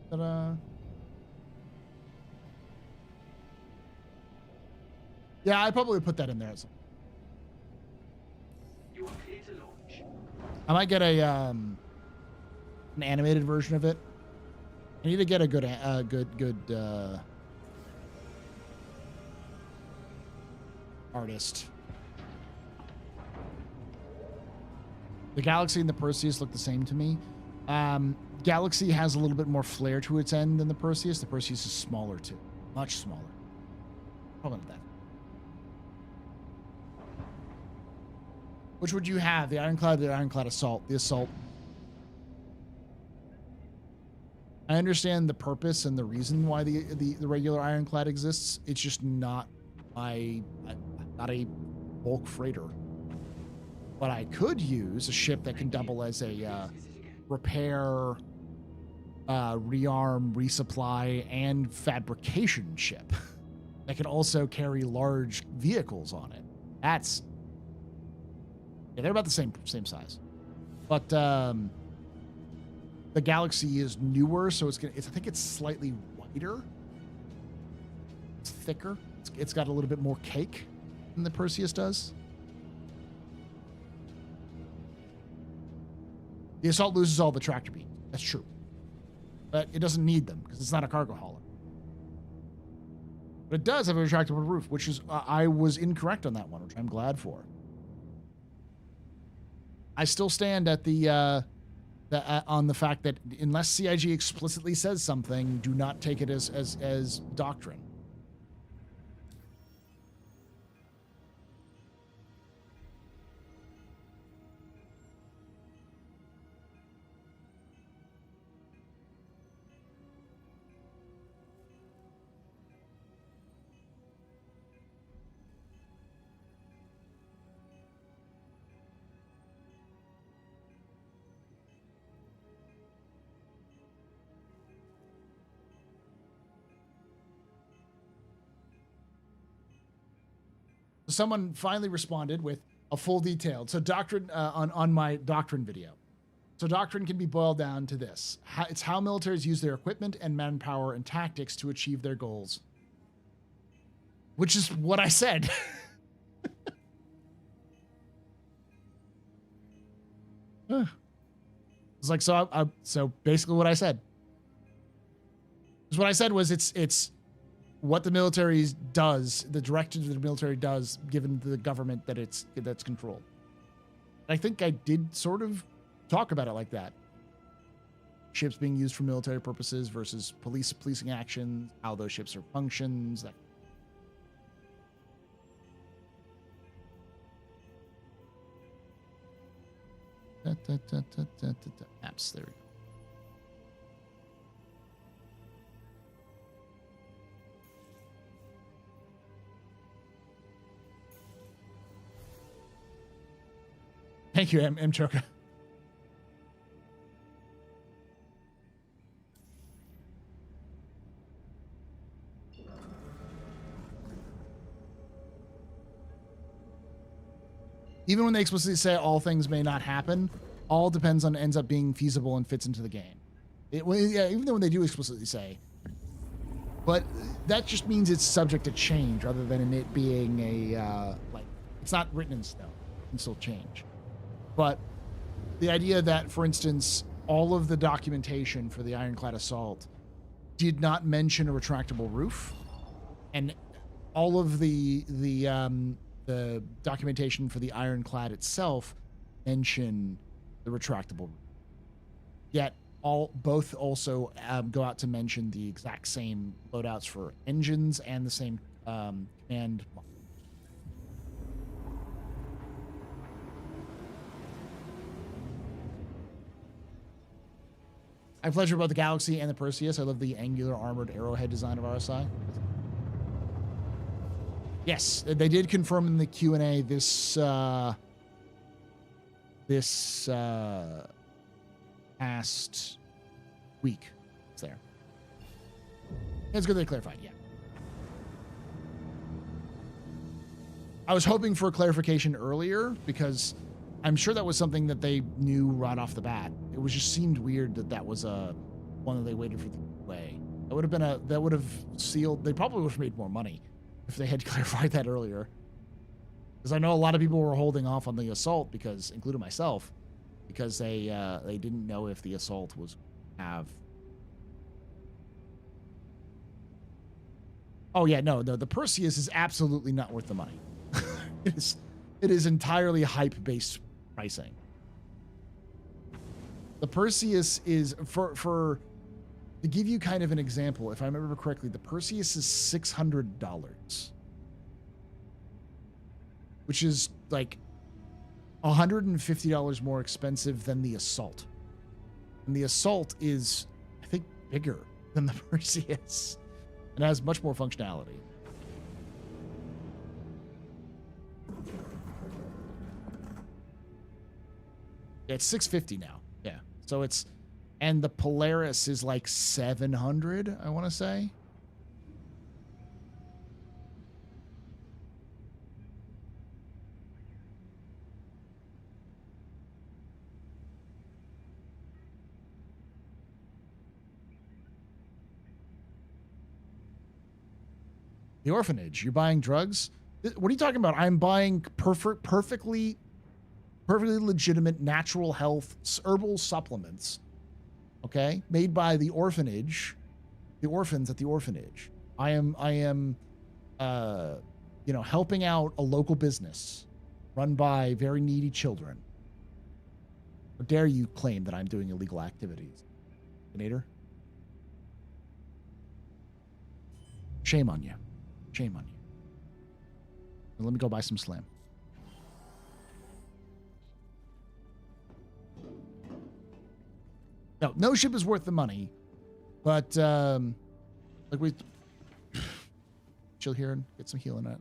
Ta-da. Yeah, I probably put that in there. You are clear to launch. I might get an animated version of it. I need to get a good artist. The Galaxy and the Perseus look the same to me. Galaxy has a little bit more flair to its end than the Perseus. The Perseus is smaller too, much smaller. Probably not that. Which would you have? The Ironclad, the Ironclad Assault, the Assault. I understand the purpose and the reason why the regular Ironclad exists. It's just not not a bulk freighter. But I could use a ship that can double as a repair, rearm, resupply, and fabrication ship that can also carry large vehicles on it. That's they're about the same size, but the Galaxy is newer, so I think it's slightly wider. It's thicker. It's got a little bit more cake than the Perseus does. The Assault loses all the tractor beams. That's true. But it doesn't need them because it's not a cargo hauler. But it does have a retractable roof, which is, I was incorrect on that one, which I'm glad for. I still stand at on the fact that unless CIG explicitly says something, do not take it as doctrine. Someone finally responded with a full detailed. So doctrine on my doctrine video. So doctrine can be boiled down to this. It's how militaries use their equipment and manpower and tactics to achieve their goals. Which is what I said. It's like, so basically what I said. Because what I said was it's what the military does, the directive the military does, given the government that's controlled. I think I did sort of talk about it like that. Ships being used for military purposes versus policing actions, how those ships are functions. Maps, there we go. Thank you, MANCHACA. Even when they explicitly say all things may not happen, all depends on ends up being feasible and fits into the game. Even though when they do explicitly say, but that just means it's subject to change rather than it being it's not written in stone. It can still change. But the idea that, for instance, all of the documentation for the Ironclad assault did not mention a retractable roof, and all of the documentation for the Ironclad itself mention the retractable roof. Yet both also go out to mention the exact same loadouts for engines and the same command. I have pleasure about the Galaxy and the Perseus. I love the angular armored arrowhead design of RSI. Yes, they did confirm in the Q&A this past week. It's there. It's good they clarified, yeah. I was hoping for a clarification earlier because I'm sure that was something that they knew right off the bat. It was just seemed weird that was one that they waited for the way. That would have sealed. They probably would have made more money if they had clarified that earlier. Because I know a lot of people were holding off on the assault because, including myself, because they didn't know if the assault was have. Oh yeah, no, the Perseus is absolutely not worth the money. It is entirely hype-based pricing. The Perseus is for to give you kind of an example, if I remember correctly, the Perseus is $600, which is like $150 more expensive than the Assault. And the Assault is, I think, bigger than the Perseus and has much more functionality. It's $650 now. Yeah. So it's, and the Polaris is like $700, I want to say. The Orphanage. You're buying drugs? What are you talking about? I'm buying perfectly legitimate natural health herbal supplements, okay, made by the orphanage, the orphans at the orphanage. I am helping out a local business run by very needy children. How dare you claim that I'm doing illegal activities, Nader? Shame on you. Shame on you. Now let me go buy some Slim. No ship is worth the money, but like we chill here and get some healing out.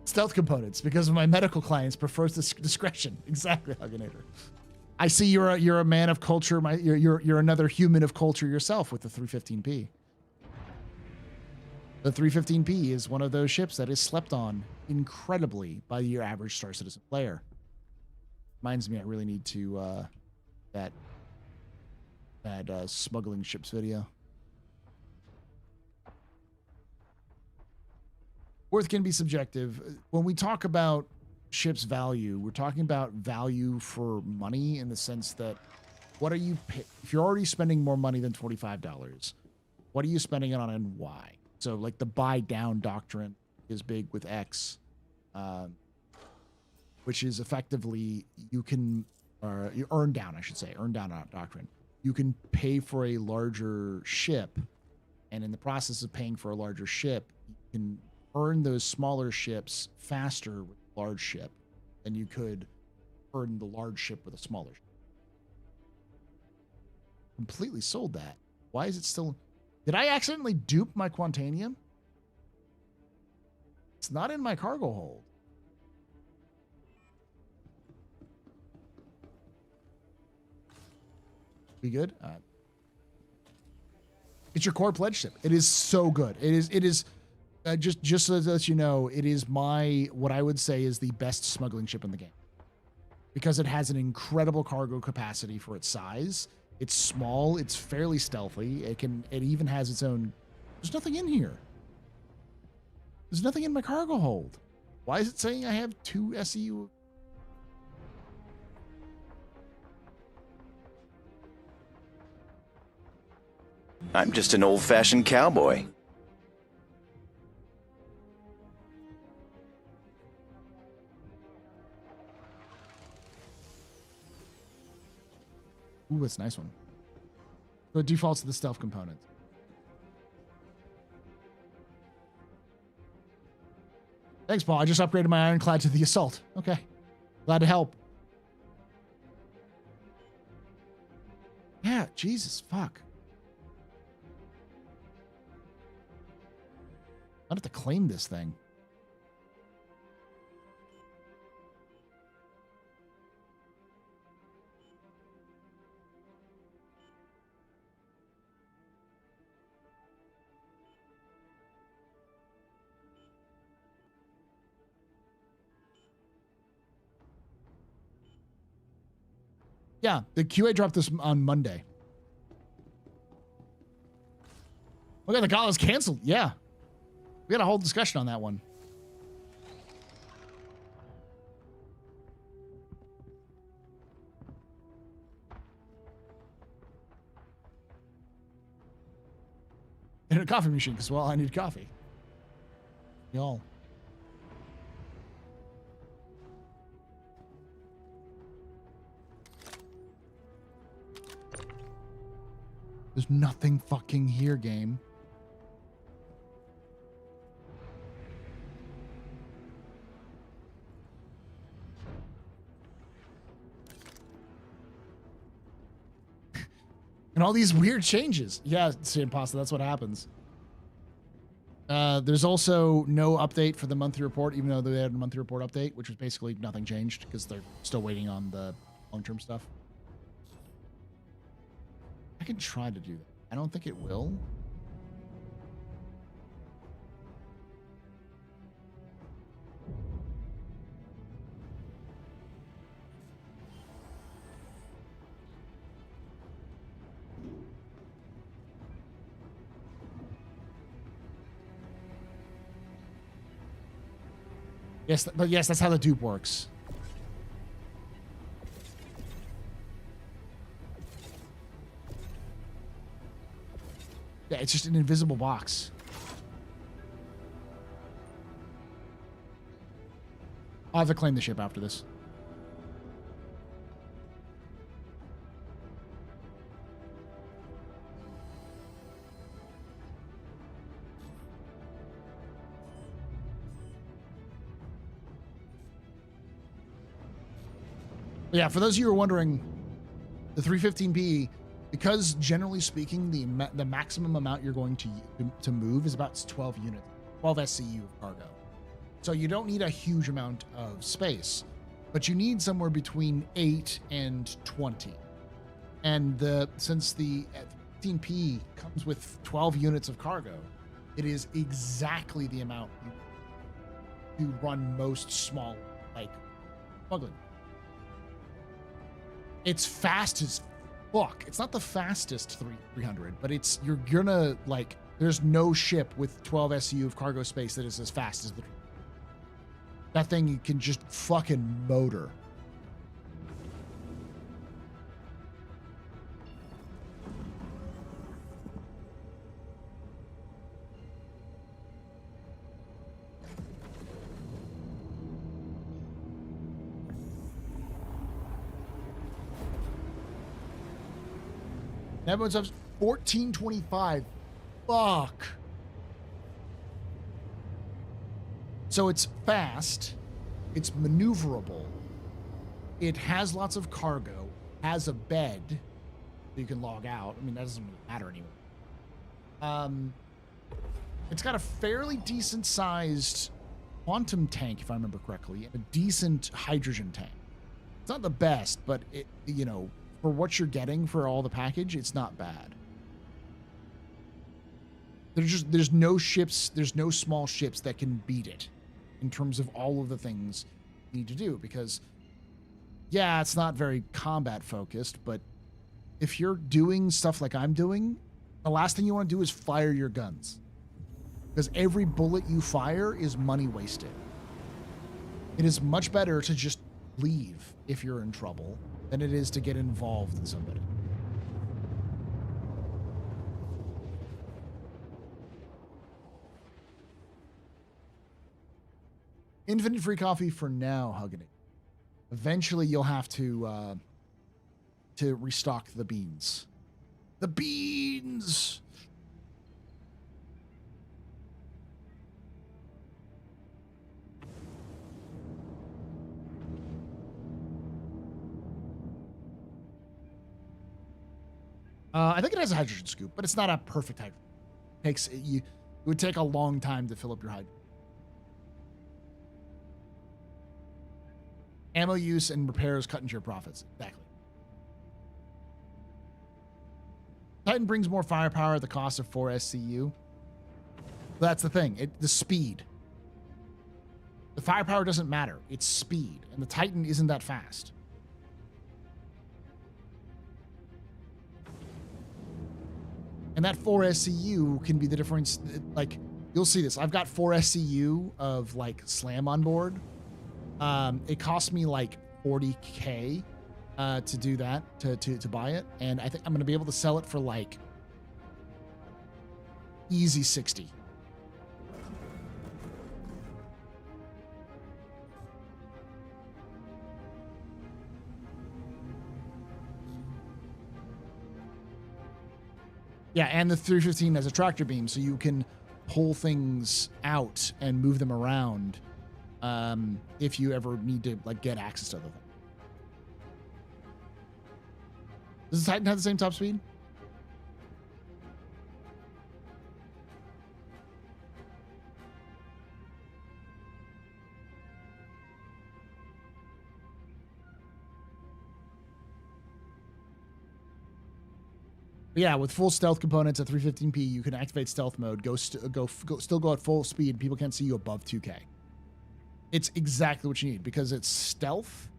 Stealth components because of my medical clients prefers discretion. Exactly, Hugginator. I see you're a man of culture. You're another human of culture yourself with the 315P. The 315P is one of those ships that is slept on incredibly by your average Star Citizen player. Reminds me, I really need to that smuggling ships video. Worth can be subjective. When we talk about ship's value, we're talking about value for money in the sense that what are you if you're already spending more money than $25, what are you spending it on and why? So like the buy down doctrine is big with X, which is effectively you earn down, I should say, earn down doctrine. You can pay for a larger ship, and in the process of paying for a larger ship, you can earn those smaller ships faster with a large ship than you could earn the large ship with a smaller ship. Completely sold that. Why is it still... Did I accidentally dupe my Quantanium? It's not in my cargo hold. We good? It's your core pledge ship. It is so good. It is just so that you know, it is what I would say is the best smuggling ship in the game, because it has an incredible cargo capacity for its size. It's small. It's fairly stealthy. It even has its own. There's nothing in here. There's nothing in my cargo hold. Why is it saying I have 2 SEU? I'm just an old-fashioned cowboy. Ooh, that's a nice one. So it defaults to the stealth component. Thanks, Paul. I just upgraded my ironclad to the assault. Okay. Glad to help. Yeah, Jesus, fuck. I have to claim this thing. Yeah, the QA dropped this on Monday. Look at the gala's canceled. Yeah. We had a whole discussion on that one. In a coffee machine, because, well, I need coffee. Y'all. There's nothing fucking here, game. And all these weird changes. Yeah, Pasta, that's what happens. There's also no update for the monthly report, even though they had a monthly report update, which was basically nothing changed because they're still waiting on the long-term stuff. I can try to do that. I don't think it will. Yes, but yes, that's how the dupe works. Yeah, it's just an invisible box. I'll have to claim the ship after this. Yeah, for those of you who are wondering, the 315P, because generally speaking, the maximum amount you're going to move is about 12 units, 12 SCU of cargo. So you don't need a huge amount of space. but you need somewhere between 8 and 20. And since the 15P comes with 12 units of cargo, it is exactly the amount you run most small, like, smuggling. It's fast as fuck. It's not the fastest 300, but you're gonna, like, there's no ship with 12 SCU of cargo space that is as fast as that thing. You can just fucking motor. Everyone's up 1425. Fuck. So it's fast. It's maneuverable. It has lots of cargo. Has a bed that you can log out. I mean, that doesn't really matter anymore. It's got a fairly decent sized quantum tank, if I remember correctly, and a decent hydrogen tank. It's not the best, but it, you know, for what you're getting for all the package, it's not bad. There's no ships, there's no small ships that can beat it in terms of all of the things you need to do, because yeah, it's not very combat focused, but if you're doing stuff like I'm doing, the last thing you want to do is fire your guns, because every bullet you fire is money wasted. It is much better to just leave if you're in trouble than it is to get involved in somebody. Infinite free coffee for now, Hugging It. Eventually you'll have to restock the beans. The beans! I think it has a hydrogen scoop, but it's not a perfect hydrogen. It would take a long time to fill up your hydrogen. Ammo use and repairs cut into your profits. Exactly. Titan brings more firepower at the cost of 4 SCU. That's the thing. The speed. The firepower doesn't matter. It's speed. And the Titan isn't that fast. And that 4 SCU can be the difference. Like, you'll see this. I've got 4 SCU of, like, SLAM on board. It cost me, like, 40K to do that, to buy it. And I think I'm going to be able to sell it for, like, easy 60. Yeah, and the 315 has a tractor beam, so you can pull things out and move them around if you ever need to, like, get access to other things. Does the Titan have the same top speed? But yeah, with full stealth components at 315p, you can activate stealth mode, still go at full speed. People can't see you above 2K. It's exactly what you need, because it's stealth,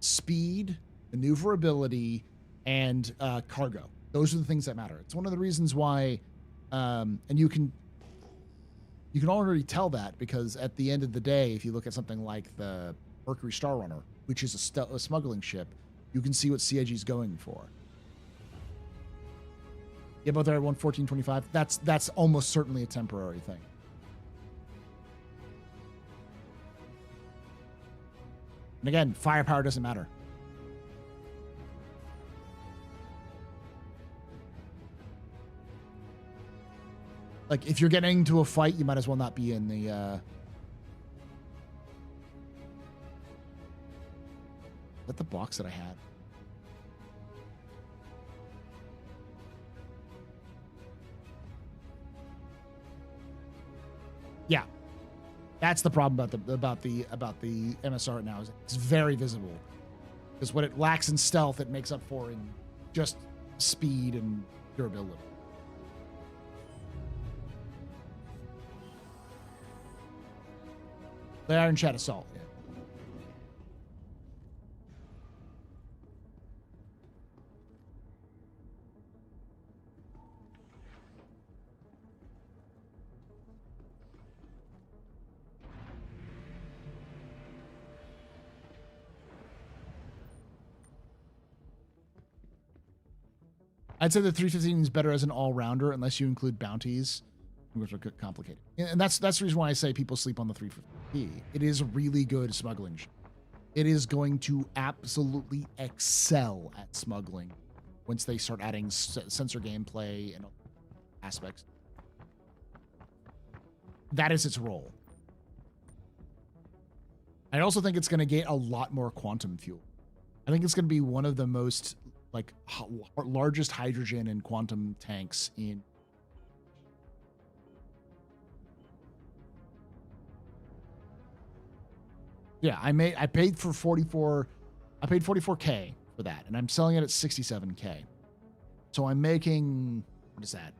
speed, maneuverability, and cargo. Those are the things that matter. It's one of the reasons why, and you can already tell that, because at the end of the day, if you look at something like the Mercury Star Runner, which is a smuggling ship, you can see what CIG is going for. Yeah, both are at 114.25. That's almost certainly a temporary thing. And again, firepower doesn't matter. Like, if you're getting into a fight, you might as well not be in the... Is that the box that I had? Yeah. That's the problem about the MSR right now is it's very visible. Because what it lacks in stealth, it makes up for in just speed and durability. The Iron Chat Assault. Yeah. I'd say the 315 is better as an all-rounder unless you include bounties, which are complicated. And that's the reason why I say people sleep on the 315. It is a really good smuggling ship. It is going to absolutely excel at smuggling once they start adding sensor gameplay and aspects. That is its role. I also think it's going to get a lot more quantum fuel. I think it's going to be one of the most largest hydrogen and quantum tanks in. Yeah, I paid for 44. I paid 44K for that, and I'm selling it at 67K. So I'm making, what is that?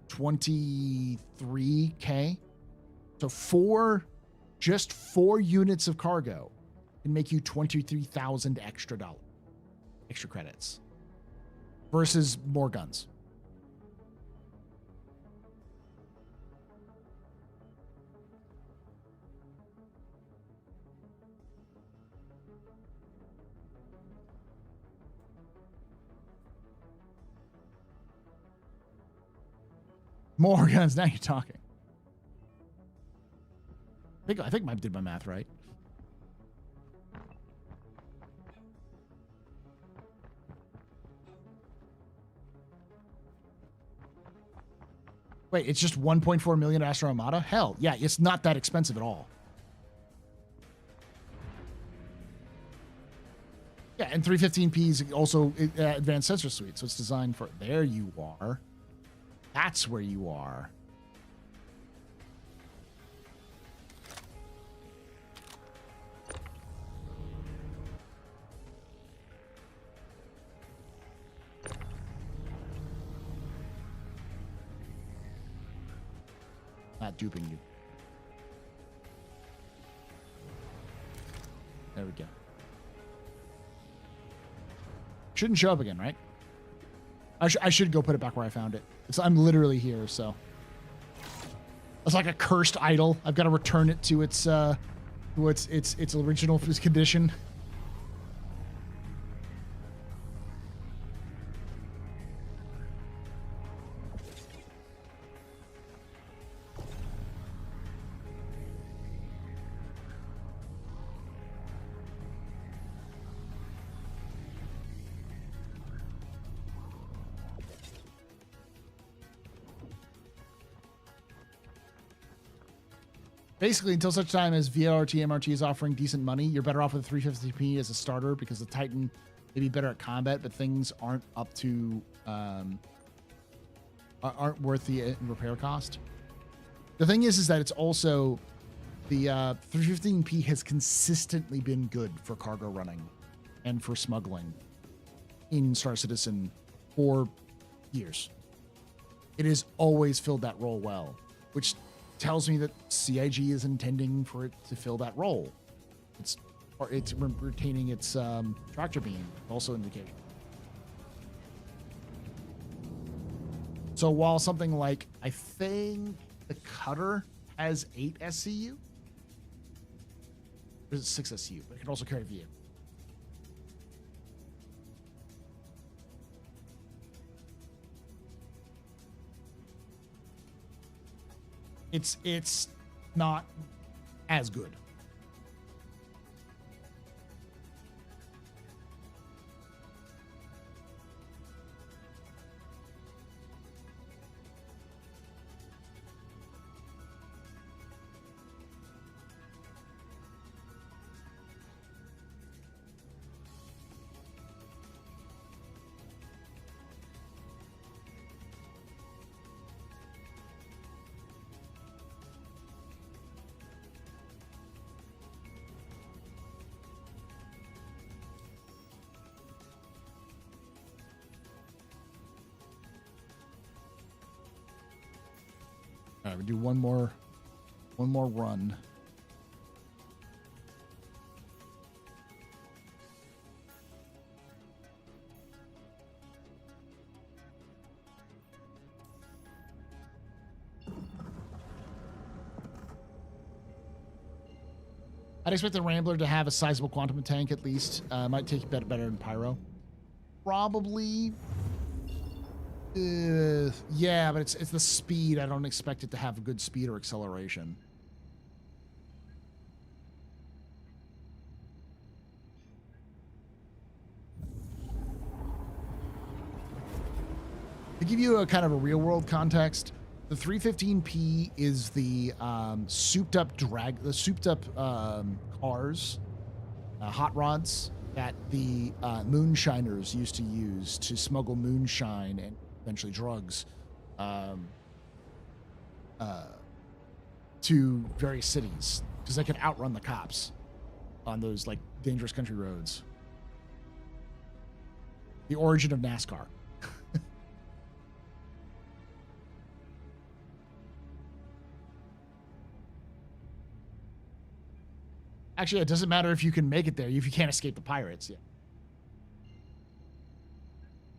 23K. So just four units of cargo can make you 23,000 extra credits versus more guns. More guns. Now you're talking. I think I did my math right. Wait, it's just 1.4 million Astro Armada? Hell, yeah, it's not that expensive at all. Yeah, and 315p is also advanced sensor suite, so it's designed for... There you are. That's where you are. Not duping you. There we go. Shouldn't show up again, right? I should go put it back where I found it. I'm literally here, so. It's like a cursed idol. I've got to return it to its original condition. Basically, until such time as VLRT MRT is offering decent money, you're better off with 350p as a starter because the Titan may be better at combat, but things aren't up to aren't worth the repair cost. The thing is that it's also the 315p has consistently been good for cargo running and for smuggling in Star Citizen for years. It has always filled that role well, which tells me that CIG is intending for it to fill that role. It's retaining its tractor beam, also indication. So while something like, I think the Cutter has 8 SCU, there's 6 SCU, but it can also carry VU. It's not as good. right, we do one more run. I'd expect the Rambler to have a sizable quantum tank at least. Might take better than Pyro. Probably. Yeah, but it's the speed. I don't expect it to have good speed or acceleration. To give you a kind of a real world context, the 315P is the souped up cars, hot rods that the moonshiners used to use to smuggle moonshine and eventually drugs to various cities because they could outrun the cops on those like dangerous country roads. The origin of NASCAR. Actually, it doesn't matter if you can make it there if you can't escape the pirates. Yeah.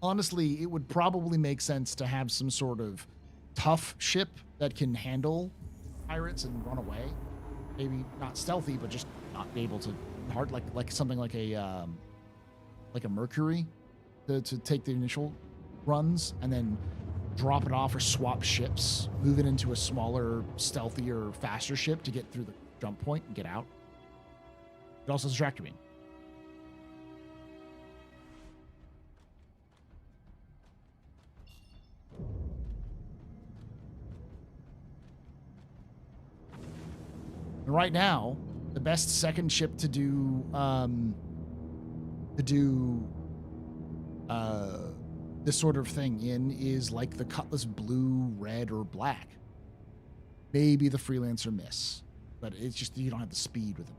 Honestly, it would probably make sense to have some sort of tough ship that can handle pirates and run away. Maybe not stealthy, but just not be able to like something like a Mercury to take the initial runs and then drop it off or swap ships, move it into a smaller, stealthier, faster ship to get through the jump point and get out. It also has a tractor beam. And right now, the best second ship to do this sort of thing in is like the Cutlass Blue, Red, or Black. Maybe the Freelancer Miss, but it's just you don't have the speed with it.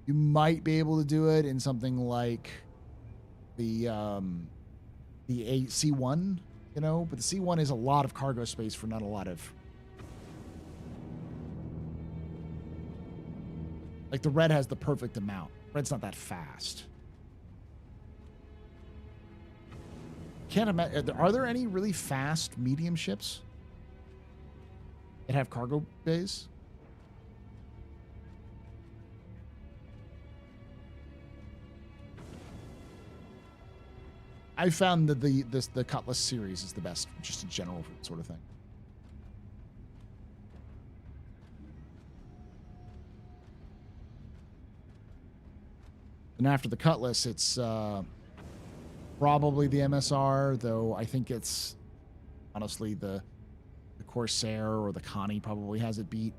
You might be able to do it in something like the C1, you know, but the C1 is a lot of cargo space for not a lot of. Like the Red has the perfect amount. Red's not that fast. Can't imagine. Are there any really fast medium ships that have cargo bays? I found that the Cutlass series is the best, just in general for that sort of thing. And after the Cutlass, it's probably the MSR, though I think it's honestly the Corsair or the Connie probably has it beat.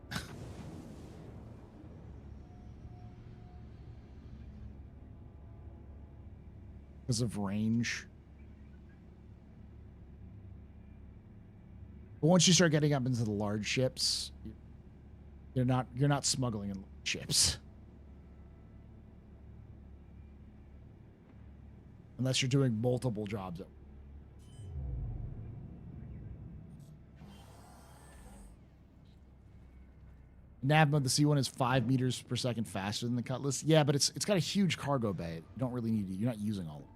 Because of range. But once you start getting up into the large ships, you're not smuggling in ships. Unless you're doing multiple jobs. Nav mode, the C1 is 5 meters per second faster than the Cutlass. Yeah, but it's got a huge cargo bay. You don't really need it. You're not using all of it.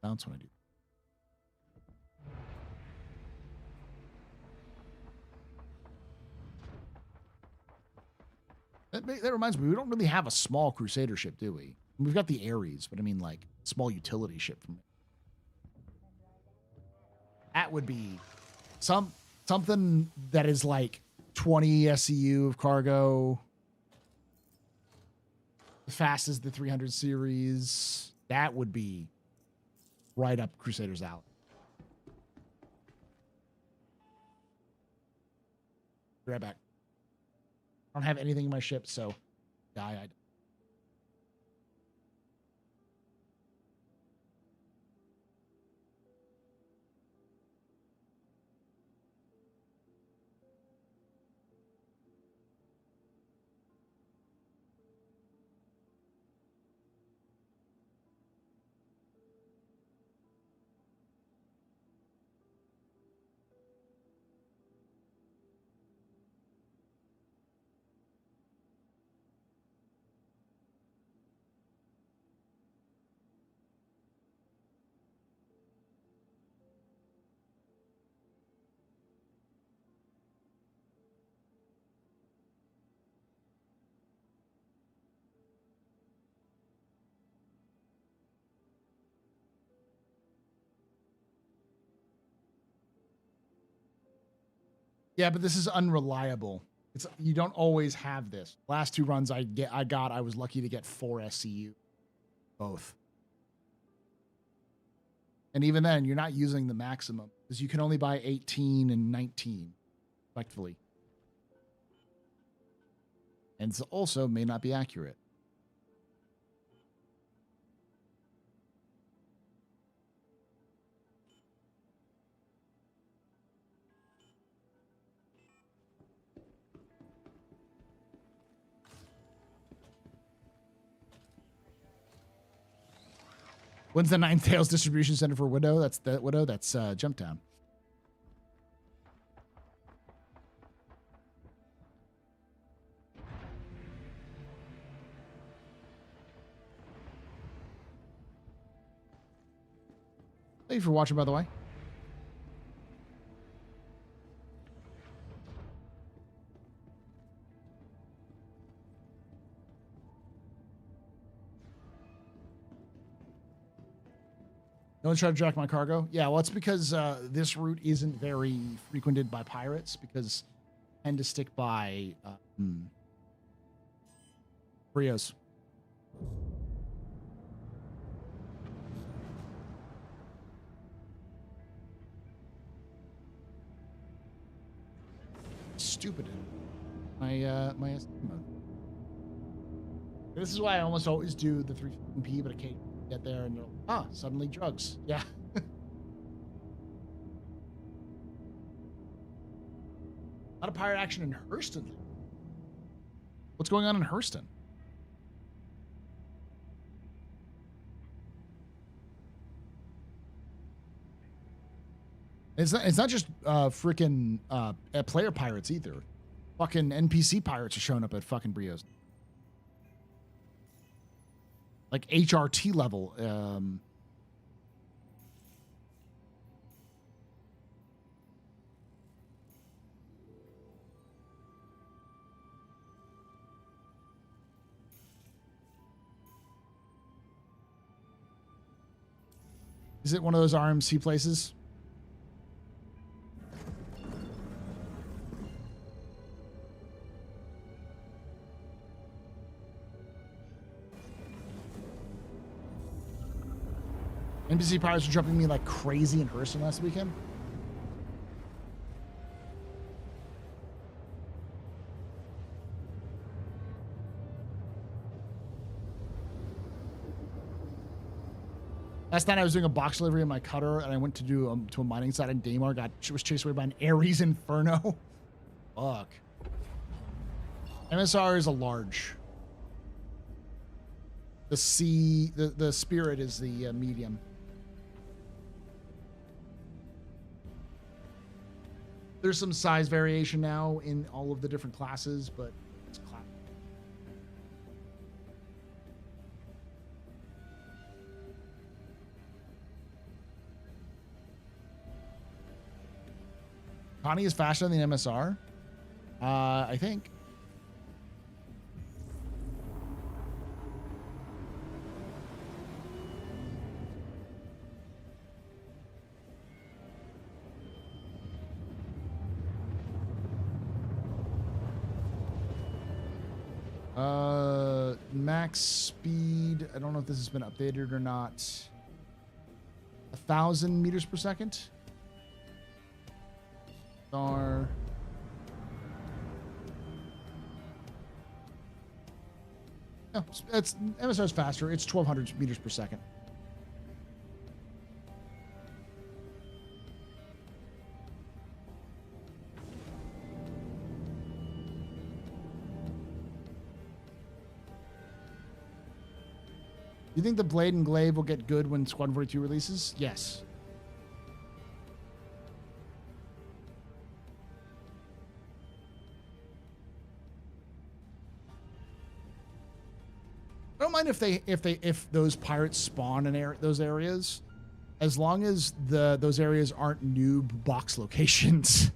Bounce when I do. That reminds me, we don't really have a small Crusader ship, do we? We've got the Ares, but I mean, like, small utility ship. That would be something that is like 20 SCU of cargo, as fast as the 300 series. That would be right up Crusader's alley. Be right back. I don't have anything in my ship, so die. Yeah, but this is unreliable. You don't always have this. Last 2 runs I was lucky to get 4 SCU. Both. And even then, you're not using the maximum because you can only buy 18 and 19, respectively. And so also may not be accurate. When's the Nine Tails distribution center for Widow? That's Jumptown. Thank you for watching, by the way. Don't try to jack my cargo. Yeah, well, it's because this route isn't very frequented by pirates because they tend to stick by Brios. Stupid. My mode. This is why I almost always do the 3p, but occasionally get there and suddenly drugs. Yeah. A lot of pirate action in Hurston. What's going on in Hurston? It's not just freaking player pirates either. Fucking NPC pirates are showing up at fucking Brios. Like HRT level. Is it one of those RMC places? NPC pirates were jumping me like crazy in Hurston last weekend. Last night I was doing a box delivery in my cutter and I went to do to a mining site in Daymar. Was chased away by an Ares Inferno. Fuck. MSR is a large. The Spirit is the medium. There's some size variation now in all of the different classes, but it's class. Connie is faster than the MSR. I think. Max speed. I don't know if this has been updated or not. 1,000 meters per second. No, it's MSR is faster. It's 1,200 meters per second. You think the Blade and Glaive will get good when Squadron 42 releases? Yes. I don't mind if those pirates spawn in those areas, as long as those areas aren't noob box locations.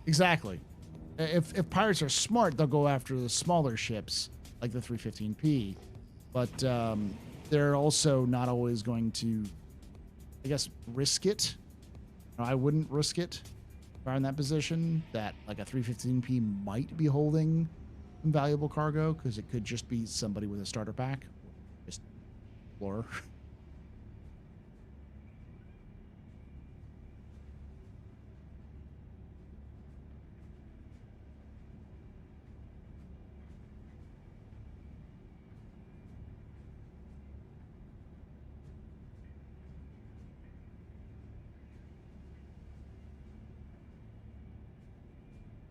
Exactly. If pirates are smart, they'll go after the smaller ships like the 315P, but they're also not always going to, I guess, risk it. I wouldn't risk it if I were in that position, that like a 315P might be holding some valuable cargo, because it could just be somebody with a starter pack, just explorer.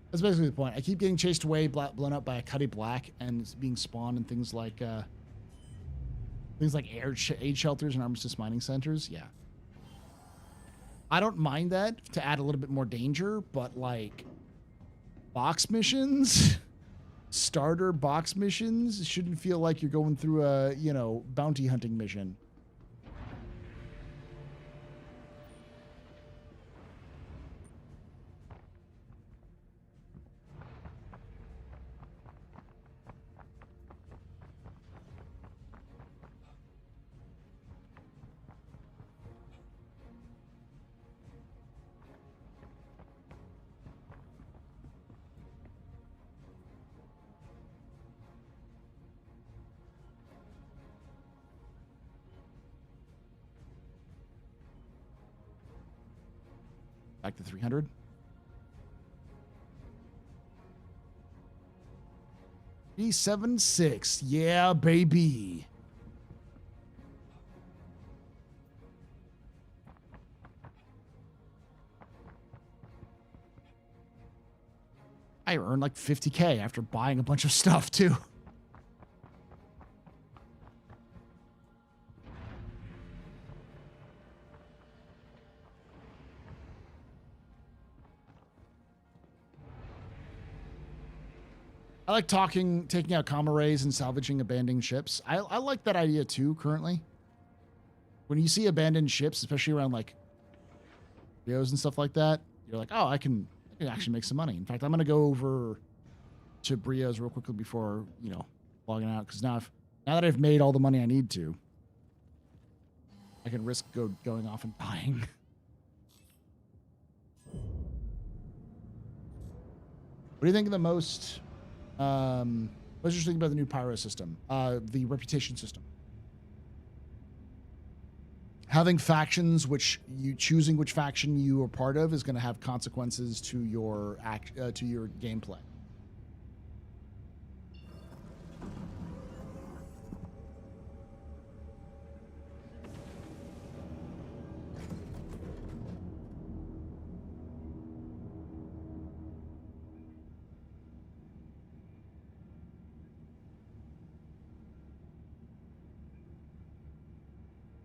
That's basically the point. I keep getting chased away, blown up by a Cuddy Black, and being spawned in things like aid shelters and armistice mining centers. Yeah, I don't mind that to add a little bit more danger, but like box missions, starter box missions, shouldn't feel like you're going through a bounty hunting mission. Back to 300. B76. Yeah, baby. I earned like 50K after buying a bunch of stuff too. I like taking out comma rays and salvaging abandoned ships. I like that idea too, currently. When you see abandoned ships, especially around like Rios and stuff like that, you're like, oh, I can actually make some money. In fact, I'm going to go over to Brios real quickly before, logging out. Because now that I've made all the money I need to, I can risk going off and dying. What do you think of the most... what's your think about the new pyro system? The reputation system. Having factions, choosing which faction you are part of is going to have consequences to your gameplay.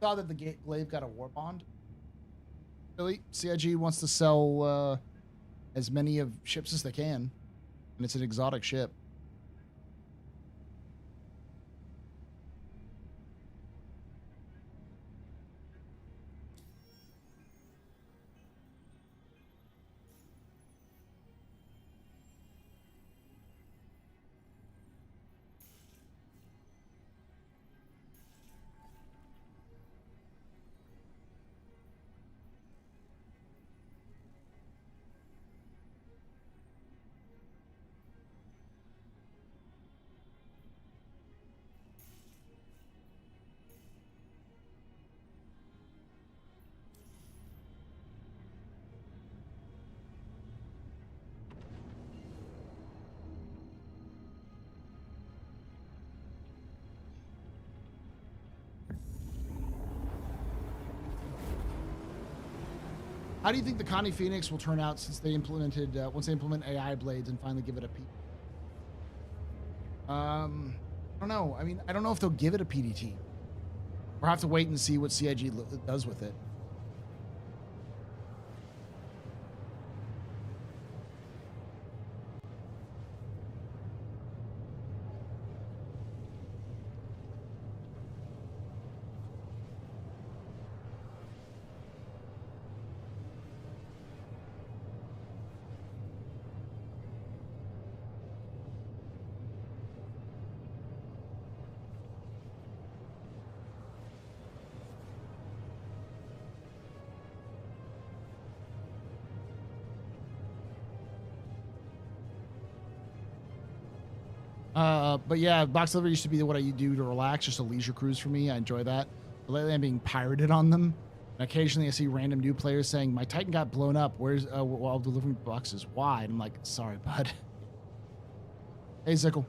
Saw that the Glaive got a war bond. Really, CIG wants to sell as many of ships as they can, and it's an exotic ship. How do you think the Connie Phoenix will turn out since they implemented, once they implement AI blades and finally give it a P? I don't know. I mean, I don't know if they'll give it a PDT. We'll have to wait and see what CIG does with it. But yeah, box delivery used to be what I do to relax, just a leisure cruise for me. I enjoy that. But lately I'm being pirated on them. And occasionally I see random new players saying, my Titan got blown up. Where's, while delivering boxes? Why? And I'm like, sorry, bud. Hey, Zickle.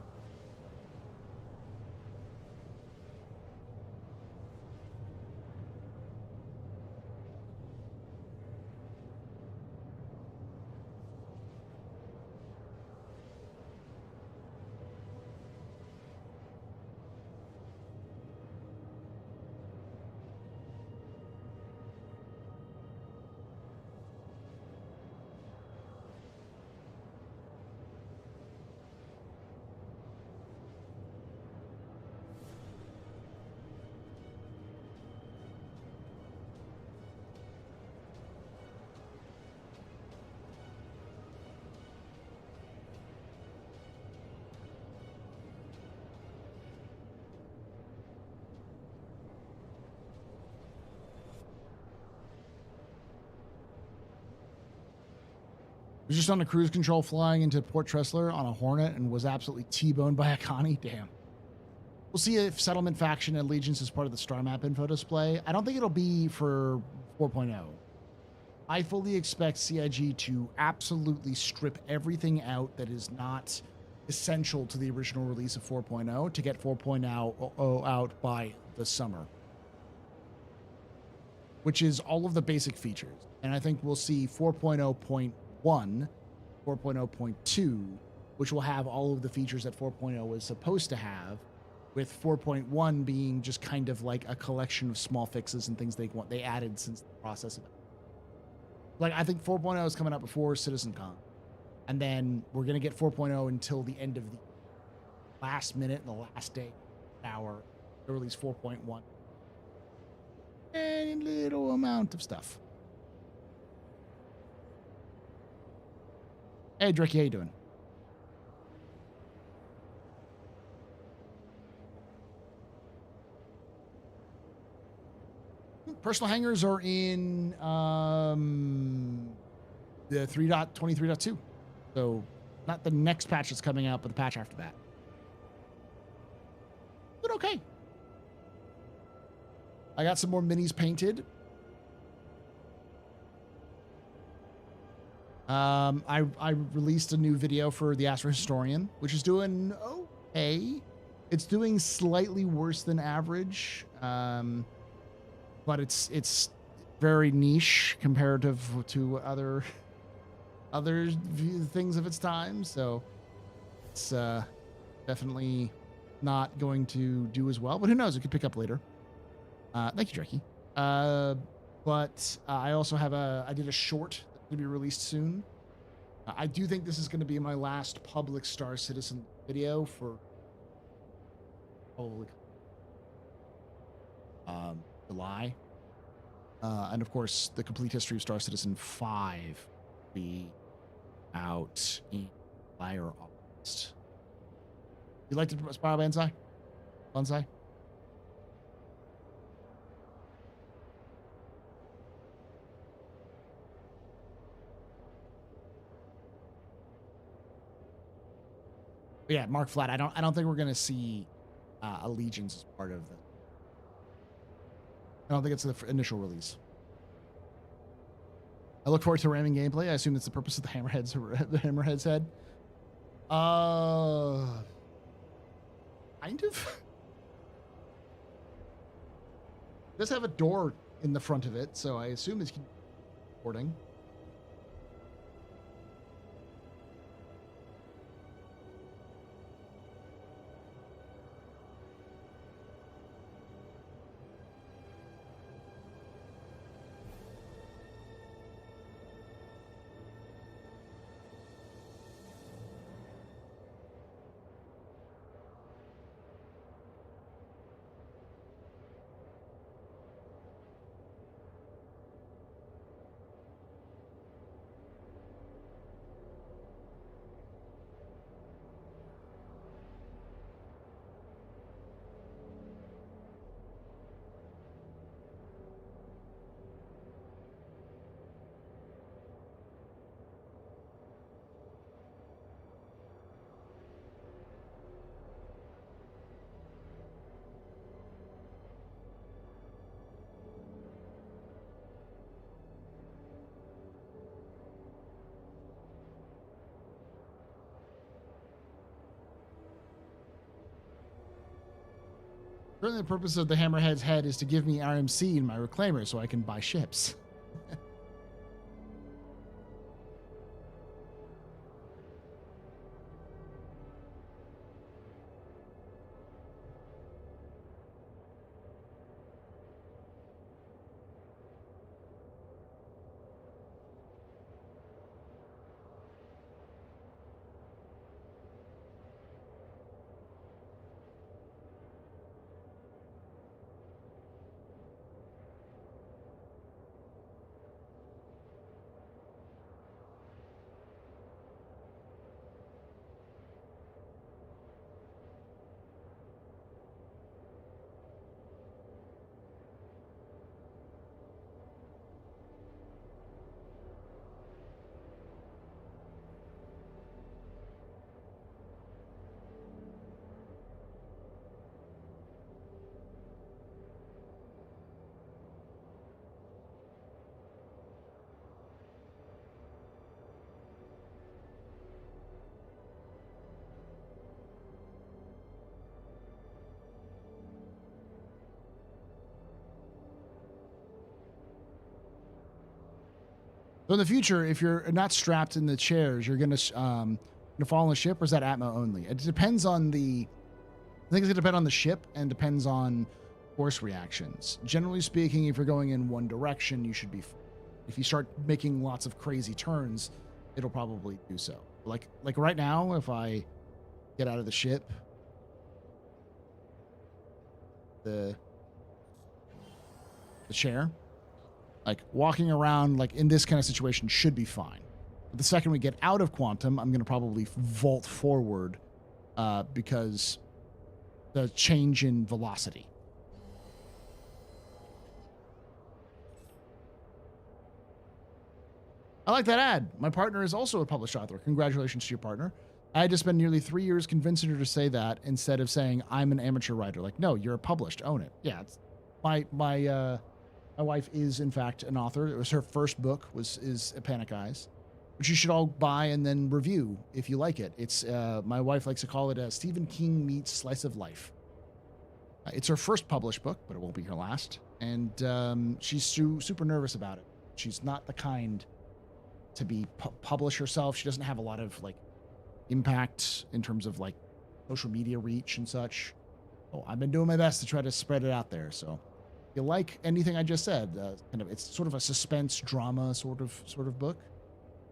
Was just on a cruise control flying into Port Tressler on a Hornet and was absolutely T-boned by a Connie. Damn. We'll see if Settlement Faction Allegiance is part of the star map info display. I don't think it'll be for 4.0. I fully expect CIG to absolutely strip everything out that is not essential to the original release of 4.0 to get 4.0 out by the summer, which is all of the basic features. And I think we'll see 4.0.1, 4.0.2, which will have all of the features that 4.0 is supposed to have, with 4.1 being just kind of like a collection of small fixes and things they added since the process of it. Like, I think 4.0 is coming out before CitizenCon, and then we're going to get 4.0 until the end of the last minute and the last day, hour, to release 4.1. And a little amount of stuff. Hey, Drekkie, how you doing? Personal hangers are in the 3.23.2. So not the next patch that's coming out, but the patch after that. But okay. I got some more minis painted. I released a new video for the Astro Historian, which is doing okay. It's doing slightly worse than average. But it's very niche comparative to other things of its time, so it's definitely not going to do as well. But who knows? It could pick up later. Thank you, Drekkie. But I also have I did a short that's going to be released soon. I do think this is going to be my last public Star Citizen video for probably July. And of course, the complete history of Star Citizen 5 will be out in July or August. You like to spiral Bonsai? Bonsai? But yeah, Mark Flat. I don't think we're gonna see Allegiance as part of the. I don't think it's the initial release. I look forward to ramming gameplay. I assume that's the purpose of the Hammerhead's head. Kind of. It does have a door in the front of it, so I assume it's recording. Certainly the purpose of the Hammerhead's head is to give me RMC in my reclaimer so I can buy ships. So in the future, if you're not strapped in the chairs, you're gonna fall on the ship, or is that Atmo only? It depends on the. I think it's gonna depend on the ship and depends on force reactions. Generally speaking, if you're going in one direction, you should be. If you start making lots of crazy turns, it'll probably do so. Like right now, if I get out of the ship, the chair. Like walking around like in this kind of situation should be fine. But the second we get out of quantum, I'm going to probably vault forward because the change in velocity. I like that ad. My partner is also a published author. Congratulations to your partner. I had to spend nearly 3 years convincing her to say that instead of saying I'm an amateur writer. Like, no, you're published. Own it. Yeah, it's my wife is, in fact, an author. It was her first book, is Panic Eyes, which you should all buy and then review if you like it. It's my wife likes to call it a Stephen King meets slice of life. It's her first published book, but it won't be her last. And she's super nervous about it. She's not the kind to be published herself. She doesn't have a lot of like impact in terms of like social media reach and such. Oh, I've been doing my best to try to spread it out there. So. You like anything I just said? It's sort of a suspense drama sort of book.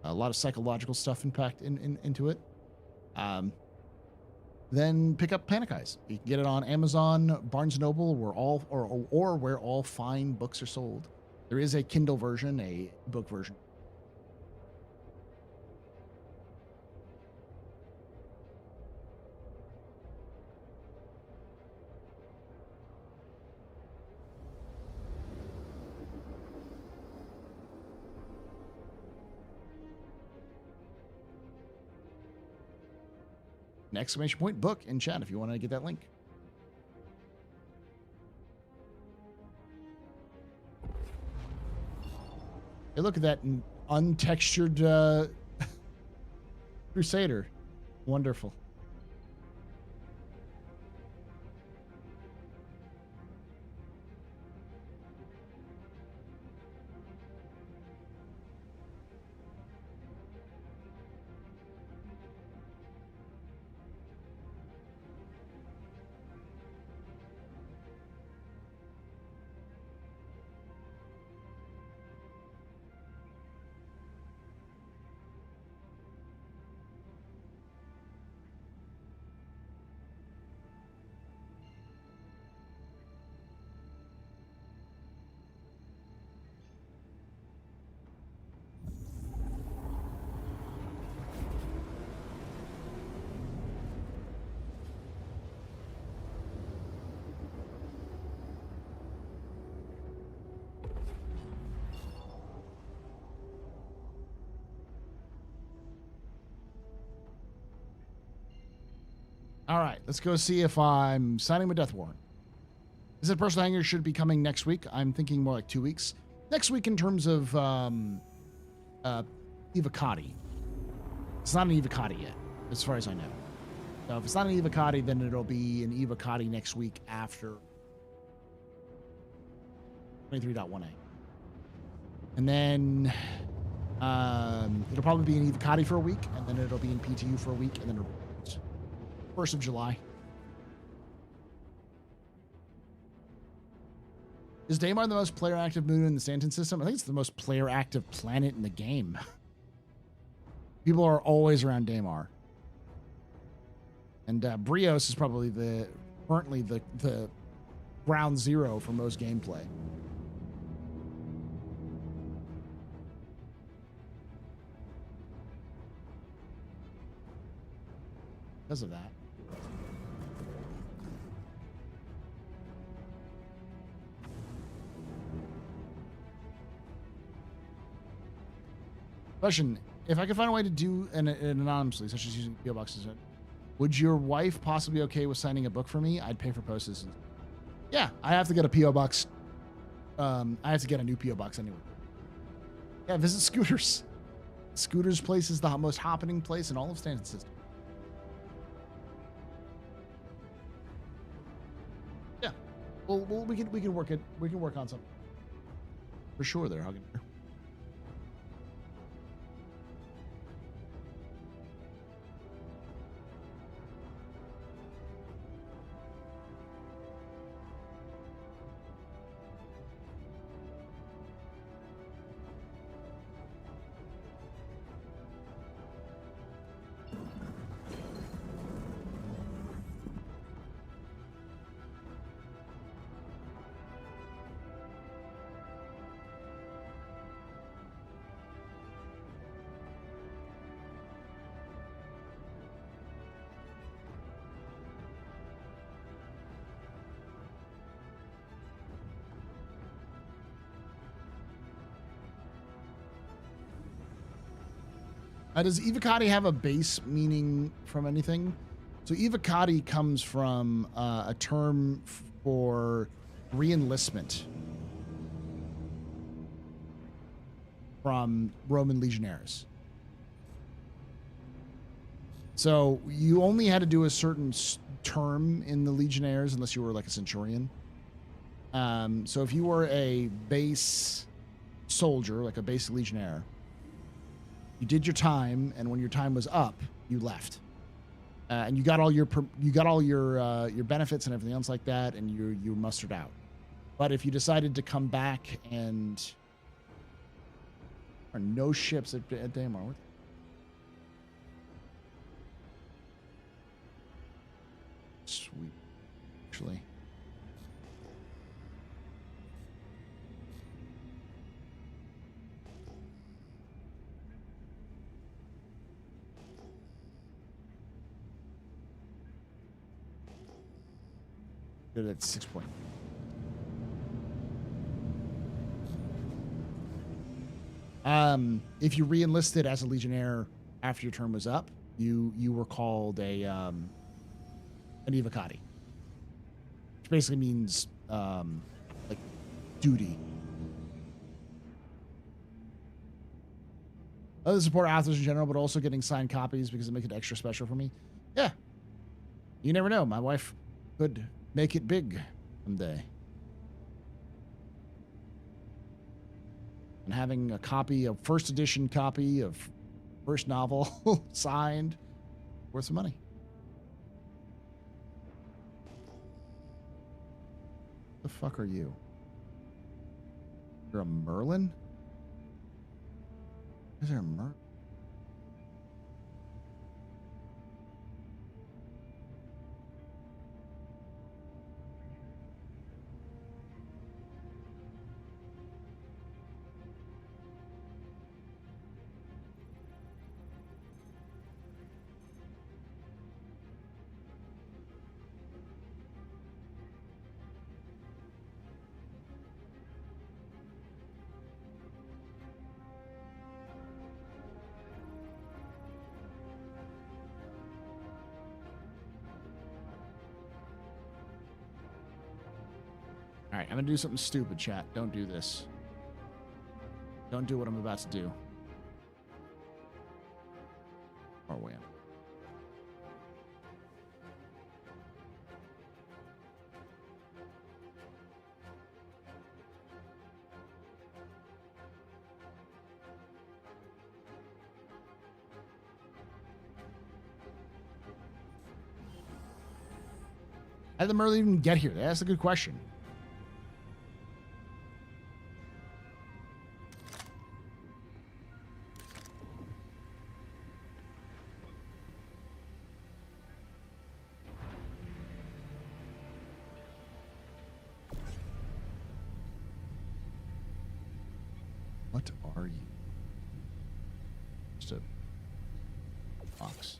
A lot of psychological stuff into it. Then pick up Panic Eyes. You can get it on Amazon, Barnes & Noble, or where all fine books are sold. There is a Kindle version, a book version. An exclamation point book in chat if you want to get that link. Hey, look at that untextured Crusader. Wonderful. All right, let's go see if I'm signing my death warrant. Is it personal hanger should be coming next week? I'm thinking more like 2 weeks. Next week in terms of Evocati. It's not an Evocati yet, as far as I know. So if it's not an Evocati, then it'll be an Evocati next week after 23.1a. And then it'll probably be in Evocati for a week, and then it'll be in PTU for a week, and then it'll 1st of July. Is Daymar the most player-active moon in the Stanton system? I think it's the most player-active planet in the game. People are always around Daymar. And Brios is probably currently the ground zero for most gameplay. Because of that. Question: if I could find a way to do an anonymously, such as using PO boxes, would your wife possibly be okay with signing a book for me? I'd pay for postage. Yeah, I have to get a PO box. I have to get a new PO box anyway. Yeah, visit Scooters. Scooters place is the most happening place in all of Stanton System. Yeah, well, we can work it. We can work on something for sure. There, Hugging. Does Evocati have a base meaning from anything? So Evocati comes from a term for re-enlistment from Roman legionnaires. So you only had to do a certain term in the legionnaires unless you were like a centurion. So if you were a base soldier, like a base legionnaire, you did your time, and when your time was up, you left, and you got all your benefits and everything else like that, and you mustered out. But if you decided to come back and there are no ships at Daymar. Sweet, actually. Good at 6 point. If you re-enlisted as a legionnaire after your term was up, you were called an Evocati, which basically means like duty. Other support authors in general, but also getting signed copies because it makes it extra special for me. Yeah, you never know. My wife could make it big someday. And having a copy, a first edition copy of first novel signed, worth some money. The fuck are you? You're a Merlin? Is there a Merlin? All right, I'm going to do something stupid, chat. Don't do this. Don't do what I'm about to do. Or wham. How did the Merlin even get here? That's a good question. What are you? Just a box.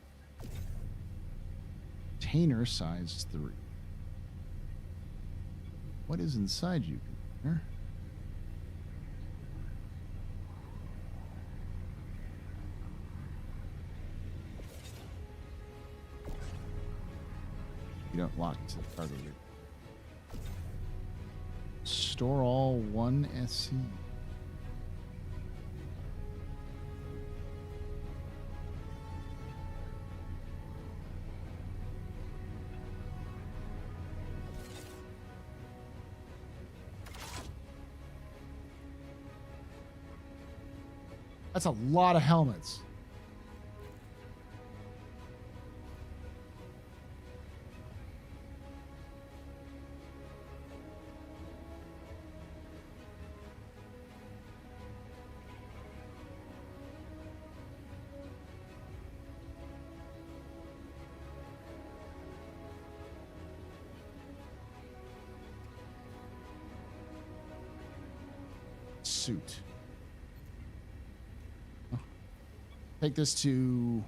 Container size 3. What is inside you, container? You don't lock to the cargo room. Store all 1 SC. That's a lot of helmets. Suit. Take this to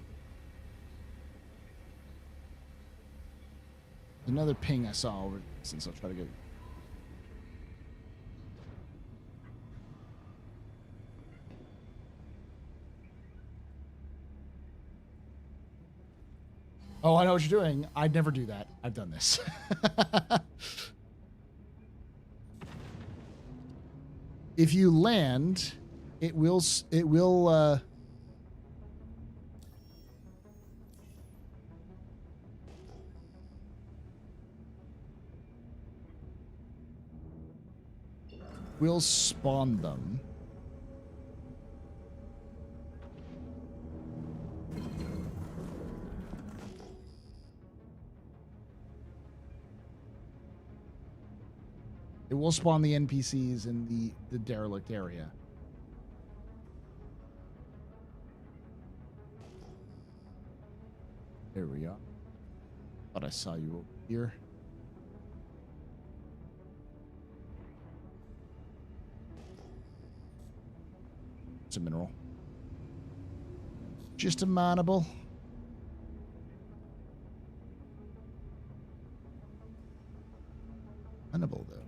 another ping I saw over since I'll try to get. Oh, I know what you're doing. I'd never do that. I've done this. If you land, it will will spawn them. It will spawn the NPCs in the derelict area. There we are. Thought I saw you over here. It's a mineral. Just a mineable. Mineable, though.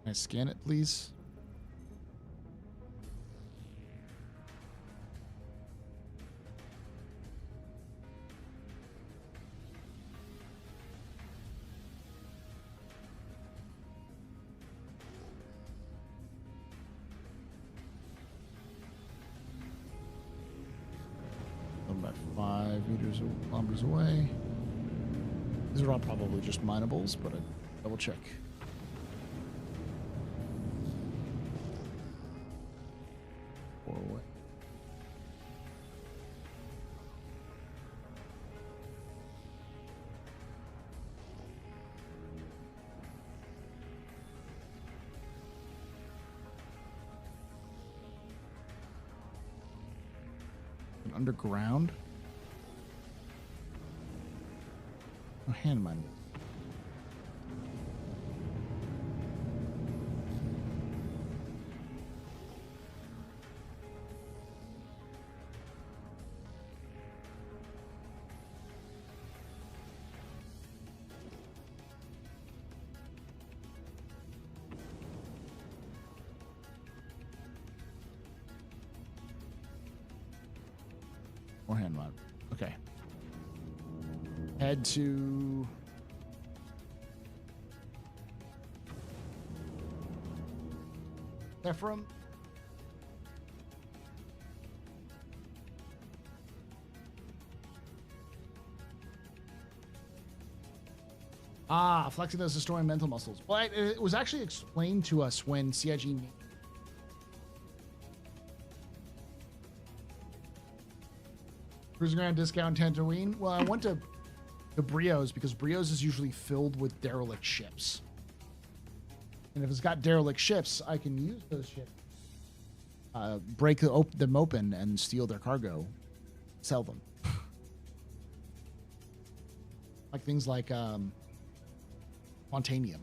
Can I scan it, please? I'm about 5 meters or kilometers away. These are all probably just minables, but I double check. Underground? Oh, hand mine. Or hand mod. Okay. Head to... Ephraim. Ah, flexing those destroying mental muscles. Well, it was actually explained to us when CIG. Cruising around discount Tatooine. Well, I went to Brios because Brios is usually filled with derelict ships. And if it's got derelict ships, I can use those ships. Break them open and steal their cargo. Sell them. Like things like Montanium.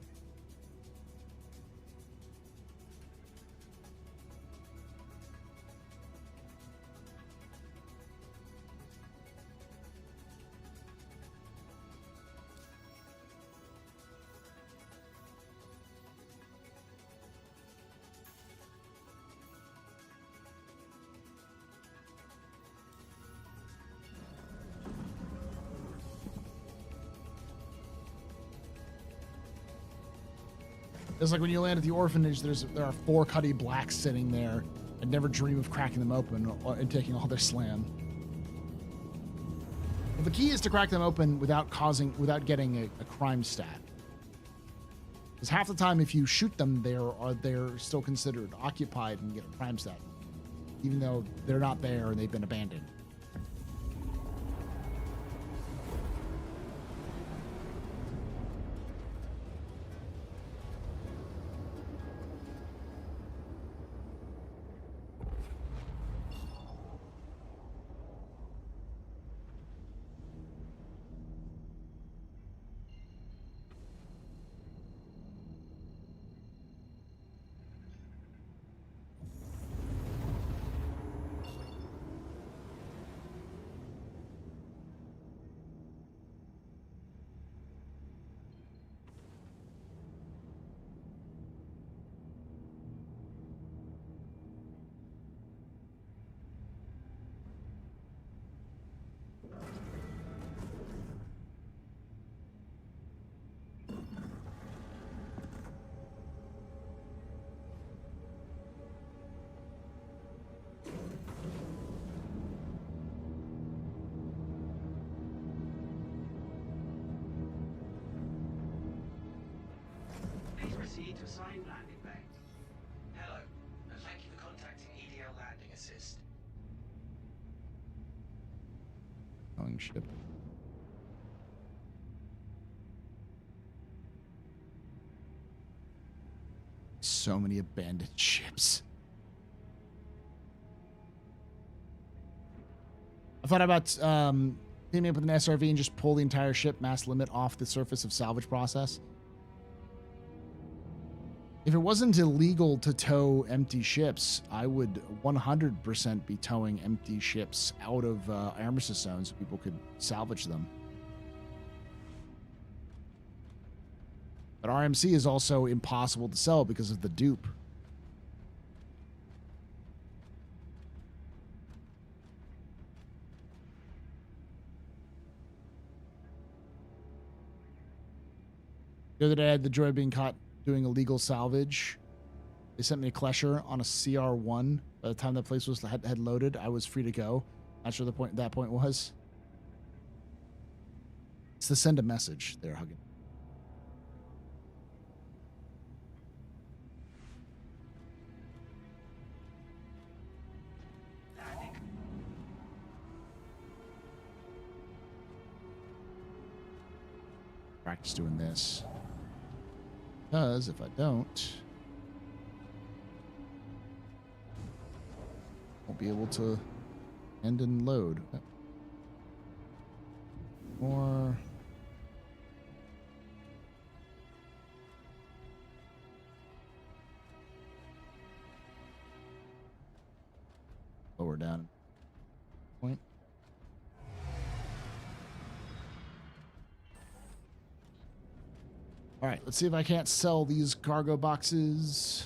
It's like when you land at the orphanage, there are 4 Cuddy Blacks sitting there. I'd never dream of cracking them open and taking all their slam. Well, the key is to crack them open without getting a crime stat. Because half the time, if you shoot them, they're still considered occupied and get a crime stat, even though they're not there and they've been abandoned. Proceed to assigned landing bay. Hello, and thank you for contacting EDL Landing Assist. Calling ship. So many abandoned ships. I thought about teaming up with an SRV and just pull the entire ship mass limit off the surface of salvage process. If it wasn't illegal to tow empty ships, I would 100% be towing empty ships out of armistice zones so people could salvage them. But RMC is also impossible to sell because of the dupe. The other day I had the joy of being caught doing illegal salvage. They sent me a Klesher on a CR1. By the time that place had loaded, I was free to go. Not sure that point was. It's to send a message there, Huggin. Practice doing this. Because if I don't, won't be able to end and load. Or lower down point. All right, let's see if I can't sell these cargo boxes.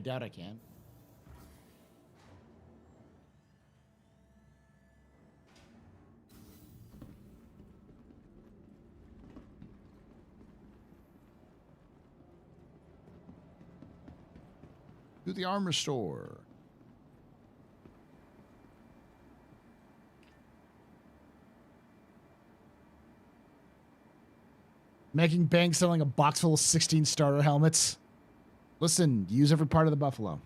doubt I can. To the armor store. Making bank selling a box full of 16 starter helmets. Listen, use every part of the buffalo.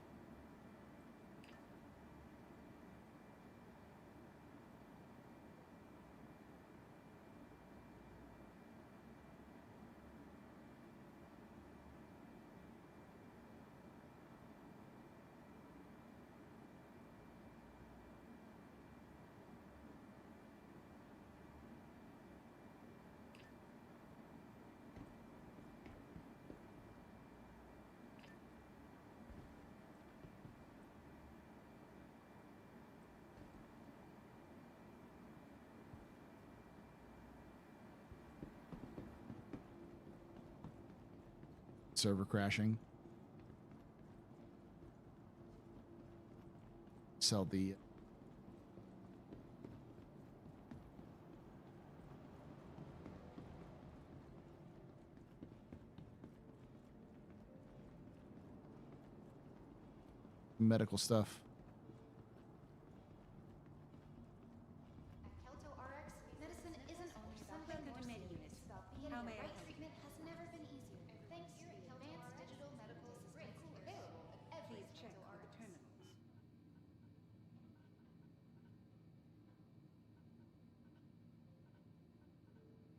Server crashing. Sell the medical stuff. Kelto RX, medicine isn't only something more serious. Getting the right treatment has never been easier. Thanks to advanced digital medical systems available at every Kelto RX.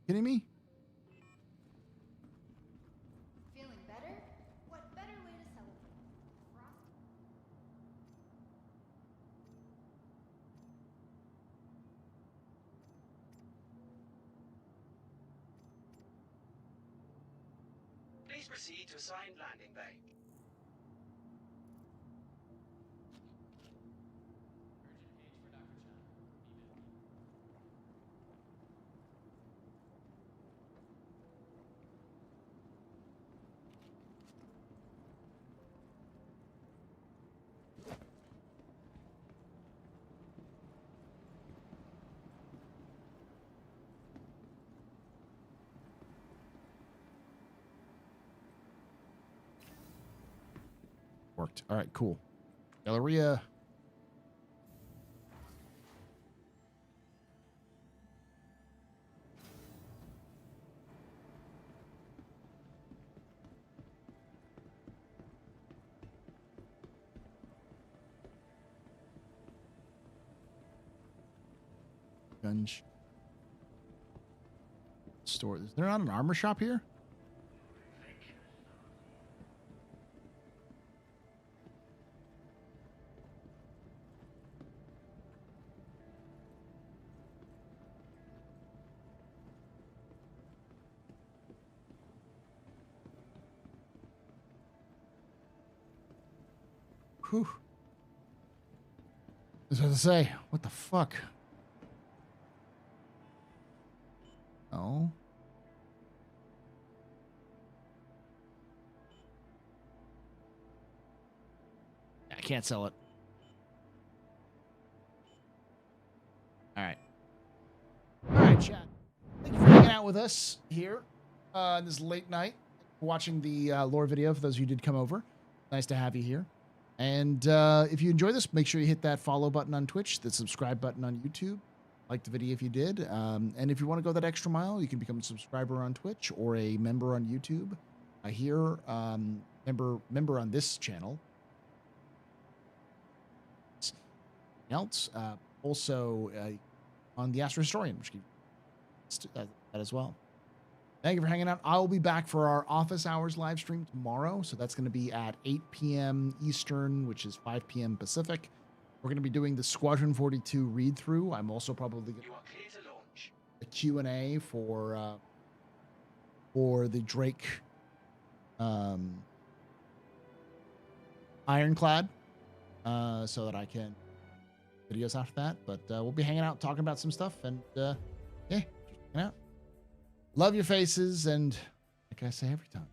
Kidding me? Feeling better? What better way to celebrate? Frost. Please proceed to assigned landing bay. Worked. All right, cool. Galleria. Gunge. Store. Is there not an armor shop here? Whew. I was about to say, what the fuck? Oh. I can't sell it. All right. All right, chat. Thank you for hanging out with us here this late night. Watching the lore video for those of you who did come over. Nice to have you here. And if you enjoy this, make sure you hit that follow button on Twitch, the subscribe button on YouTube. Like the video if you did. And if you want to go that extra mile, you can become a subscriber on Twitch or a member on YouTube. Here, member on this channel. Else, also on the Astro Historian, which can that as well. Thank you for hanging out. I'll be back for our office hours live stream tomorrow. So that's going to be at 8 p.m. Eastern, which is 5 p.m. Pacific. We're going to be doing the Squadron 42 read through. I'm also probably going to clear to launch. A Q&A for the Drake Ironclad, so that I can videos after that. But we'll be hanging out, talking about some stuff, and yeah, just hanging out. Love your faces, and like I say every time,